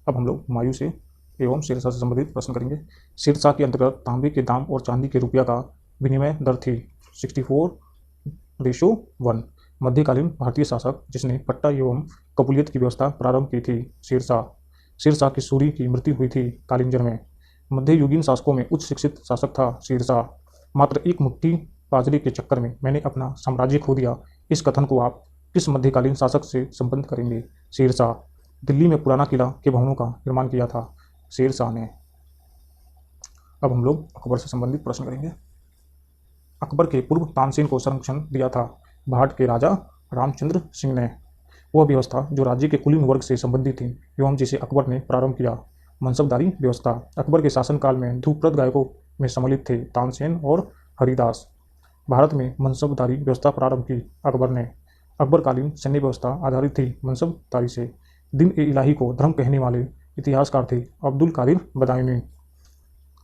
अब हम लोग हुमायूं से एवं शेरशाह से संबंधित प्रश्न करेंगे। शेरशाह के अंतर्गत तांबे के दाम और चांदी के रुपया का विनिमय दर थी 64:1। मध्यकालीन भारतीय शासक जिसने पट्टा एवं कबूलियत की व्यवस्था प्रारंभ की थी शेरशाह। शेरशाह की सूरी की मृत्यु हुई थी कालिंजर में। मध्ययुगीन शासकों में उच्च शिक्षित शासक था शेरशाह। मात्र एक मुट्ठी बाजरे के चक्कर में मैंने अपना साम्राज्य खो दिया, इस कथन को आप किस मध्यकालीन शासक से संबंध करेंगे? शेरशाह। दिल्ली में पुराना किला के भवनों का निर्माण किया था शेरशाह ने। अब हम लोग अकबर से संबंधित प्रश्न करेंगे। अकबर के पूर्व तानसेन को संरक्षण दिया था भाट के राजा रामचंद्र सिंह ने। वह व्यवस्था जो राज्य के कुलीन वर्ग से संबंधित थी एवं जिसे अकबर ने प्रारंभ किया, मनसबदारी व्यवस्था। अकबर के शासनकाल में ध्रुपद गायकों में सम्मिलित थे तानसेन और हरिदास। भारत में मनसबदारी व्यवस्था प्रारंभ की अकबर ने। अकबरकालीन सैन्य व्यवस्था आधारित थी मनसबदारी से। दिन ए इलाही को धर्म कहने वाले इतिहासकार थे अब्दुल कादिर बदायूनी।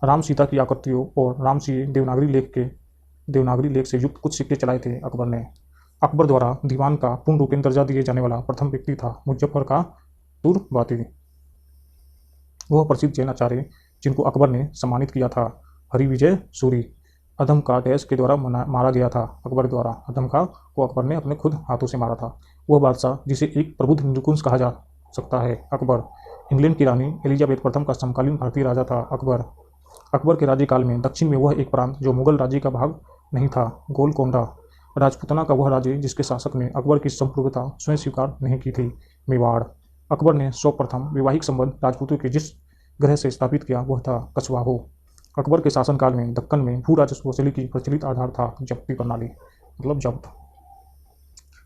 राम सीता की आकृतियों और रामसीय देवनागरी लेख से युक्त कुछ सिक्के चलाए थे अकबर ने। अकबर द्वारा दीवान का पूर्ण रूपेण दर्जा दिए जाने वाला प्रथम व्यक्ति था मुजफ्फर का तुर्बाती। वह प्रसिद्ध जैन आचार्य जिनको अकबर ने सम्मानित किया था हरिविजय सूरी। अधम का डैश के द्वारा मारा गया था अकबर द्वारा। अधम का को अकबर ने अपने खुद हाथों से मारा था। वह बादशाह जिसे एक प्रबुद्ध निरंकुश कहा जा सकता है अकबर। इंग्लैंड की रानी एलिजाबेथ प्रथम का समकालीन भारतीय राजा था अकबर। अकबर के राज्यकाल में दक्षिण में वह एक प्रांत जो मुगल राज्य का भाग नहीं था गोलकोंडा। राजपूताना का वह राज्य जिसके शासक ने अकबर की संप्रभुता स्वयं स्वीकार नहीं की थी मेवाड़। अकबर ने सर्वप्रथम वैवाहिक संबंध राजपूतों के जिस ग्रह से स्थापित किया वह था कछवाहो। अकबर के शासनकाल में दक्कन में भू राजस्व वसूली की प्रचलित आधार था जप्ती प्रणाली। मतलब जब्त।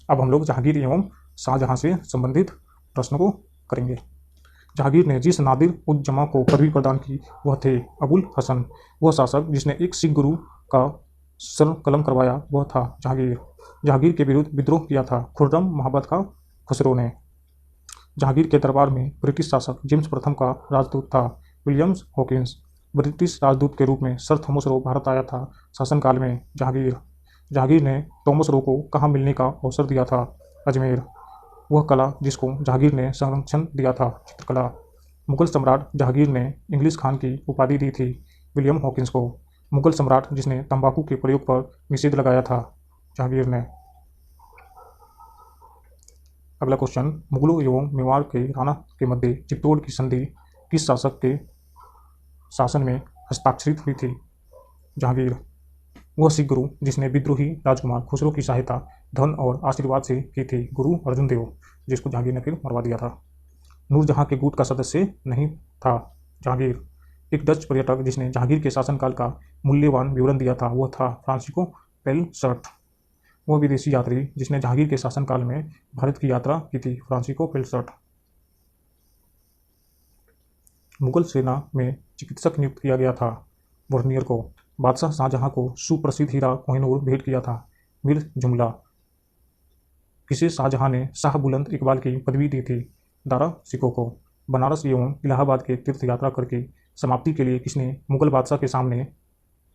अब हम लोग जहांगीर एवं शाहजहां से संबंधित प्रश्न को करेंगे। जहांगीर ने जिस नादिर उज जमा को पदवी प्रदान की वह थे अबुल हसन। वह शासक जिसने एक सिख गुरु का सर कलम करवाया वह था जहांगीर। जहांगीर के विरुद्ध विद्रोह किया था खुर्रम मोहब्बत का खुसरो ने। जहांगीर के दरबार में ब्रिटिश शासक जेम्स प्रथम का राजदूत था विलियम्स हॉकिंस। ब्रिटिश राजदूत के रूप में सर थॉमस रो भारत आया था शासनकाल में जहांगीर ने थॉमस रो को कहाँ मिलने का अवसर दिया था अजमेर। वह कला जिसको जहांगीर ने संरक्षण दिया था चित्रकला। मुगल सम्राट जहांगीर ने इंग्लिश खान की उपाधि दी थी विलियम हॉकिंस को। मुगल सम्राट जिसने तंबाकू के प्रयोग पर निषेध लगाया था जहांगीर ने। अगला क्वेश्चन, मुगलों एवं मेवाड़ के राणा के मध्य चित्तौड़ की संधि किस शासक के शासन में हस्ताक्षरित हुई थी जहांगीर। वह सिख गुरु जिसने विद्रोही राजकुमार खुसरो की सहायता धन और आशीर्वाद से की थी गुरु अर्जुन देव, जिसको जहांगीर ने फिर मरवा दिया था। नूरजहां के गुट का सदस्य नहीं था जहांगीर। एक डच पर्यटक जिसने जहांगीर के शासनकाल का मूल्यवान विवरण दिया था वह था फ्रांसिस्को पेलसर्ट। वह विदेशी यात्री जिसने जहांगीर के शासनकाल में भारत की यात्रा की थी फ्रांसिस्को पेलसर्ट। मुगल सेना में चिकित्सक नियुक्त किया गया था वर्नियर को। बादशाह शाहजहां को सुप्रसिद्ध हीरा कोहिनूर भेंट किया था मीर जुमला। किसे शाहजहां ने शाह बुलंद इकबाल की पदवी दी थी दारा सिकों को। बनारस एवं इलाहाबाद के तीर्थ यात्रा करके समाप्ति के लिए किसने मुगल बादशाह के सामने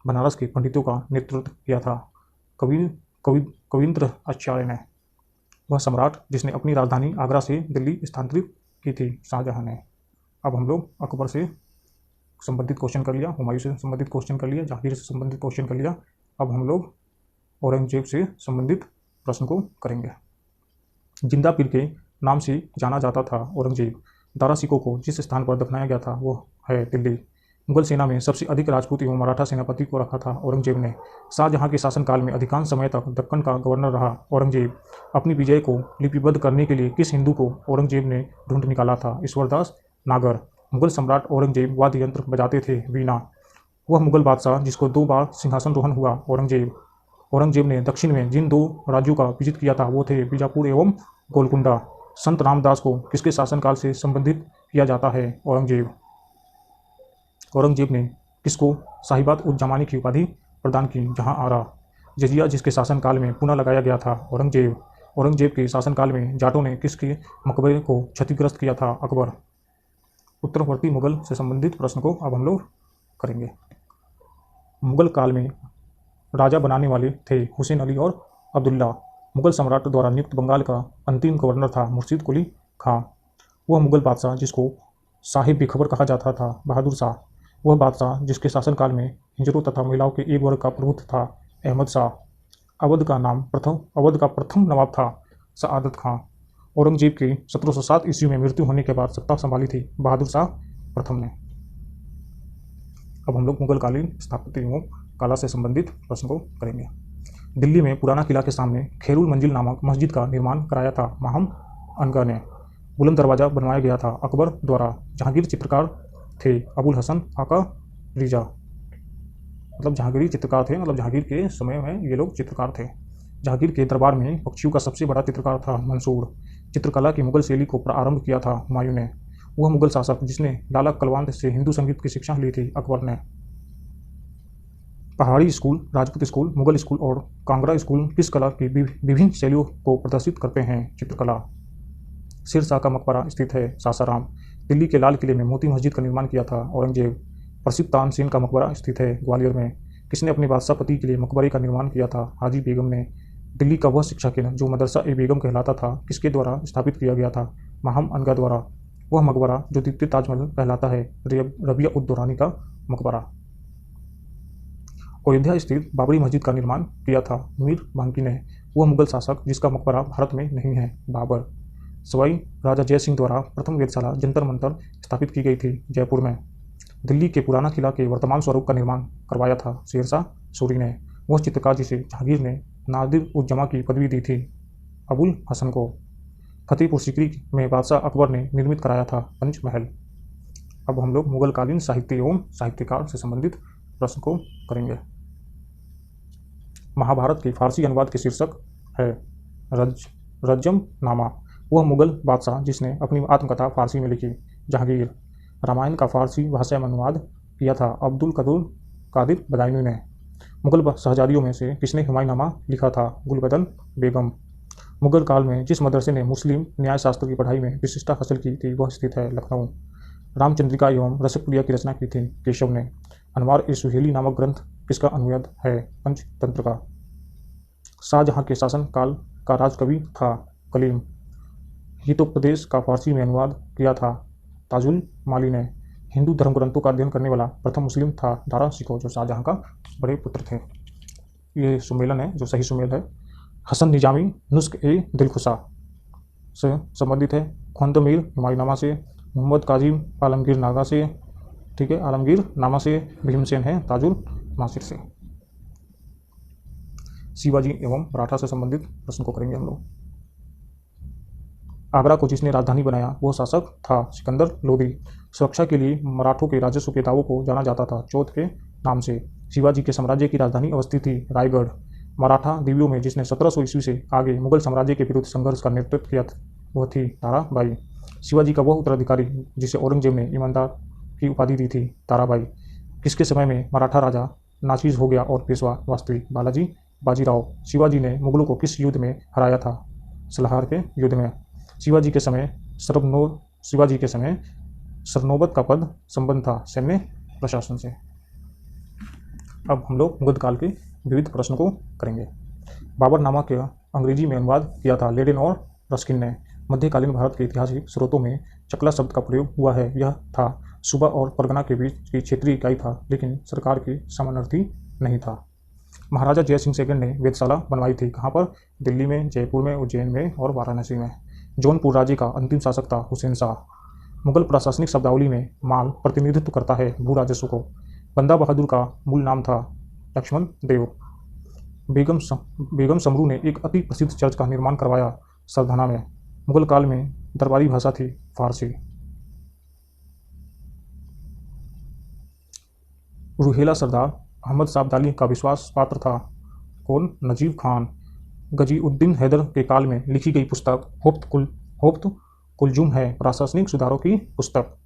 बनारस के पंडितों का नेतृत्व किया था कविंद्र आचार्य ने। वह सम्राट जिसने अपनी राजधानी आगरा से दिल्ली स्थानांतरित की थी शाहजहां ने। अब हम लोग अकबर से संबंधित क्वेश्चन कर लिया, हुमायूं से संबंधित क्वेश्चन कर लिया, जहांगीर से संबंधित क्वेश्चन कर लिया। अब हम लोग औरंगजेब से संबंधित प्रश्न को करेंगे। जिंदा पीर के नाम से जाना जाता था औरंगजेब। दारा सिकों को जिस स्थान पर दफनाया गया था वो है दिल्ली। मुगल सेना में सबसे अधिक राजपूत एवं मराठा सेनापति को रखा था औरंगजेब ने। शाहजहां के शासनकाल में अधिकांश समय तक दक्कन का गवर्नर रहा औरंगजेब। अपनी विजय को लिपिबद्ध करने के लिए किस हिंदू को औरंगजेब ने ढूंढ निकाला था ईश्वरदास नागर। मुगल सम्राट औरंगजेब वाद्य यंत्र बजाते थे वीणा। वह मुगल बादशाह जिसको 2 बार सिंहासन रोहन हुआ औरंगजेब ने दक्षिण में जिन 2 राज्यों का विजित किया था वो थे बीजापुर एवं गोलकुंडा। संत रामदास को किसके शासनकाल से संबंधित किया जाता है औरंगजेब ने किसको साहिबात उज जमानी की उपाधि प्रदान की जहां आरा। जजिया जिसके शासनकाल में पुनः लगाया गया था औरंगजेब के शासनकाल में जाटों ने किसके मकबरे को क्षतिग्रस्त किया था अकबर। उत्तरवर्ती मुगल से संबंधित प्रश्न को अब हम लोग करेंगे। मुगल काल में राजा बनाने वाले थे हुसैन अली और अब्दुल्ला। मुगल सम्राट द्वारा नियुक्त बंगाल का अंतिम गवर्नर था मुर्शीद कुली खां। वह मुगल बादशाह जिसको साहिब बेखबर कहा जाता था बहादुर शाह। वह बादशाह जिसके शासनकाल में हिजरों तथा महिलाओं के एक वर्ग का प्रभुत्व था अहमद शाह। अवध का प्रथम नवाब था सआदत खां। औरंगजेब की 1707 ईस्वी में मृत्यु होने के बाद सत्ता संभाली थी बहादुर शाह प्रथम ने। अब हम लोग मुगलकालीन स्थापत्य एवं कला से संबंधित प्रश्न को करेंगे। दिल्ली में पुराना किला के सामने खैरुल मंजिल नामक मस्जिद का निर्माण कराया था माहम अनगा ने। बुलंद दरवाजा बनवाया गया था अकबर द्वारा। जहांगीर चित्रकार थे अबुल हसन आका रिजा। मतलब जहांगीरी चित्रकार थे, मतलब जहांगीर के समय में ये लोग चित्रकार थे। जहांगीर के दरबार में पक्षियों का सबसे बड़ा चित्रकार था मंसूर। चित्रकला की मुगल शैली को प्रारंभ किया था हुमायूं ने। वह मुगल शासक जिसने लाला कलवांत से हिंदू संगीत की शिक्षा ली थी अकबर ने। पहाड़ी school, Rajput school, Mughal school और कांगड़ा स्कूल किस कला की विभिन्न शैलियों को प्रदर्शित करते हैं चित्रकला। शेरशाह का मकबरा स्थित है सासाराम। दिल्ली के लाल किले में मोती मस्जिद का निर्माण किया था औरंगजेब। प्रसिद्ध तानसेन का मकबरा स्थित है ग्वालियर में। किसने अपने बादशाह पति के लिए मकबरे का निर्माण किया था हाजी बेगम ने। दिल्ली का वह शिक्षा केंद्र जो मदरसा ए बेगम कहलाता था किसके द्वारा स्थापित किया गया था माहम अनगा द्वारा। वह मकबरा जो द्वितीय ताजमहल कहलाता है रबिया उद दौरानी का मकबरा। अयोध्या स्थित बाबरी मस्जिद का निर्माण किया था मीर बांकी ने। वह मुगल शासक जिसका मकबरा भारत में नहीं है बाबर। सवाई राजा जय सिंह द्वारा प्रथम वेधशाला जंतर मंतर स्थापित की गई थी जयपुर में। दिल्ली के पुराना किला के वर्तमान स्वरूप का निर्माण करवाया था शेरशाह सूरी ने। वह चित्रकार जिसे जहांगीर ने नादिर उज जमा की पदवी दी थी अबुल हसन को। फतेहपुर सीकरी में बादशाह अकबर ने निर्मित कराया था पंचमहल। अब हम लोग मुगलकालीन साहित्य एवं साहित्यकार से संबंधित प्रश्न को करेंगे। महाभारत के फारसी अनुवाद के शीर्षक है रज्जम नामा। वह मुगल बादशाह जिसने अपनी आत्मकथा फारसी में लिखी। जहांगीर। रामायण का फारसी भाषा में अनुवाद किया था अब्दुल कादिर बदायूनी ने। मुगल शहजादियों में से किसने हुमायूंनामा लिखा था? गुलबदन बेगम। मुगल काल में जिस मदरसे ने मुस्लिम न्यायशास्त्र की पढ़ाई में विशिष्टता हासिल की थी वह स्थित है लखनऊ। रामचंद्रिका एवं रसप्रिया की रचना की थी केशव ने। अनवार ए सुहेली नामक ग्रंथ किसका अनुवाद है? पंचतंत्र का। शाहजहां के शासन काल का राजकवि था कलीम। हितोपदेश का फारसी में अनुवाद किया था ताजुल माली ने। हिंदू धर्म ग्रंथों का अध्ययन करने वाला प्रथम मुस्लिम था दारा शिकोह जो शाहजहां का बड़े पुत्र थे। ये सुमेलन है जो सही सुमेल है। हसन निजामी नुस्ख ए दिलखुशा से संबंधित है। ख्वांदमीर हुमायूंनामा से। मोहम्मद काजिम आलमगीर नागा से, ठीक है, आलमगीर नामा से। भीमसेन है ताजुल नासिर से। शिवाजी एवं मराठा से संबंधित प्रश्न को करेंगे हम लोग। आगरा को जिसने राजधानी बनाया वह शासक था सिकंदर लोदी। सुरक्षा के लिए मराठों के राजस्व के दावों को जाना जाता था चौथ के नाम से। शिवाजी के साम्राज्य की राजधानी अवस्थित थी रायगढ़। मराठा देवियों में जिसने 1700 ईस्वी से आगे मुगल साम्राज्य के विरुद्ध संघर्ष का नेतृत्व किया वह थी ताराबाई। शिवाजी का वह उत्तराधिकारी जिसे औरंगजेब ने ईमानदार की उपाधि दी थी ताराबाई। किसके समय में मराठा राजा नाचीज हो गया और पेशवा वास्तविक? बालाजी बाजीराव। शिवाजी ने मुगलों को किस युद्ध में हराया था? सलाहर के युद्ध में। शिवाजी के समय सरनोबत का पद संबंध था सैन्य प्रशासन से। अब हम लोग मुगल काल के विविध प्रश्नों को करेंगे। बाबरनामा के अंग्रेजी में अनुवाद किया था लेडेन और रस्किन ने। मध्यकालीन भारत के ऐतिहासिक स्रोतों में चकला शब्द का प्रयोग हुआ है। यह था सूबा और परगना के बीच की क्षेत्रीय इकाई था लेकिन सरकार के समानार्थी नहीं था। महाराजा जय सिंह सेकंड ने वेधशाला बनवाई थी कहाँ पर? दिल्ली में, जयपुर में, उज्जैन में और वाराणसी में। जौनपुर राज्य का अंतिम शासक था हुसैन शाह। मुगल प्रशासनिक शब्दावली में माल प्रतिनिधित्व करता है भू राजस्व को। बंदा बहादुर का मूल नाम था लक्ष्मण देव। बेगम समरू ने एक अति प्रसिद्ध चर्च का निर्माण करवाया सरधाना में। मुगल काल में दरबारी भाषा थी फारसी। रूहेला सरदार अहमद शाह अब्दाली का विश्वास पात्र था कौन? नजीब खान। गजीउद्दीन हैदर के काल में लिखी गई पुस्तक होप्त कुलजुम है प्रशासनिक सुधारों की पुस्तक।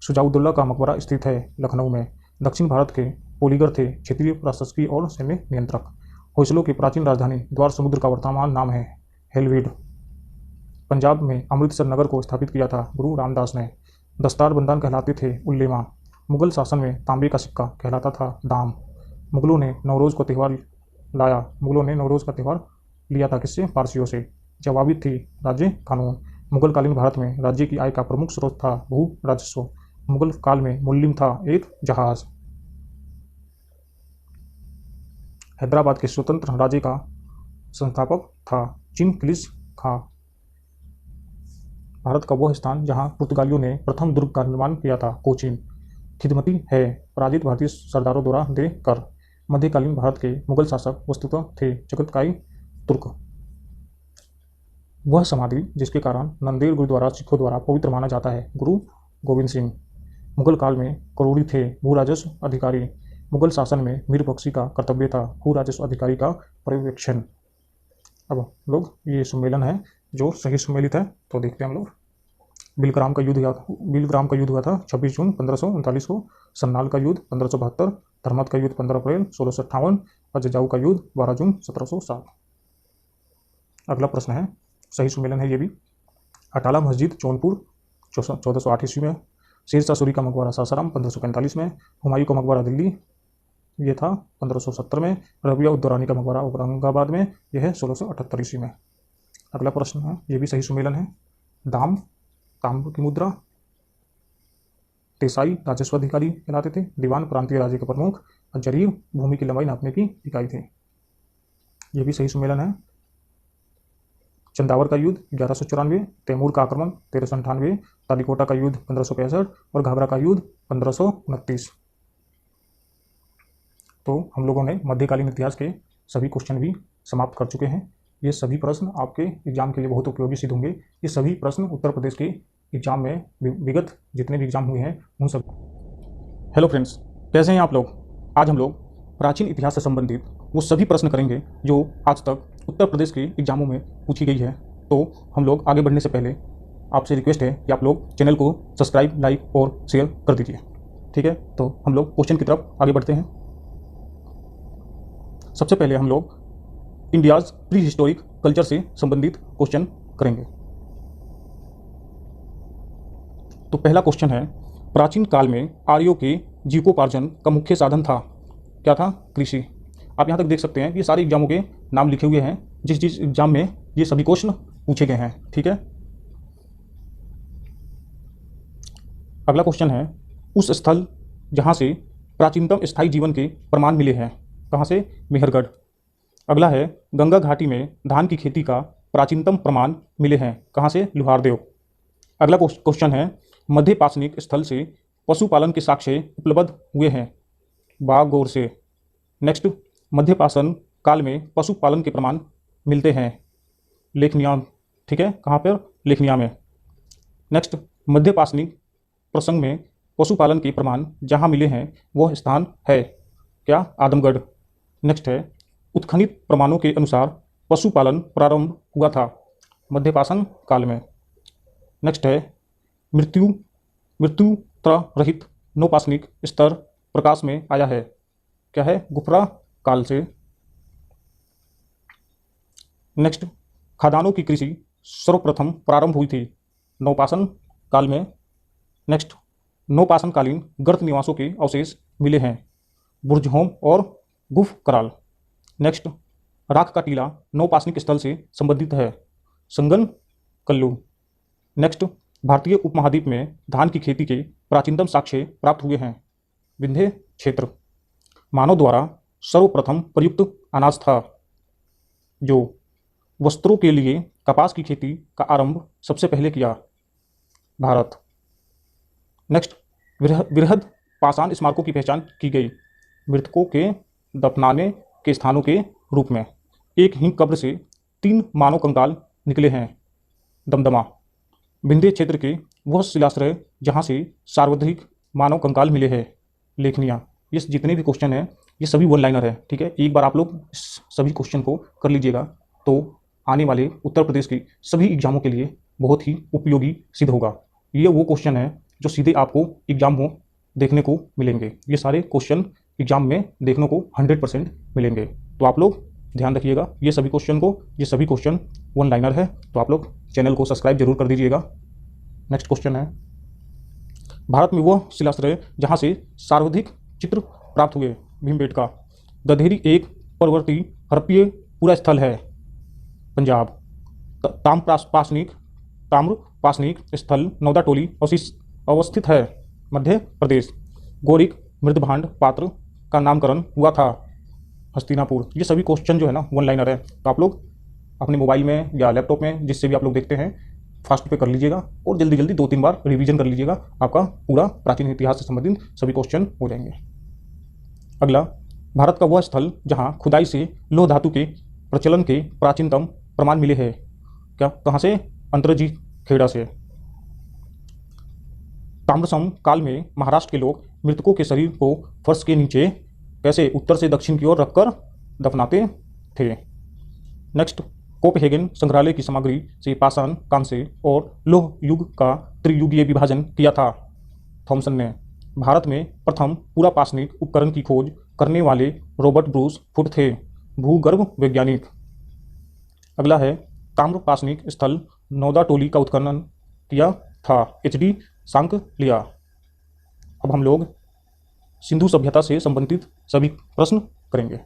शुजाउद्दौला का मकबरा स्थित है लखनऊ में। दक्षिण भारत के पोलीगर थे क्षेत्रीय प्रशासकीय और सैन्य नियंत्रक। होयसलों की प्राचीन राजधानी द्वार समुद्र का वर्तमान नाम है हेलवीड। पंजाब में अमृतसर नगर को स्थापित किया था गुरु रामदास ने। दस्तार बंदान कहलाते थे उल्लेमा। मुगल शासन में तांबे का सिक्का कहलाता था दाम। मुगलों ने नवरोज़ का त्यौहार लिया था किससे? पारसियों से। जवाबी थी राज्य कानून। मुगल कालीन भारत में राज्य की आय का प्रमुख स्रोत था भू राजस्व। मुगल काल में मुल्लिम था एक जहाज। हैदराबाद के स्वतंत्र राज्य का संस्थापक था चिंग्स खां। भारत का वह स्थान जहां पुर्तगालियों ने प्रथम दुर्ग का निर्माण किया था कोचीन। खिदमती है पराजित भारतीय सरदारों द्वारा दे कर। मध्यकालीन भारत के मुगल शासक वस्तुतः थे चगताई तुर्क। वह समाधि जिसके कारण नंदेड़ गुरुद्वारा सिखों द्वारा पवित्र माना जाता है गुरु गोविंद सिंह। मुगल काल में करोड़ी थे भू राजस्व अधिकारी। मुगल शासन में मीर बख्शी का कर्तव्य था भू राजस्व अधिकारी का पर्यवेक्षण। अब लोग ये सम्मेलन है जो सही सम्मेलित है तो देखते हैं हम लोग। बिलग्राम का युद्ध हुआ था 26 जून 1539 को। सन्नाल का युद्ध 1572। धर्मत का युद्ध 15 अप्रैल 1658 और जजाऊ का युद्ध 12 जून 1707। अगला प्रश्न है सही सम्मेलन है ये भी। अटाला मस्जिद जौनपुर 1408 ईस्वी में। शेरशाह सूरी का मकबरा सासाराम 1545 में। हुमायूं का मकबरा दिल्ली ये था 1570 में। रबिया उद्दौरानी का मकबरा औरंगाबाद में यह है 1678 ईस्वी में। अगला प्रश्न है ये भी सही सम्मेलन है। दाम ताम्र की मुद्रा। तेसाई राजस्व अधिकारी कहलाते थे। दीवान प्रांतीय राज्य के प्रमुख। और जरीब भूमि की लंबाई नापने की इकाई थी। यह भी सही सम्मेलन है। चंदावर का युद्ध 1194। तैमूर का आक्रमण 1398। तालीकोटा का युद्ध 1565 और घाघरा का युद्ध 1529। तो हम लोगों ने मध्यकालीन इतिहास के सभी क्वेश्चन भी समाप्त कर चुके हैं। ये सभी प्रश्न आपके एग्जाम के लिए बहुत उपयोगी सिद्ध होंगे। ये सभी प्रश्न उत्तर प्रदेश के एग्जाम में विगत जितने भी एग्जाम हुए हैं उन सब। हेलो फ्रेंड्स, कैसे हैं आप लोग? आज हम लोग प्राचीन इतिहास से संबंधित वो सभी प्रश्न करेंगे जो आज तक उत्तर प्रदेश के एग्जामों में पूछी गई है। तो हम लोग आगे बढ़ने से पहले आपसे रिक्वेस्ट है कि आप लोग चैनल को सब्सक्राइब, लाइक और शेयर कर दीजिए। ठीक है, तो हम लोग क्वेश्चन की तरफ आगे बढ़ते हैं। सबसे पहले हम लोग इंडियाज प्री हिस्टोरिक कल्चर से संबंधित क्वेश्चन करेंगे। तो पहला क्वेश्चन है, प्राचीन काल में आर्यों के जीविकोपार्जन का मुख्य साधन था, क्या था? कृषि। आप यहाँ तक देख सकते हैं कि ये सारे एग्जामों के नाम लिखे हुए हैं, जिस जिस एग्जाम में ये सभी क्वेश्चन पूछे गए हैं। ठीक है, अगला क्वेश्चन है, उस स्थल जहाँ से प्राचीनतम स्थायी जीवन के प्रमाण मिले हैं, कहाँ से? मेहरगढ़। अगला है, गंगा घाटी में धान की खेती का प्राचीनतम प्रमाण मिले हैं, कहाँ से? लोहारदेव। अगला क्वेश्चन है, मध्य पाषाणिक स्थल से पशुपालन के साक्ष्य उपलब्ध हुए हैं, बागौर से। नेक्स्ट, मध्य पाषाण काल में पशुपालन के प्रमाण मिलते हैं, लेखनिया। ठीक है, कहाँ पर? लेखनिया में। नेक्स्ट, मध्य पाषाणिक प्रसंग में पशुपालन के प्रमाण जहाँ मिले हैं वह स्थान है, क्या? आदमगढ़। नेक्स्ट है, उत्खनित प्रमाणों के अनुसार पशुपालन प्रारंभ हुआ था, मध्य पाषाण काल में। नेक्स्ट है, मृत्यु रहित नौपाषाणिक स्तर प्रकाश में आया है, क्या है? गुफरा काल से। नेक्स्ट, खदानों की कृषि सर्वप्रथम प्रारंभ हुई थी, नवपाषाण काल में। नेक्स्ट, नवपाषाणकालीन गर्त निवासों के अवशेष मिले हैं, बुर्जहोम और गुफ कराल। नेक्स्ट, राख का टीला नवपाषाणिक स्थल से संबंधित है, संगन कल्लू। नेक्स्ट, भारतीय उपमहाद्वीप में धान की खेती के प्राचीनतम साक्ष्य प्राप्त हुए हैं, विंध्य क्षेत्र। मानव द्वारा सर्वप्रथम प्रयुक्त अनाज था, जो वस्त्रों के लिए कपास की खेती का आरंभ सबसे पहले किया, भारत। नेक्स्ट, वृहद पाषाण स्मारकों की पहचान की गई, मृतकों के दफनाने के स्थानों के रूप में। एक ही कब्र से 3 मानव कंकाल निकले हैं, दमदमा। विंध्य क्षेत्र के वह शिलाश्रय जहाँ से सार्वधिक मानव कंकाल मिले हैं, लेखनिया। ये जितने भी क्वेश्चन हैं ये सभी वन लाइनर है। ठीक है, एक बार आप लोग इस सभी क्वेश्चन को कर लीजिएगा तो आने वाले उत्तर प्रदेश के सभी एग्जामों के लिए बहुत ही उपयोगी सिद्ध होगा। ये वो क्वेश्चन है जो सीधे आपको एग्जाम में देखने को मिलेंगे। ये सारे क्वेश्चन एग्जाम में देखने को 100% मिलेंगे। तो आप लोग ध्यान रखिएगा ये सभी क्वेश्चन वन लाइनर है, तो आप लोग चैनल को सब्सक्राइब जरूर कर दीजिएगा। नेक्स्ट क्वेश्चन है, भारत में वह शिलाश्रय जहाँ से सर्वाधिक चित्र प्राप्त हुए, भीमबेटका। गधेरी एक परवर्ती हड़प्पीय पूरा स्थल है, पंजाब। ताम्रपाषाणिक स्थल नौदाटोली अवस्थित है, मध्य प्रदेश। गौरिक मृदभांड पात्र का नामकरण हुआ था, हस्तिनापुर। ये सभी क्वेश्चन जो है ना वन लाइनर है, तो आप लोग अपने मोबाइल में या लैपटॉप में जिससे भी आप लोग देखते हैं फास्ट पे कर लीजिएगा और जल्दी 2-3 बार रिवीजन कर लीजिएगा, आपका पूरा प्राचीन इतिहास से संबंधित सभी क्वेश्चन हो जाएंगे। अगला, भारत का वह स्थल जहां खुदाई से लौह धातु के प्रचलन के प्राचीनतम प्रमाण मिले हैं, क्या? कहाँ से? अंतरजी खेड़ा से। ताम्रसम काल में महाराष्ट्र के लोग मृतकों के शरीर को फर्श के नीचे कैसे उत्तर से दक्षिण की ओर रखकर दफनाते थे। नेक्स्ट, कोपहेगन संग्रहालय की सामग्री से पाषाण, कांस्य और लौह युग का त्रियुगीय विभाजन किया था, थॉमसन ने। भारत में प्रथम पूरा पाषाणिक उपकरण की खोज करने वाले रॉबर्ट ब्रूस फुट थे, भूगर्भ वैज्ञानिक। अगला है, ताम्रपाषाणिक स्थल नौदाटोली का उत्खनन किया था, HD सांकलिया। अब हम लोग सिंधु सभ्यता से संबंधित सभी प्रश्न करेंगे।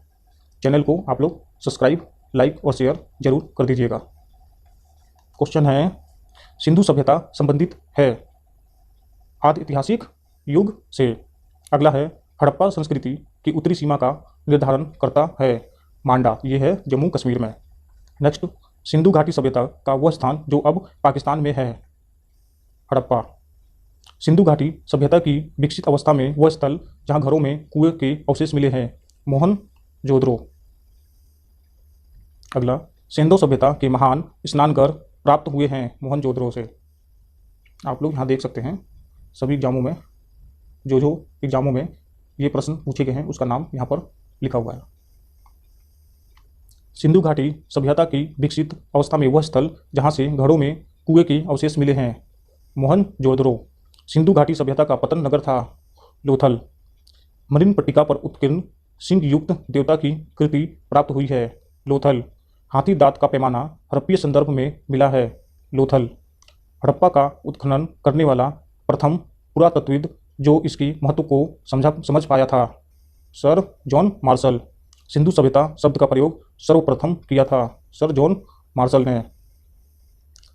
चैनल को आप लोग सब्सक्राइब, लाइक और शेयर जरूर कर दीजिएगा। क्वेश्चन है, सिंधु सभ्यता संबंधित है आदि ऐतिहासिक युग से। अगला है, हड़प्पा संस्कृति की उत्तरी सीमा का निर्धारण करता है, मांडा। ये है जम्मू कश्मीर में। नेक्स्ट, सिंधु घाटी सभ्यता का वह स्थान जो अब पाकिस्तान में है, हड़प्पा। सिंधु घाटी सभ्यता की विकसित अवस्था में वह स्थल जहां घरों में कुएं के अवशेष मिले हैं, मोहनजोदड़ो। अगला, सिंधु सभ्यता के महान स्नानघर प्राप्त हुए हैं, मोहनजोदड़ो से। आप लोग यहाँ देख सकते हैं सभी एग्जामों में जो एग्जामों में ये प्रश्न पूछे गए हैं उसका नाम यहाँ पर लिखा हुआ है। सिंधु घाटी सभ्यता की विकसित अवस्था में वह स्थल जहाँ से घरों में कुएं के अवशेष मिले हैं। मोहनजोदड़ो सिंधु घाटी सभ्यता का पतन नगर था। लोथल मरीन पट्टिका पर उत्कीर्ण सिंह युक्त देवता की कृति प्राप्त हुई है। लोथल हाथी दांत का पैमाना हड़प्पीय संदर्भ में मिला है। लोथल हड़प्पा का उत्खनन करने वाला प्रथम पुरातत्वविद जो इसकी महत्व को समझ पाया था। सर जॉन मार्शल सिंधु सभ्यता शब्द का प्रयोग सर्वप्रथम किया था। सर जॉन मार्शल ने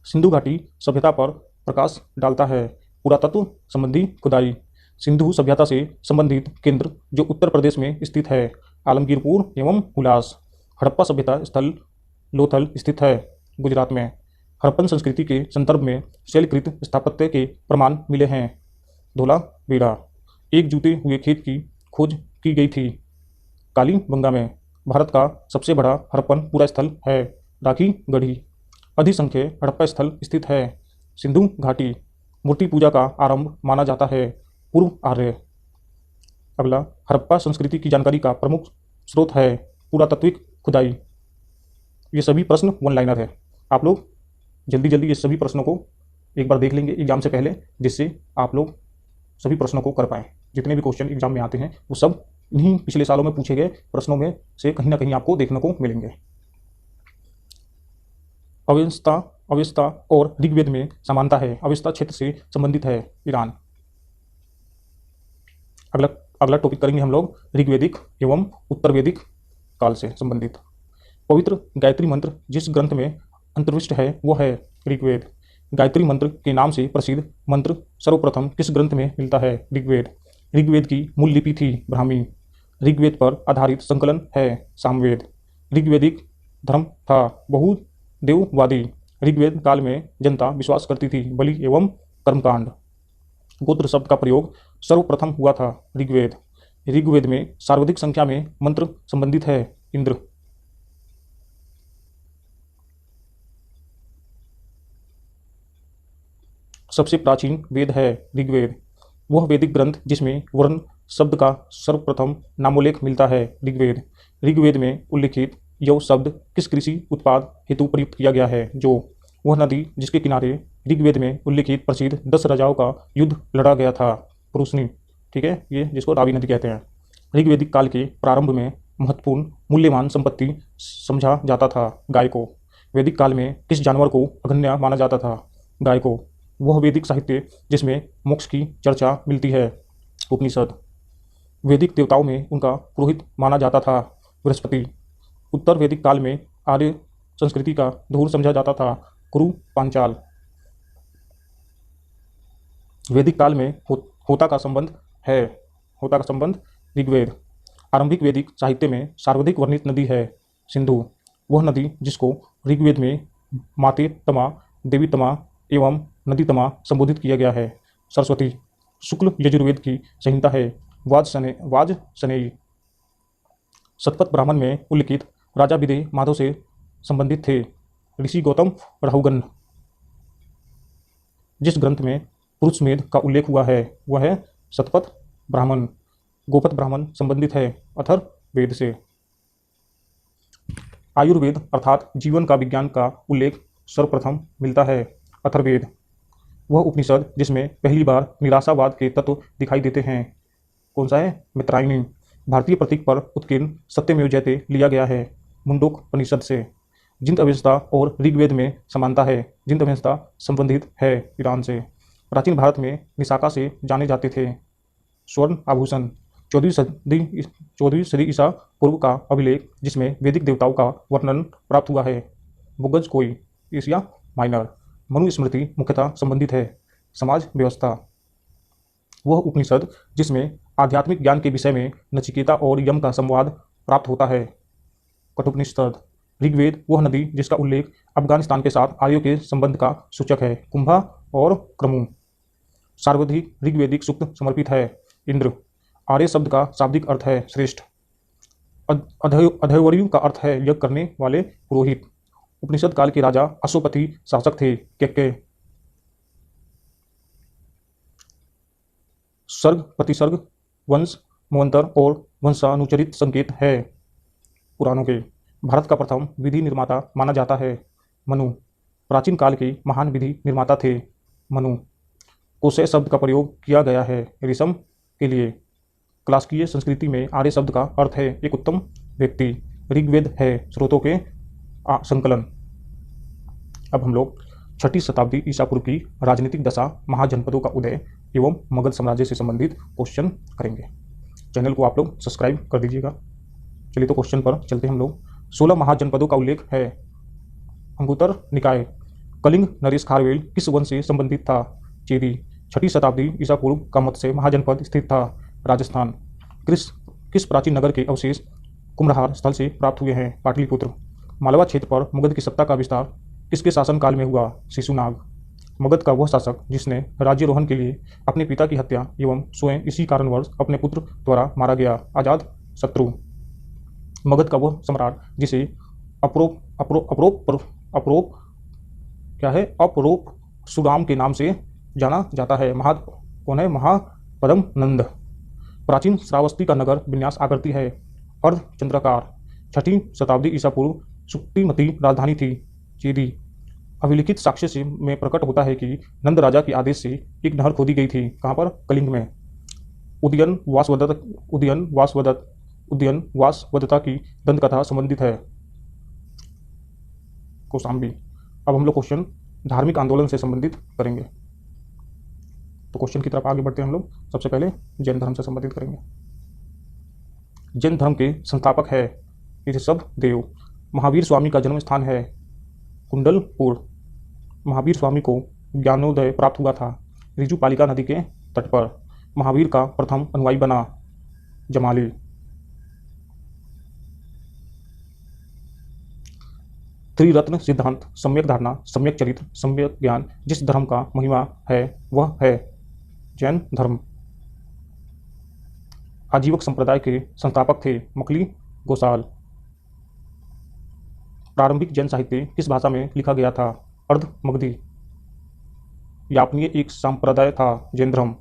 सिंधु घाटी सभ्यता पर प्रकाश डालता है। पुरातत्व संबंधी खुदाई सिंधु सभ्यता से संबंधित केंद्र जो उत्तर प्रदेश में स्थित है, आलमगीरपुर एवं हुलास। हड़प्पा सभ्यता स्थल लोथल स्थित है, गुजरात में। हड़प्पन संस्कृति के संदर्भ में शैलकृत स्थापत्य के प्रमाण मिले हैं। धोलावीरा एक जूते हुए खेत की खोज की गई थी। कालीबंगा में भारत का सबसे बड़ा हड़प्पन पूरा स्थल है। राखी गढ़ी अधिसंख्य हड़प्पा स्थल स्थित है। सिंधु घाटी मूर्ति पूजा का आरंभ माना जाता है, पूर्व आर्य। अगला हड़प्पा संस्कृति की जानकारी का प्रमुख स्रोत है पुरातात्विक खुदाई। ये सभी प्रश्न वन लाइनर है। आप लोग जल्दी जल्दी ये सभी प्रश्नों को एक बार देख लेंगे एग्जाम से पहले, जिससे आप लोग सभी प्रश्नों को कर पाएँ। जितने भी क्वेश्चन एग्जाम में आते हैं वो सब इन्हीं पिछले सालों में पूछे गए प्रश्नों में से कहीं ना कहीं आपको देखने को मिलेंगे। अवेस्ता और ऋग्वेद में समानता है। अवेस्ता क्षेत्र से संबंधित है, ईरान। अगला टॉपिक करेंगे हम लोग ऋग्वेदिक एवं उत्तरवेदिक काल से संबंधित। पवित्र गायत्री मंत्र जिस ग्रंथ में अंतर्विष्ट है वह है ऋग्वेद। गायत्री मंत्र के नाम से प्रसिद्ध मंत्र सर्वप्रथम किस ग्रंथ में मिलता है? ऋग्वेद। ऋग्वेद की मूल लिपि थी ब्राह्मी। ऋग्वेद पर आधारित संकलन है सामवेद। ऋग्वेदिक धर्म था बहुदेववादी। ऋग्वेद काल में जनता विश्वास करती थी बलि एवं कर्मकांड। गोत्र शब्द का प्रयोग सर्वप्रथम हुआ था ऋग्वेद। ऋग्वेद में सर्वाधिक संख्या में मंत्र संबंधित है इंद्र। सबसे प्राचीन वेद है ऋग्वेद। वह वैदिक ग्रंथ जिसमें वर्ण शब्द का सर्वप्रथम नामोल्लेख मिलता है ऋग्वेद। ऋग्वेद में उल्लिखित यव शब्द किस कृषि उत्पाद हेतु प्रयुक्त किया गया है? जो वह नदी जिसके किनारे ऋग्वेद में उल्लिखित प्रसिद्ध 10 राजाओं का युद्ध लड़ा गया था, पुरुषनी। ठीक है, ये जिसको रावी नदी कहते हैं। ऋग्वेदिक काल के प्रारंभ में महत्वपूर्ण मूल्यवान संपत्ति समझा जाता था गाय को। वैदिक काल में किस जानवर को अगण्य माना जाता था? गाय को। वह वैदिक साहित्य जिसमें मोक्ष की चर्चा मिलती है, उपनिषद। वैदिक देवताओं में उनका पुरोहित माना जाता था बृहस्पति। उत्तर वैदिक काल में आर्य संस्कृति का धूर समझा जाता था कुरु पांचाल। वैदिक काल में होता का संबंध ऋग्वेद। आरंभिक वैदिक साहित्य में सर्वाधिक वर्णित नदी है सिंधु। वह नदी जिसको ऋग्वेद में माते तमा, देवी तमा एवं नदी तमा संबोधित किया गया है, सरस्वती। शुक्ल यजुर्वेद की संहिता है वाजसनेयी। शतपथ ब्राह्मण में उल्लिखित राजा विदे माधव से संबंधित थे ऋषि गौतम राहुगन। जिस ग्रंथ में पुरुषमेध का उल्लेख हुआ है वह है शतपथ ब्राह्मण। गोपथ ब्राह्मण संबंधित है अथर्ववेद से। आयुर्वेद अर्थात जीवन का विज्ञान का उल्लेख सर्वप्रथम मिलता है अथर्ववेद। वह उपनिषद जिसमें पहली बार निराशावाद के तत्व दिखाई देते हैं, कौन सा है? मित्रायणी। भारतीय प्रतीक पर उत्कीर्ण सत्यमेव जयते लिया गया है मुंडकोपनिषद से। जिंद अवस्था और ऋग्वेद में समानता है। जिंद अवस्था संबंधित है ईरान से। प्राचीन भारत में विशाखा से जाने जाते थे स्वर्ण आभूषण। 14वीं सदी ईसा पूर्व का अभिलेख जिसमें वैदिक देवताओं का वर्णन प्राप्त हुआ है बुगज कोई, एशिया माइनर। मनुस्मृति मुख्यतः संबंधित है समाज व्यवस्था। वह उपनिषद जिसमें आध्यात्मिक ज्ञान के विषय में नचिकेता और यम का संवाद प्राप्त होता है कठोपनिषद। ऋग्वेद वह नदी जिसका उल्लेख अफगानिस्तान के साथ आर्यों के संबंध का सूचक है कुंभा और क्रमु। सर्वाधिक ऋग्वेदिक सूक्त समर्पित है इंद्र। आर्य शब्द का शाब्दिक अर्थ है श्रेष्ठ। अधैवर्यु का अर्थ है यज्ञ करने वाले पुरोहित। उपनिषद काल के राजा अश्वपति शासक थे केके। सर्ग प्रतिसर्ग वंश मन्वंतर और वंशानुचरित संकेत है पुराणों के। भारत का प्रथम विधि निर्माता माना जाता है। मनु प्राचीन काल के महान विधि निर्माता थे। मनु कोशे शब्द का प्रयोग किया गया है रेशम के लिए। क्लासिकीय संस्कृति में आर्य शब्द का अर्थ है एक उत्तम व्यक्ति। ऋग्वेद है स्रोतों के संकलन। अब हम लोग 6ठी शताब्दी ईसा पूर्व की राजनीतिक दशा, महाजनपदों का उदय एवं मगध साम्राज्य से संबंधित क्वेश्चन करेंगे। चैनल को आप लोग सब्सक्राइब कर दीजिएगा। चलिए तो क्वेश्चन पर चलते हैं हम लोग। 16 महाजनपदों का उल्लेख है। अंगुत्तर निकाय। कलिंग नरेश खारवेल किस वंश से संबंधित था? चेदी। 6ठी शताब्दी ईसा पूर्व का मत से महाजनपद स्थित था राजस्थान। किस प्राचीन नगर के अवशेष कुम्भलहार स्थल से प्राप्त हुए हैं? पाटलिपुत्र। मालवा क्षेत्र पर मगध की सत्ता का विस्तार किसके शासनकाल में हुआ? शिशुनाग। मगध का वह शासक जिसने राज्यारोहण के लिए अपने पिता की हत्या एवं स्वयं इसी कारणवश अपने पुत्र द्वारा मारा गया? अजात शत्रु। मगध का वह सम्राट जिसे अपरोप सुदाम के नाम से जाना जाता है? कौन है? महापद्म नंद। प्राचीन श्रावस्ती का नगर विन्यास आकृति है अर्धचंद्राकार। 6ठी शताब्दी ईसा पूर्व सुक्तिमती राजधानी थी। चेदी। अभिलिखित साक्ष्य से में प्रकट होता है कि नंद राजा के आदेश से एक नहर खोदी गई थी। कहाँ पर? कलिंग में। उदयन वासवदत्ता की दंतकथा संबंधित है कौशाम्बी। अब हम लोग क्वेश्चन धार्मिक आंदोलन से संबंधित करेंगे। तो क्वेश्चन की तरफ आगे बढ़ते हैं हम लोग। सबसे पहले जैन धर्म से संबंधित करेंगे। जैन धर्म के संस्थापक है ऋषभ देव। महावीर स्वामी का जन्म स्थान है कुंडलपुर। महावीर स्वामी को ज्ञानोदय प्राप्त हुआ था रिजुपालिका नदी के तट पर। महावीर का प्रथम अनुयायी बना जमाली। त्रिरत्न सिद्धांत, सम्यक धारणा, सम्यक चरित्र, सम्यक ज्ञान जिस धर्म का महिमा है वह है जैन धर्म। आजीवक संप्रदाय के संस्थापक थे मकली गोसाल। प्रारंभिक जैन साहित्य किस भाषा में लिखा गया था? अर्ध मगधी। यापनीय एक संप्रदाय था जैन धर्म।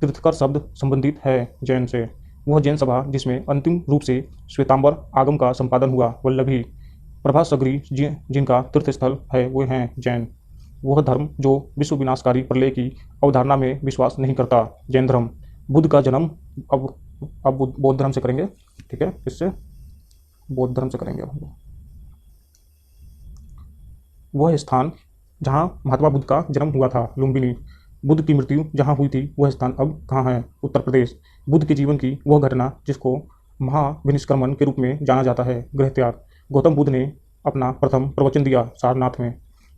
तीर्थकर शब्द संबंधित है जैन से। वह जैन सभा जिसमें अंतिम रूप से श्वेतांबर आगम का संपादन हुआ वल्लभी। प्रभासगरी जिनका तीर्थस्थल है वे हैं जैन। वह धर्म जो विश्व विनाशकारी प्रलय की अवधारणा में विश्वास नहीं करता जैन धर्म। बुद्ध का जन्म अब बौद्ध धर्म से करेंगे। ठीक है, इससे बौद्ध धर्म से करेंगे अब। वह स्थान जहाँ महात्मा बुद्ध का जन्म हुआ था लुम्बिनी। बुद्ध की मृत्यु जहाँ हुई थी वह स्थान अब कहाँ है? उत्तर प्रदेश। बुद्ध के जीवन की वह घटना जिसको महाविनिष्क्रमण के रूप में जाना जाता है गृहत्याग। गौतम बुद्ध ने अपना प्रथम प्रवचन दिया सारनाथ में।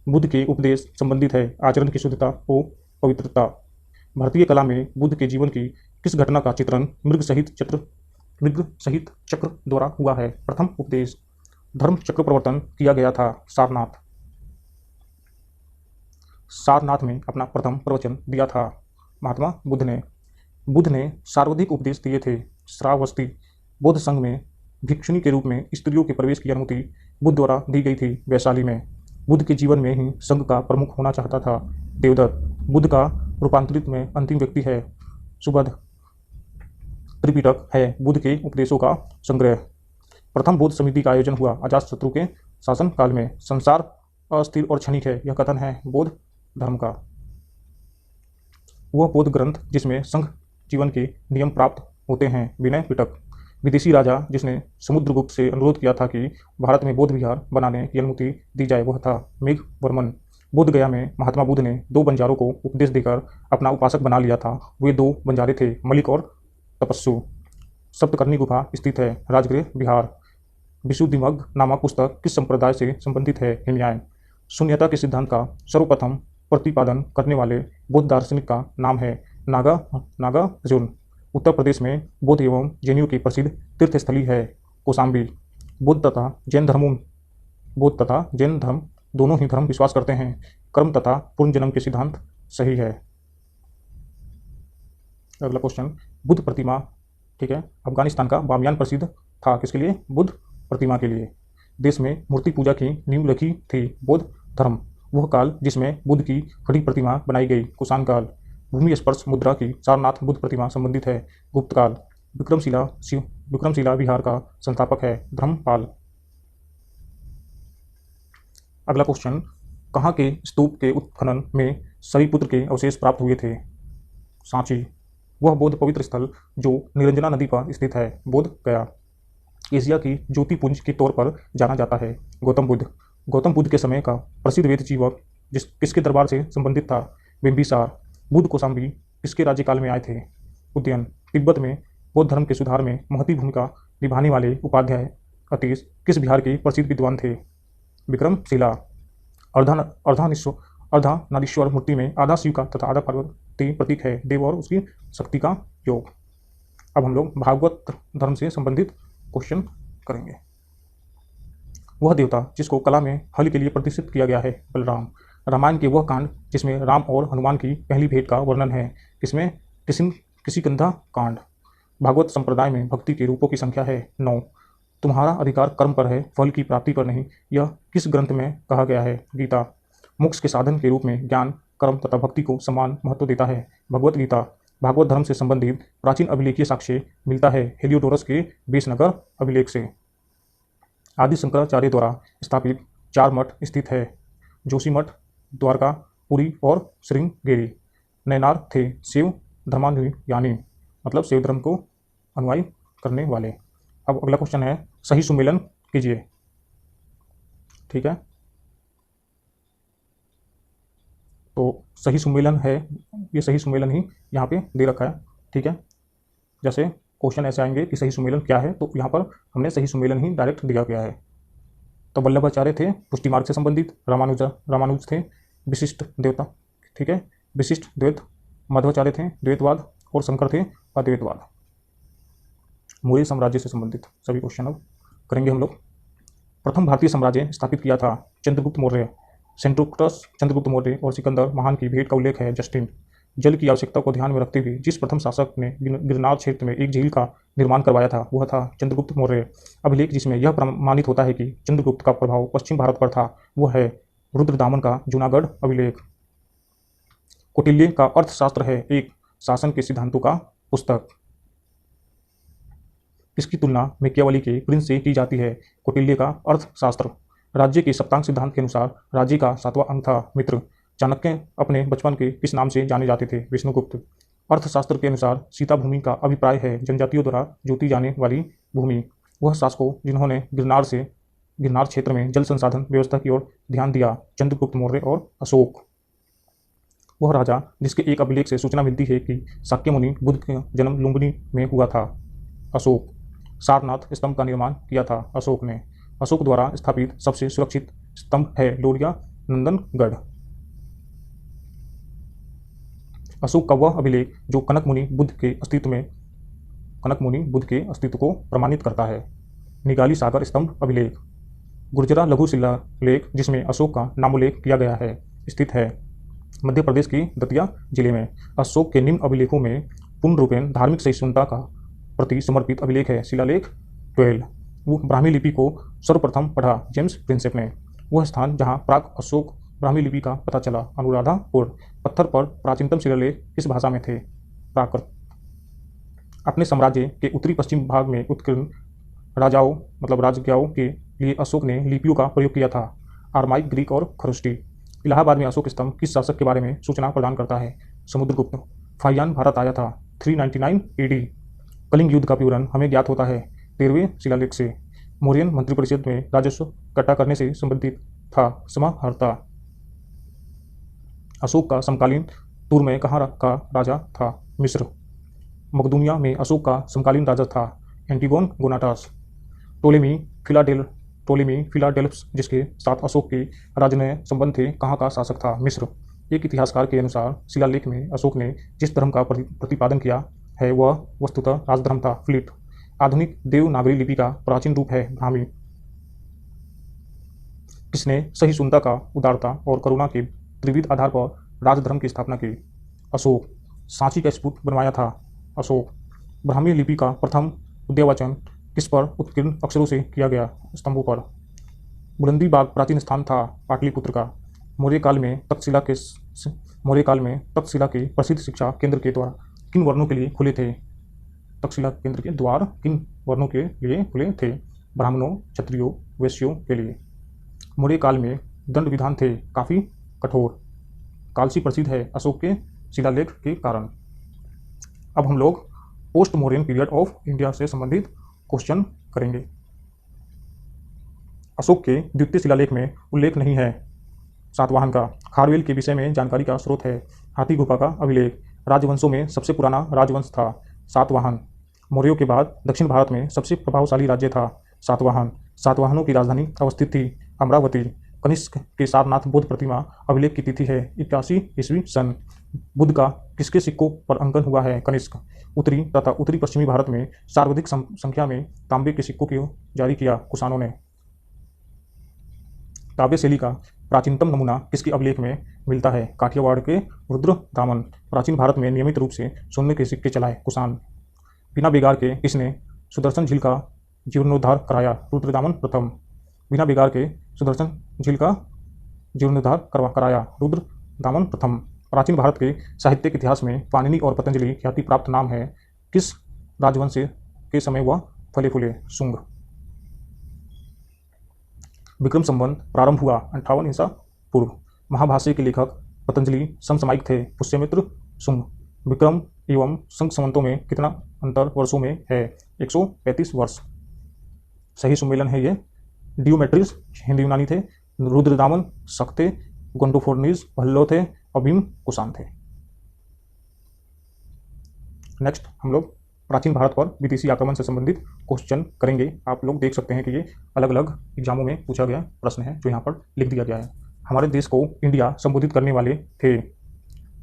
बुद्ध के उपदेश संबंधित है आचरण की शुद्धता और पवित्रता। भारतीय कला में बुद्ध के जीवन की किस घटना का चित्रण मृग सहित चक्र द्वारा हुआ है? प्रथम उपदेश। धर्म चक्र प्रवर्तन किया गया था सारनाथ। सारनाथ में अपना प्रथम प्रवचन दिया था महात्मा बुद्ध ने। बुद्ध ने सर्वाधिक उपदेश दिए थे। श्रावस्ती बौद्ध संघ में भिक्षुणी के रूप में स्त्रियों के प्रवेश की अनुमति बुद्ध द्वारा दी गई थी वैशाली में। बुद्ध के जीवन में ही संघ का प्रमुख होना चाहता था देवदत्त। बुद्ध का रूपांतरित में अंतिम व्यक्ति है सुबध। त्रिपिटक है बुद्ध के उपदेशों का संग्रह। प्रथम बौद्ध समिति का आयोजन हुआ अजातशत्रु के शासन काल में। संसार अस्थिर और क्षणिक है यह कथन है बौद्ध धर्म का। वह बौद्ध ग्रंथ जिसमें संघ जीवन के नियम प्राप्त होते हैं विनय पिटक। विदेशी राजा जिसने समुद्रगुप्त से अनुरोध किया था कि भारत में बौद्ध विहार बनाने की अनुमति दी जाए वह था मेघवर्मन। बोध गया में महात्मा बुद्ध ने 2 बंजारों को उपदेश देकर अपना उपासक बना लिया था। वे 2 बंजारे थे मलिक और तपस्सु। सप्तकर्णी गुफा स्थित है राजगृह बिहार। विशुद्धिमग्ग नामक पुस्तक किस संप्रदाय से संबंधित है? हिमयान। शून्यता के सिद्धांत का सर्वप्रथम प्रतिपादन करने वाले बौद्ध दार्शनिक का नाम है नागार्जुन। उत्तर प्रदेश में बौद्ध एवं जैनियों की प्रसिद्ध तीर्थस्थली है कौशाम्बी। बौद्ध तथा जैन धर्म दोनों ही धर्म विश्वास करते हैं कर्म तथा पूर्ण जन्म के सिद्धांत सही है। अगला क्वेश्चन बुद्ध प्रतिमा। ठीक है, अफगानिस्तान का बामियान प्रसिद्ध था किसके लिए? बुद्ध प्रतिमा के लिए। देश में मूर्ति पूजा की नींव रखी थी बौद्ध धर्म। वह काल जिसमें बुद्ध की खड़ी प्रतिमा बनाई गई कुषाण काल। भूमि स्पर्श मुद्रा की सारनाथ बुद्ध प्रतिमा संबंधित है गुप्त काल। विक्रमशिला विहार का संस्थापक है धर्मपाल। अगला क्वेश्चन, कहाँ के स्तूप के उत्खनन में शरीपुत्र के अवशेष प्राप्त हुए थे? सांची। वह बौद्ध पवित्र स्थल जो निरंजना नदी पर स्थित है, बोध गया। एशिया की ज्योतिपुंज के तौर पर जाना जाता है। गौतम बुद्ध। गौतम बुद्ध के समय का प्रसिद्ध वेद जीवक किसके दरबार से संबंधित था? बिंबिसार। बुद्ध कौशाम्बी किसके राज्यकाल में आए थे? उदयन। तिब्बत में बौद्ध धर्म के सुधार में महती भूमिका निभाने वाले उपाध्याय अतीश किस बिहार के प्रसिद्ध विद्वान थे? विक्रमशिला। अर्धनारीश्वर मूर्ति में आधा शिव का तथा आधा पार्वती प्रतीक है, देव और उसकी शक्ति का योग। अब हम लोग भागवत धर्म से संबंधित क्वेश्चन करेंगे। वह देवता जिसको कला में हल के लिए प्रतिष्ठित किया गया है? बलराम। रामायण के वह कांड जिसमें राम और हनुमान की पहली भेंट का वर्णन है, किसमें? किष्किंधा कांड। भागवत संप्रदाय में भक्ति के रूपों की संख्या है 9। तुम्हारा अधिकार कर्म पर है, फल की प्राप्ति पर नहीं, यह किस ग्रंथ में कहा गया है? गीता। मोक्ष के साधन के रूप में ज्ञान, कर्म तथा भक्ति को समान महत्व देता है, भगवत गीता। भागवत धर्म से संबंधित प्राचीन अभिलेखीय साक्ष्य मिलता है हेलियोडोरस के बेसनगर अभिलेख से। आदि शंकराचार्य द्वारा स्थापित 4 मठ स्थित है, जोशीमठ, द्वारका, पुरी और श्रृंगेरी। नैनार थे शिव धर्मानुयायी, मतलब शिव धर्म को अनुयायी करने वाले। अब अगला क्वेश्चन है, सही सुमेलन कीजिए। ठीक है, तो सही सुमेलन है, ये सही सुमेलन ही यहाँ पे दे रखा है। ठीक है, जैसे क्वेश्चन ऐसे आएंगे कि सही सुमेलन क्या है, तो यहाँ पर हमने सही सुमेलन ही डायरेक्ट दिया गया है। तो वल्लभाचार्य थे पुष्टि मार्ग से संबंधित, रामानुज थे विशिष्ट देवता, ठीक है, विशिष्ट द्वैत, माधवाचार्य थे द्वैतवाद और शंकर थे अद्वैतवाद। मौर्य साम्राज्य से संबंधित सभी क्वेश्चन अब करेंगे हम लोग। प्रथम भारतीय साम्राज्य स्थापित किया था? चंद्रगुप्त मौर्य। सेंट्रोक्टस, चंद्रगुप्त मौर्य और सिकंदर महान की भेंट का उल्लेख है, जस्टिन। जल की आवश्यकता को ध्यान में रखते हुए जिस प्रथम शासक ने गिरनार क्षेत्र में एक झील का निर्माण करवाया था, वह था चंद्रगुप्त मौर्य। अभिलेख जिसमें यह प्रमाणित होता है कि चंद्रगुप्त का प्रभाव पश्चिम भारत पर था, वह है रुद्रदामन का जूनागढ़ अभिलेख। कौटिल्य का अर्थशास्त्र है एक शासन के सिद्धांतों का पुस्तक। इसकी तुलना मैकियावली के प्रिंस से की जाती है। कौटिल्य का अर्थशास्त्र। राज्य के सप्तांग सिद्धांत के अनुसार राज्य का 7वां अंग था मित्र। चाणक्य अपने बचपन के किस नाम से जाने जाते थे? विष्णुगुप्त। अर्थशास्त्र के अनुसार सीता भूमि का अभिप्राय है जनजातियों द्वारा जोती जाने वाली भूमि। वह शासकों जिन्होंने गिरनार क्षेत्र में जल संसाधन व्यवस्था की ओर ध्यान दिया, चंद्रगुप्त मौर्य और अशोक। वह राजा जिसके एक अभिलेख से सूचना मिलती है कि शाक्यमुनि बुद्ध का जन्म लुम्बिनी में हुआ था, अशोक। सारनाथ स्तंभ का निर्माण किया था अशोक ने। अशोक द्वारा स्थापित सबसे सुरक्षित स्तंभ है लोरिया नंदनगढ़। अशोक का वह अभिलेख जो कनक मुनि बुद्ध के अस्तित्व को प्रमाणित करता है, निगाली सागर स्तंभ अभिलेख। गुर्जरा लघु शिलालेख जिसमें अशोक का नामोल्लेख किया गया है, स्थित है मध्य प्रदेश की दतिया जिले में। अशोक के निम्न अभिलेखों में पूर्ण रूपेण धार्मिक सहिष्णुता का प्रति समर्पित अभिलेख है शिलालेख 12। वो ब्राह्मी लिपि को सर्वप्रथम पढ़ा जेम्स प्रिंसेप ने। वह स्थान जहाँ प्राक अशोक ब्राह्मी लिपि का पता चला, अनुराधापुर। पत्थर पर प्राचीनतम शिलालेख किस भाषा में थे? प्राकृत। अपने साम्राज्य के उत्तरी पश्चिम भाग में उत्कीर्ण राजज्ञाओं के लिए अशोक ने लिपियों का प्रयोग किया था, आरमाइक, ग्रीक और खरुष्टी। इलाहाबाद में अशोक स्तंभ किस शासक के बारे में सूचना प्रदान करता है? समुद्रगुप्त। फाहियान भारत आया था 399 AD। कलिंग युद्ध का विवरण हमें ज्ञात होता है 13वें शिलालेख से। मौर्यन मंत्रिपरिषद में राजस्व इकट्ठा करने से संबंधित था समाहर्ता। अशोक का समकालीन तुर में कहाँ का राजा था? मिस्र। मकदूनिया में अशोक का समकालीन राजा था एंटिगोन गोनाटास। टोलेमी फिलाडेल्फस जिसके साथ अशोक के राजनय संबंध थे, कहाँ का शासक था? मिस्र। एक इतिहासकार के अनुसार शिलालेख में अशोक ने जिस धर्म का प्रतिपादन किया है वह वस्तुतः राजधर्म था, फ्लीट। आधुनिक देवनागरी लिपि का प्राचीन रूप है ब्राह्मी। किसने सहिष्णुता का, उदारता और करुणा के त्रिविध आधार पर राजधर्म की स्थापना की? अशोक। सांची का स्फूट बनवाया था? अशोक। ब्राह्मी लिपि का प्रथम उद्यावचन किस पर उत्कीर्ण अक्षरों से किया गया? स्तंभों पर। बुलंदी बाग प्राचीन स्थान था पाटलिपुत्र का। मौर्य काल में तक्षशिला के प्रसिद्ध शिक्षा केंद्र के द्वार किन वर्णों के लिए खुले थे? तक्षशिला केंद्र के द्वार किन वर्णों के लिए खुले थे? ब्राह्मणों, क्षत्रियों, वैश्यों के लिए। मौर्य काल में दंड विधान थे काफ़ी कठोर। कालसी प्रसिद्ध है अशोक के शिलालेख के कारण। अब हम लोग post Mauryan period of India से संबंधित क्वेश्चन करेंगे। अशोक के द्वितीय शिलालेख में उल्लेख नहीं है सातवाहन का। खारवेल के विषय में जानकारी का स्रोत है हाथी गुफा का अभिलेख। राजवंशों में सबसे पुराना राजवंश था सातवाहन। मौर्यों के बाद दक्षिण भारत में सबसे प्रभावशाली राज्य था सातवाहन। सातवाहनों की राजधानी अवस्थित थी अमरावती। कनिष्क के सारनाथ बुद्ध प्रतिमा अभिलेख की तिथि है 81 ईस्वी सन। बुद्ध का किसके सिक्कों पर अंकन हुआ है कनिष्क। उत्तरी तथा उत्तरी पश्चिमी भारत में सर्वाधिक संख्या में तांबे के सिक्कों को जारी किया कुषाणों ने। काव्य शैली का प्राचीनतम नमूना किसके अभिलेख में मिलता है काठियावाड़ के रुद्र दामन। प्राचीन भारत में नियमित रूप से सोने के सिक्के चलाए कुषाण। बिना बेगार के किसने सुदर्शन झील का जीर्णोद्धार कराया रुद्रदामन प्रथम। बिना बेगार के सुदर्शन झील का जीर्णोद्धार कराया रुद्रदामन प्रथम। प्राचीन भारत के साहित्यिक इतिहास में पाणिनि और पतंजलि ख्याति प्राप्त नाम है किस राजवंश के समय वह फले फूले शुंग। विक्रम संवत प्रारंभ हुआ 58 ईसा पूर्व। महाभाष्य के लेखक पतंजलि समसामयिक थे पुष्यमित्र शुंग। विक्रम एवं संघ संवतों में कितना अंतर वर्षों में है 135 वर्ष। सही सुमेलन है ये। डियोमेट्रिस हिंदी यूनानी थे। रुद्रदामन शक थे। गोंडोफोर्निस भल्लो थे और भीम कुषाण थे। नेक्स्ट हम लोग प्राचीन भारत पर विदेशी आक्रमण से संबंधित क्वेश्चन करेंगे। आप लोग देख सकते हैं कि ये अलग अलग एग्जामों में पूछा गया प्रश्न है जो यहाँ पर लिख दिया गया है। हमारे देश को इंडिया संबोधित करने वाले थे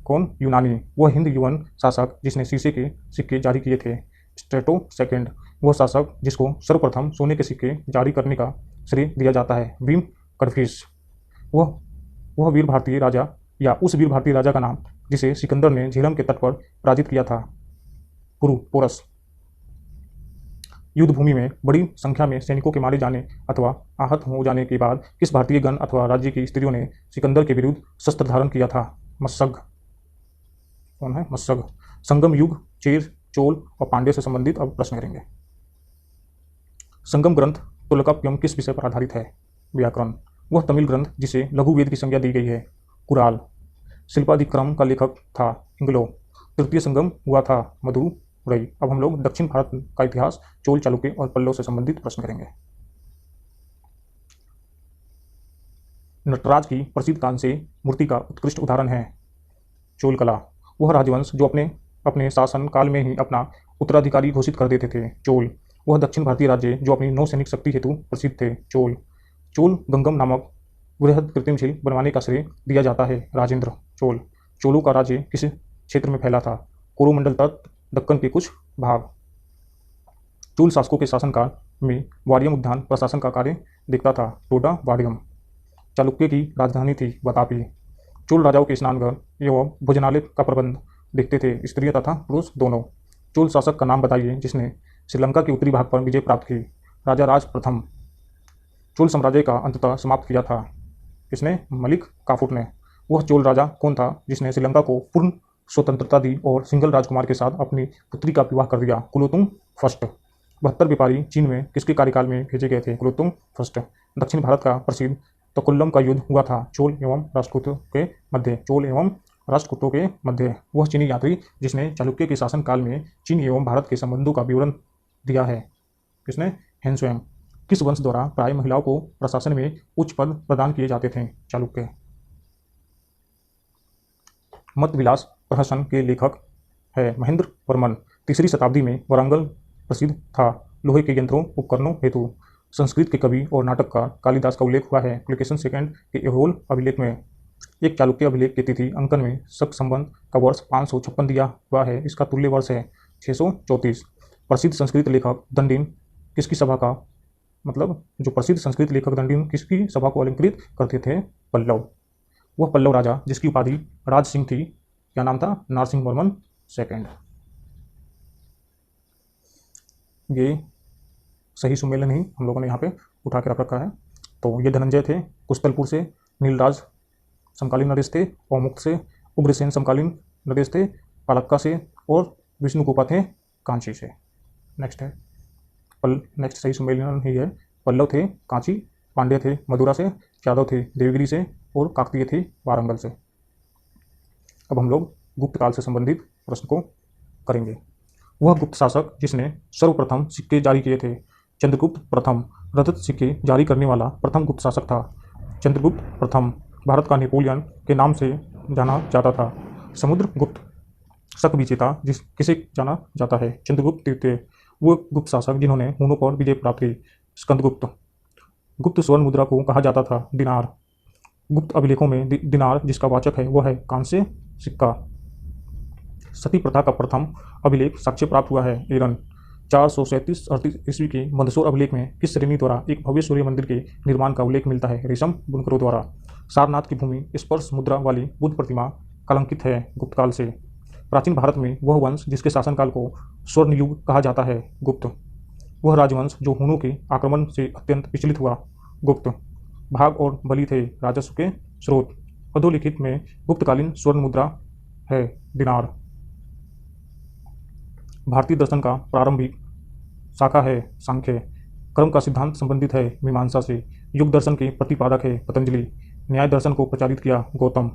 कौन यूनानी। वह हिंद युवन शासक जिसने शीशे के सिक्के जारी किए थे स्ट्रेटो सेकेंड। वह शासक जिसको सर्वप्रथम सोने के सिक्के जारी करने का श्रेय दिया जाता है भीम कडफिस। वह वीर भारतीय राजा या उस वीर भारतीय राजा का नाम जिसे सिकंदर ने झेलम के तट पर पराजित किया था पुरु पोरस। युद्ध भूमि में बड़ी संख्या में सैनिकों के मारे जाने अथवा आहत हो जाने के बाद किस भारतीय गण अथवा राज्य की स्त्रियों ने सिकंदर के विरुद्ध शस्त्र धारण किया था मत्सग। कौन है मत्सग। संगम युग चेर चोल और पांड्य से संबंधित अब प्रश्न करेंगे। संगम ग्रंथ तुलकाप्यम किस विषय पर आधारित है व्याकरण। वह तमिल ग्रंथ जिसे लघु वेद की संज्ञा दी गई है कुराल। शिल्पाधिक्रम का लेखक था इंग्लो। तृतीय संगम हुआ था मदुरई। अब हम लोग दक्षिण भारत का इतिहास चोल चालुक्य और पल्लव से संबंधित प्रश्न करेंगे। नटराज की प्रसिद्ध कांस्य मूर्ति का उत्कृष्ट उदाहरण है चोल कला। वह राजवंश जो अपने शासन काल में ही अपना उत्तराधिकारी घोषित कर देते थे चोल। वह दक्षिण भारतीय राज्य जो अपनी नौसैनिक शक्ति हेतु प्रसिद्ध थे चोल। चोल गंगम नामक वृहद कृत्रिम झील बनवाने का श्रेय दिया जाता है राजेंद्र चोल। चोलों का राज्य किस क्षेत्र में फैला था कोरोमंडल तट दक्कन के कुछ भाग। चोल शासकों के शासनकाल में वाडियम उद्यान प्रशासन का कार्य देखता था टोडा वाडियम। चालुक्य की राजधानी थी वातापी। चोल राजाओं के स्नानघर एवं भोजनालय का प्रबंध देखते थे स्त्रियां तथा पुरुष दोनों। चोल शासक का नाम बताइए जिसने श्रीलंका के उत्तरी भाग पर विजय प्राप्त की राजा राज प्रथम। चोल साम्राज्य का अंततः समाप्त किया था किसने मलिक काफूर ने। वह चोल राजा कौन था जिसने श्रीलंका को पूर्ण स्वतंत्रता दी और सिंगल राजकुमार के साथ अपनी पुत्री का विवाह कर दिया कुलोतुंग फर्स्ट। 72 व्यापारी चीन में किसके कार्यकाल में भेजे गए थे कुलोतुंग फर्स्ट। दक्षिण भारत का प्रसिद्ध तकुल्लम का युद्ध हुआ था चोल एवं राष्ट्रकूटों के मध्य। चोल एवं राष्ट्रकूटों के मध्य। वह चीनी यात्री जिसने चालुक्य के शासनकाल में चीन एवं भारत के संबंधों का विवरण दिया है किसने हेनसुएंग। किस वंश द्वारा प्राय महिलाओं को प्रशासन में उच्च पद प्रदान किए जाते थे चालुक्य। मत विलास प्रहसन के लेखक है महेंद्र वर्मन। तीसरी शताब्दी में वरांगल प्रसिद्ध था लोहे के यंत्रों उपकरणों हेतु। संस्कृत के कवि और नाटककार कालिदास का उल्लेख हुआ है पुलकेशन सेकंड के एहोल अभिलेख में। एक चालुक्य अभिलेख की तिथि अंकन में शक संबंध का वर्ष 556 दिया हुआ है। इसका तुल्य वर्ष है 634। प्रसिद्ध संस्कृत लेखक दंडिन किसकी सभा का जो प्रसिद्ध संस्कृत लेखक दंडिन किसकी सभा को अलंकृत करते थे पल्लव। वह पल्लव राजा जिसकी उपाधि राज सिंह थी क्या नाम था नारसिंह वर्मन सेकंड। ये सही सुमेलन ही हम लोगों ने यहाँ पे उठा के रख रखा है। तो ये धनंजय थे कुस्तलपुर से। नीलराज समकालीन नरेश थे। औमुक्त से। उग्रसेन समकालीन नरेश थे पालक्का से। और विष्णुगोपा थे कांची से। नेक्स्ट सही सुमेलन ही है पल्लव थे कांची पांड्य थे मदुरा से, यादव थे देवगिरी से और काकतीय थे वारंगल से। अब हम लोग गुप्त काल से संबंधित प्रश्न को करेंगे। वह गुप्त शासक जिसने सर्वप्रथम सिक्के जारी किए थे। चंद्रगुप्त प्रथम रजत सिक्के जारी करने वाला प्रथम गुप्त शासक था। चंद्रगुप्त प्रथम भारत का नेपोलियन के नाम से जाना जाता था। समुद्रगुप्त शक विजेता किसे जाना जाता है। चंद्रगुप्त द्वितीय वो गुप्त शासक जिन्होंने हुनों पर विजय प्राप्त की। स्कंदगुप्त गुप्त स्वर्ण मुद्रा को कहा जाता था दिनार। गुप्त अभिलेखों में दिनार जिसका वाचक है वह है कांस्य सिक्का। सती प्रथा का प्रथम अभिलेख साक्ष्य प्राप्त हुआ है एरन। 437-38 ईस्वी के मंदसौर अभिलेख में किस श्रेणी द्वारा एक भव्य सूर्य मंदिर के निर्माण का उल्लेख मिलता है। रेशम बुनकरों द्वारा। सारनाथ की भूमि स्पर्श मुद्रा वाली बुद्ध प्रतिमा कलंकित है गुप्त काल से। प्राचीन भारत में वह वंश जिसके शासनकाल को स्वर्ण युग कहा जाता है गुप्त। वह राजवंश जो हुनों के आक्रमण से अत्यंत विचलित हुआ गुप्त। भाग और बलि थे राजस्व के स्रोत। अधोलिखित में गुप्तकालीन स्वर्ण मुद्रा है दिनार। भारतीय दर्शन का प्रारंभिक शाखा है सांख्य। कर्म का सिद्धांत संबंधित है मीमांसा से। युग दर्शन के प्रतिपादक है पतंजलि। न्याय दर्शन को प्रचारित किया गौतम।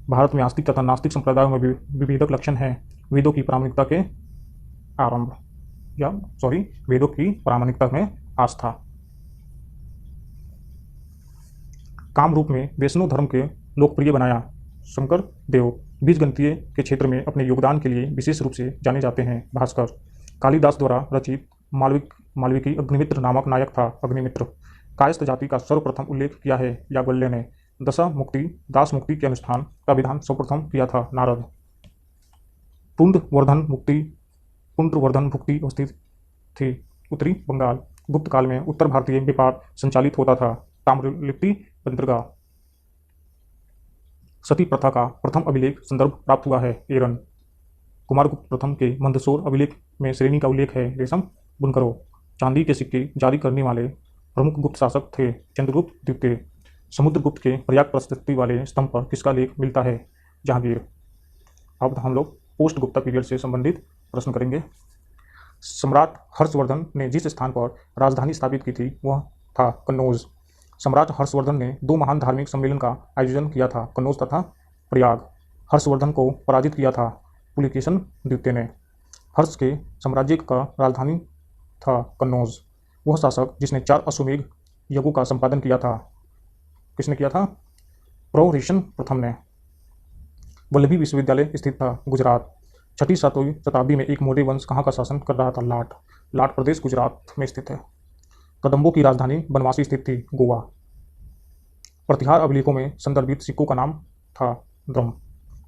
भारत में आस्तिक तथा नास्तिक संप्रदायों में विभेदक लक्षण है। वेदों की प्रामाणिकता के आरंभ वेदों की प्रामाणिकता में आस्था। काम रूप में वैष्णव धर्म के लोकप्रिय बनाया शंकर देव। बीजगणितीय के क्षेत्र में अपने योगदान के लिए विशेष रूप से जाने जाते हैं भास्कर। कालिदास द्वारा रचित मालविकी अग्निमित्र नामक नायक था अग्निमित्र। कायस्थ जाति का सर्वप्रथम उल्लेख किया है याज्ञवल्क्य ने। दास मुक्ति के अनुष्ठान का विधान सर्वप्रथम किया था नारद। पुंड्रवर्धन भुक्ति स्थित थी उत्तरी बंगाल। गुप्त काल में उत्तर भारतीय व्यापार संचालित होता था ताम्रलिप्ति बंदरगाह। सती प्रथा का प्रथम अभिलेख संदर्भ प्राप्त हुआ है एरन। कुमारगुप्त प्रथम के मंदसौर अभिलेख में श्रेणी का उल्लेख है रेशम बुनकरों। चांदी के सिक्के जारी करने वाले प्रमुख गुप्त शासक थे चंद्रगुप्त द्वितीय। समुद्रगुप्त के प्रयाग प्रशस्ति वाले स्तंभ पर किसका लेख मिलता है जहांगीर। अब हम लोग पोस्ट गुप्ता पीरियड से संबंधित प्रश्न करेंगे। सम्राट हर्षवर्धन ने जिस स्थान पर राजधानी स्थापित की थी वह था कन्नौज। सम्राट हर्षवर्धन ने 2 महान धार्मिक सम्मेलन का आयोजन किया था कन्नौज तथा प्रयाग। हर्षवर्धन को पराजित किया था पुलिकेशन द्वितीय ने। हर्ष के साम्राज्य का राजधानी था कन्नौज। वह शासक जिसने 4 अश्वमेध यज्ञों का संपादन किया था किसने किया था प्रौरेशन प्रथम ने। वल्लभी विश्वविद्यालय स्थित था गुजरात। 6वीं-7वीं शताब्दी में एक मौर्य वंश कहाँ का शासन कर रहा था लाट प्रदेश गुजरात में स्थित है। कदम्बों की राजधानी बनवासी स्थित थी गोवा। प्रतिहार अभिलेखों में संदर्भित सिक्कों का नाम था द्रम।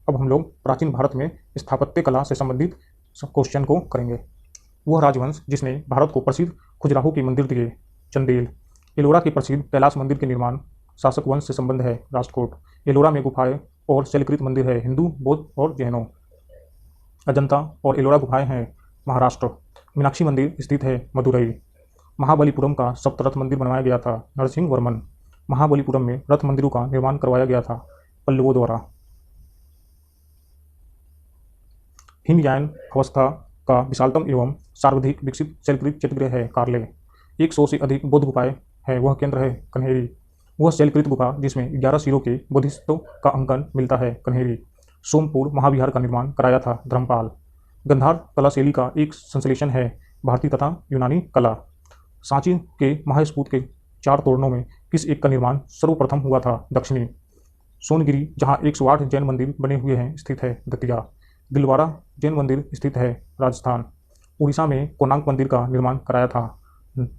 अब हम लोग प्राचीन भारत में स्थापत्य कला से संबंधित क्वेश्चन को करेंगे। वह राजवंश जिसने भारत को प्रसिद्ध खजुराहो के मंदिर दिए चंदेल। एलोरा के प्रसिद्ध कैलाश मंदिर के निर्माण शासक वंश से संबंध है राष्ट्रकूट। एलोरा में गुफाएं और शैलकृत मंदिर है हिंदू बौद्ध और जैनों। अजंता और एलोरा गुफाएं हैं महाराष्ट्र। मीनाक्षी मंदिर स्थित है मदुरई। महाबलीपुरम का सप्तरथ मंदिर बनवाया गया था नरसिंह वर्मन। महाबलीपुरम में रथ मंदिरों का निर्माण करवाया गया था पल्लवों द्वारा। हिमयान अवस्था का विशालतम एवं सर्वाधिक विकसित शैलकृत चित्रगृह है कार्ले। 100 से अधिक बौद्ध गुफाएं है वह केंद्र है कन्हेरी। वह शैलकृत गुफा जिसमें 11 सिरों के बोधिसत्वों का अंकन मिलता है कन्हेरी। सोमपुर महाविहार का निर्माण कराया था धर्मपाल। गंधार कला शैली का एक संश्लेषण है भारतीय तथा यूनानी कला। सांची के महास्फूट के 4 तोरणों में किस एक का निर्माण सर्वप्रथम हुआ था दक्षिणी। सोनगिरी जहां 108 जैन मंदिर बने हुए हैं स्थित है दतिया। दिलवारा जैन मंदिर स्थित है राजस्थान। उड़ीसा में कोणार्क मंदिर का निर्माण कराया था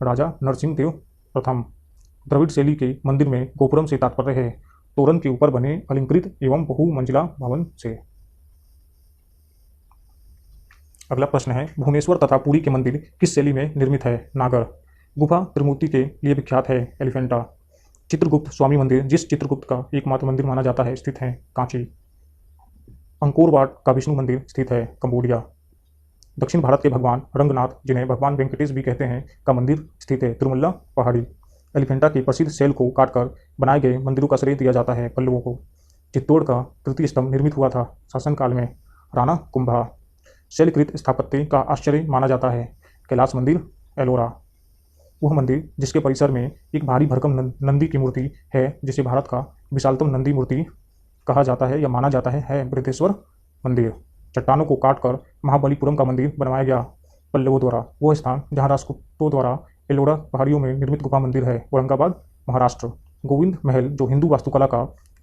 राजा नरसिंह देव प्रथम। द्रविड़ शैली के मंदिर में गोपुरम से तात्पर्य है तोरण के ऊपर बने अलंकृत एवं बहुमंजिला भवन से। अगला प्रश्न है भुवनेश्वर तथा पुरी के मंदिर किस शैली में निर्मित है नागर। गुफा त्रिमूर्ति के लिए विख्यात है एलिफेंटा। चित्रगुप्त स्वामी मंदिर जिस चित्रगुप्त का एकमात्र मंदिर माना जाता है स्थित है कांची। अंकोर वाट का विष्णु मंदिर स्थित है कंबोडिया। दक्षिण भारत के भगवान रंगनाथ जिन्हें भगवान वेंकटेश भी कहते हैं का मंदिर स्थित है तिरुमल्ला पहाड़ी। एलिफेंटा के प्रसिद्ध शैल को काटकर बनाए गए मंदिरों का श्रेय दिया जाता है पल्लवों को। चित्तौड़ का तृतीय स्तंभ निर्मित हुआ था शासनकाल में राणा कुंभा। शैलकृत स्थापत्य का आश्चर्य माना जाता है कैलाश मंदिर एलोरा। वह मंदिर जिसके परिसर में एक भारी भरकम नंदी की मूर्ति है, जिसे भारत का विशालतम नंदी मूर्ति कहा जाता है या माना जाता है बृहदेश्वर मंदिर। चट्टानों को काटकर महाबलीपुरम का मंदिर बनवाया गया पल्लवों द्वारा। वह स्थान जहाँ राजपूतों द्वारा एलोरा पहाड़ियों में निर्मित गुफा मंदिर है, औरंगाबाद, महाराष्ट्र। गोविंद महल, जो हिंदू वास्तुकला का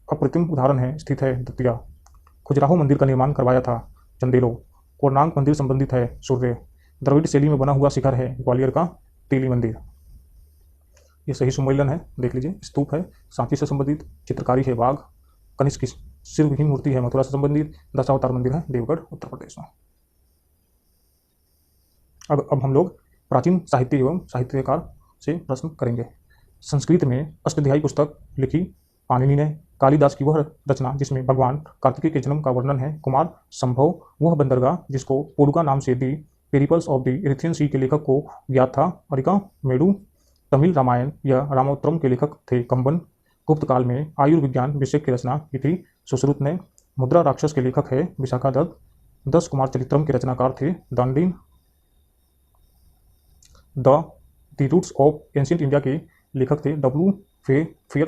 अप्रतिम उदाहरण है, स्थित है दतिया। खजुराहो मंदिर का निर्माण करवाया था चंदेलो। कोणार्क मंदिर संबंधित है सूर्य। द्रविड़ शैली में बना हुआ शिखर है ग्वालियर का तेली मंदिर। ये सही सुमेलन है, देख लीजिए। स्तूप है सांची से संबंधित, चित्रकारी है बाघ। कनिष्क की शिवहीन मूर्ति है मथुरा से संबंधित। दशावतार मंदिर है देवगढ़, उत्तर प्रदेश में। अब हम लोग प्राचीन साहित्य एवं साहित्यकार से प्रश्न करेंगे। संस्कृत में अष्टाध्यायी पुस्तक लिखी पाणिनि ने। कालिदास की वह रचना जिसमें भगवान कार्तिकेय के जन्म का वर्णन है कुमार संभव। वह बंदरगाह जिसको पोडुगा नाम से दी पेरिपल्स ऑफ द इरिथ्रियन सी के लेखक को ज्ञात था अरिका मेडू। तमिल रामायण या रामोत्तरम के लेखक थे कंबन। गुप्त काल में आयुर्विज्ञान विषय की रचना की थी सुश्रुत ने। मुद्रा राक्षस के लेखक है विशाखा दत्त। 10 कुमार चरित्रम के रचनाकार थे Dandin. The roots of ancient India के लेखक थे W. A. Fair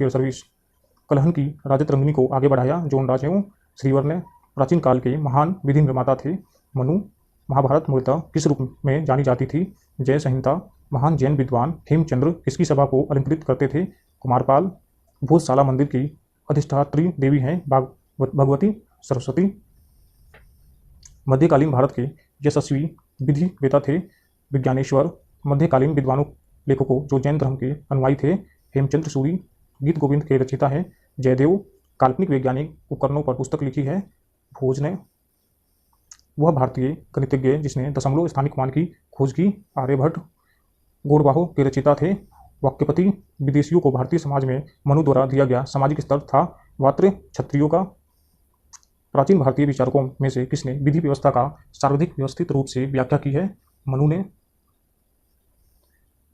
service. Kalhana की राजत रंगिनी को आगे बढ़ाया जोन राज एवं श्रीवर ने। प्राचीन काल के महान विधि निर्माता थे मनु। महाभारत मूलतः किस रूप में जानी जाती थी? जय संहिता। महान जैन विद्वान हेमचंद्र किसकी सभा को अलंकृत करते थे? कुमारपाल। भोजशाला मंदिर की अधिष्ठात्री देवी हैं भगवती सरस्वती। मध्यकालीन भारत के यशस्वी विधिवेता थे विज्ञानेश्वर। मध्यकालीन विद्वानों लेखकों जो जैन धर्म के अनुयायी थे हेमचंद्र सूरी। गीत गोविंद के रचयिता है जयदेव। काल्पनिक वैज्ञानिक उपकरणों पर पुस्तक लिखी है भोज ने। वह भारतीय गणितज्ञ जिसने दशमलव स्थानिक मान की खोज की आर्यभट्ट। गौड़बाहो के रचयिता थे वाक्यपति। विदेशियों को भारतीय समाज में मनु द्वारा दिया गया सामाजिक स्तर था वात्र क्षत्रियों का। प्राचीन भारतीय विचारकों में से किसने विधि व्यवस्था का सर्वाधिक व्यवस्थित रूप से व्याख्या की है? मनु ने।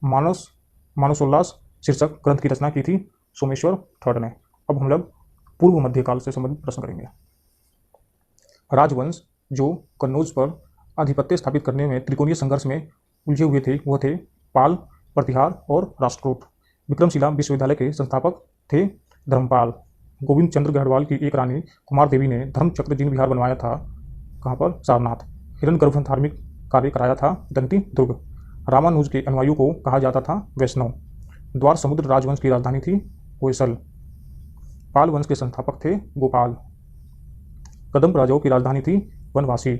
मानसोल्लास शीर्षक ग्रंथ की रचना की थी सोमेश्वर III ने। अब हम लोग पूर्व मध्यकाल से संबंधित प्रश्न करेंगे। राजवंश जो कन्नौज पर आधिपत्य स्थापित करने में त्रिकोणीय संघर्ष में उलझे हुए थे वह थे पाल, प्रतिहार और राष्ट्रकूट। विक्रमशिला विश्वविद्यालय के संस्थापक थे धर्मपाल। गोविंद चंद्र गढ़वाल की एक रानी कुमार देवी ने धर्मचक्र जिन विहार बनवाया था कहाँ पर? सारनाथ। हिरण्यगर्भ धार्मिक कार्य कराया था दंती दुर्ग। रामानुज के अनुयायियों को कहा जाता था वैष्णव। द्वार समुद्र राजवंश की राजधानी थी होयसल। पाल वंश के संस्थापक थे गोपाल। कदम्ब राजाओं की राजधानी थी वनवासी।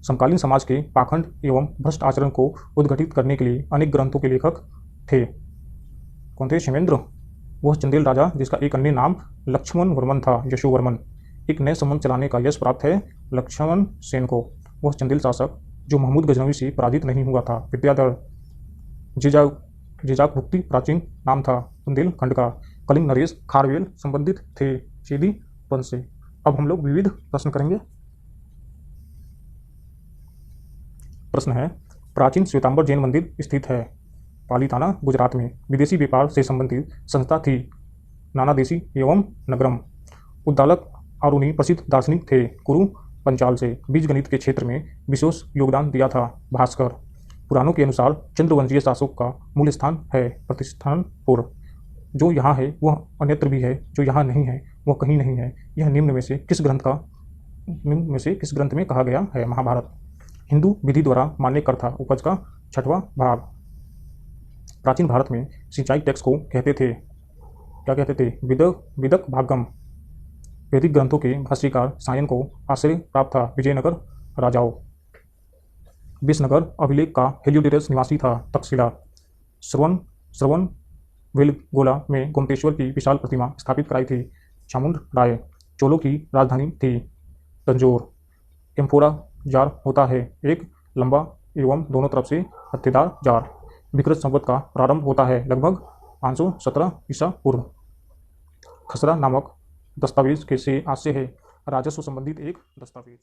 समकालीन समाज के पाखंड एवं भ्रष्ट आचरण को उद्घटित करने के लिए अनेक ग्रंथों के लेखक थे। कौन थे? क्षेमेंद्र। वह चंदेल राजा जिसका एक अन्य नाम लक्ष्मण वर्मन था यशोवर्मन। एक नए संबंध चलाने का यश प्राप्त है लक्ष्मण सेन को। वह चंदेल शासक जो महमूद गजनवी से पराजित नहीं हुआ था। विद्याधर। जेजाक भुक्ति प्राचीन नाम था बुंदेलखंड का। कलिंग नरेश खारवेल संबंधित थे चेदी वंश से। अब हम लोग विविध प्रश्न करेंगे। प्रश्न है प्राचीन श्वेतांबर जैन मंदिर स्थित है पालीताना गुजरात में। विदेशी व्यापार से संबंधित संस्था थी नानादेशी एवं नगरम। उद्दालक आरुणि प्रसिद्ध दार्शनिक थे कुरु पंचाल से। बीजगणित के क्षेत्र में विशेष योगदान दिया था भास्कर। पुराणों के अनुसार चंद्रवंशीय शासक का मूल स्थान है प्रतिष्ठानपुर। जो यहाँ है वह अन्यत्र भी है, जो यहाँ नहीं है वह कहीं नहीं है। यह निम्न में से किस ग्रंथ में कहा गया है? महाभारत। हिंदू विधि द्वारा मान्य कर था उपज का 6वां भाग। प्राचीन भारत में सिंचाई टैक्स को कहते थे, क्या कहते थे? विदक भागम। वैदिक ग्रंथों के भाष्यकार सायन को आश्रय प्राप्त था विजयनगर राजाओं। विसनगर अभिलेख का हेलियोडोरस निवासी था तक्षशिला। श्रवण वेलगोला में गोमतेश्वर की विशाल प्रतिमा स्थापित कराई थी चामुंड राय। चोलों की राजधानी थी तंजौर। एम्फोरा जार होता है एक लंबा एवं दोनों तरफ से हत्थेदार जार। विक्रत संवत का प्रारंभ होता है लगभग 517 ईसा पूर्व। खसरा नामक दस्तावेज के से आज से है राजस्व संबंधित एक दस्तावेज।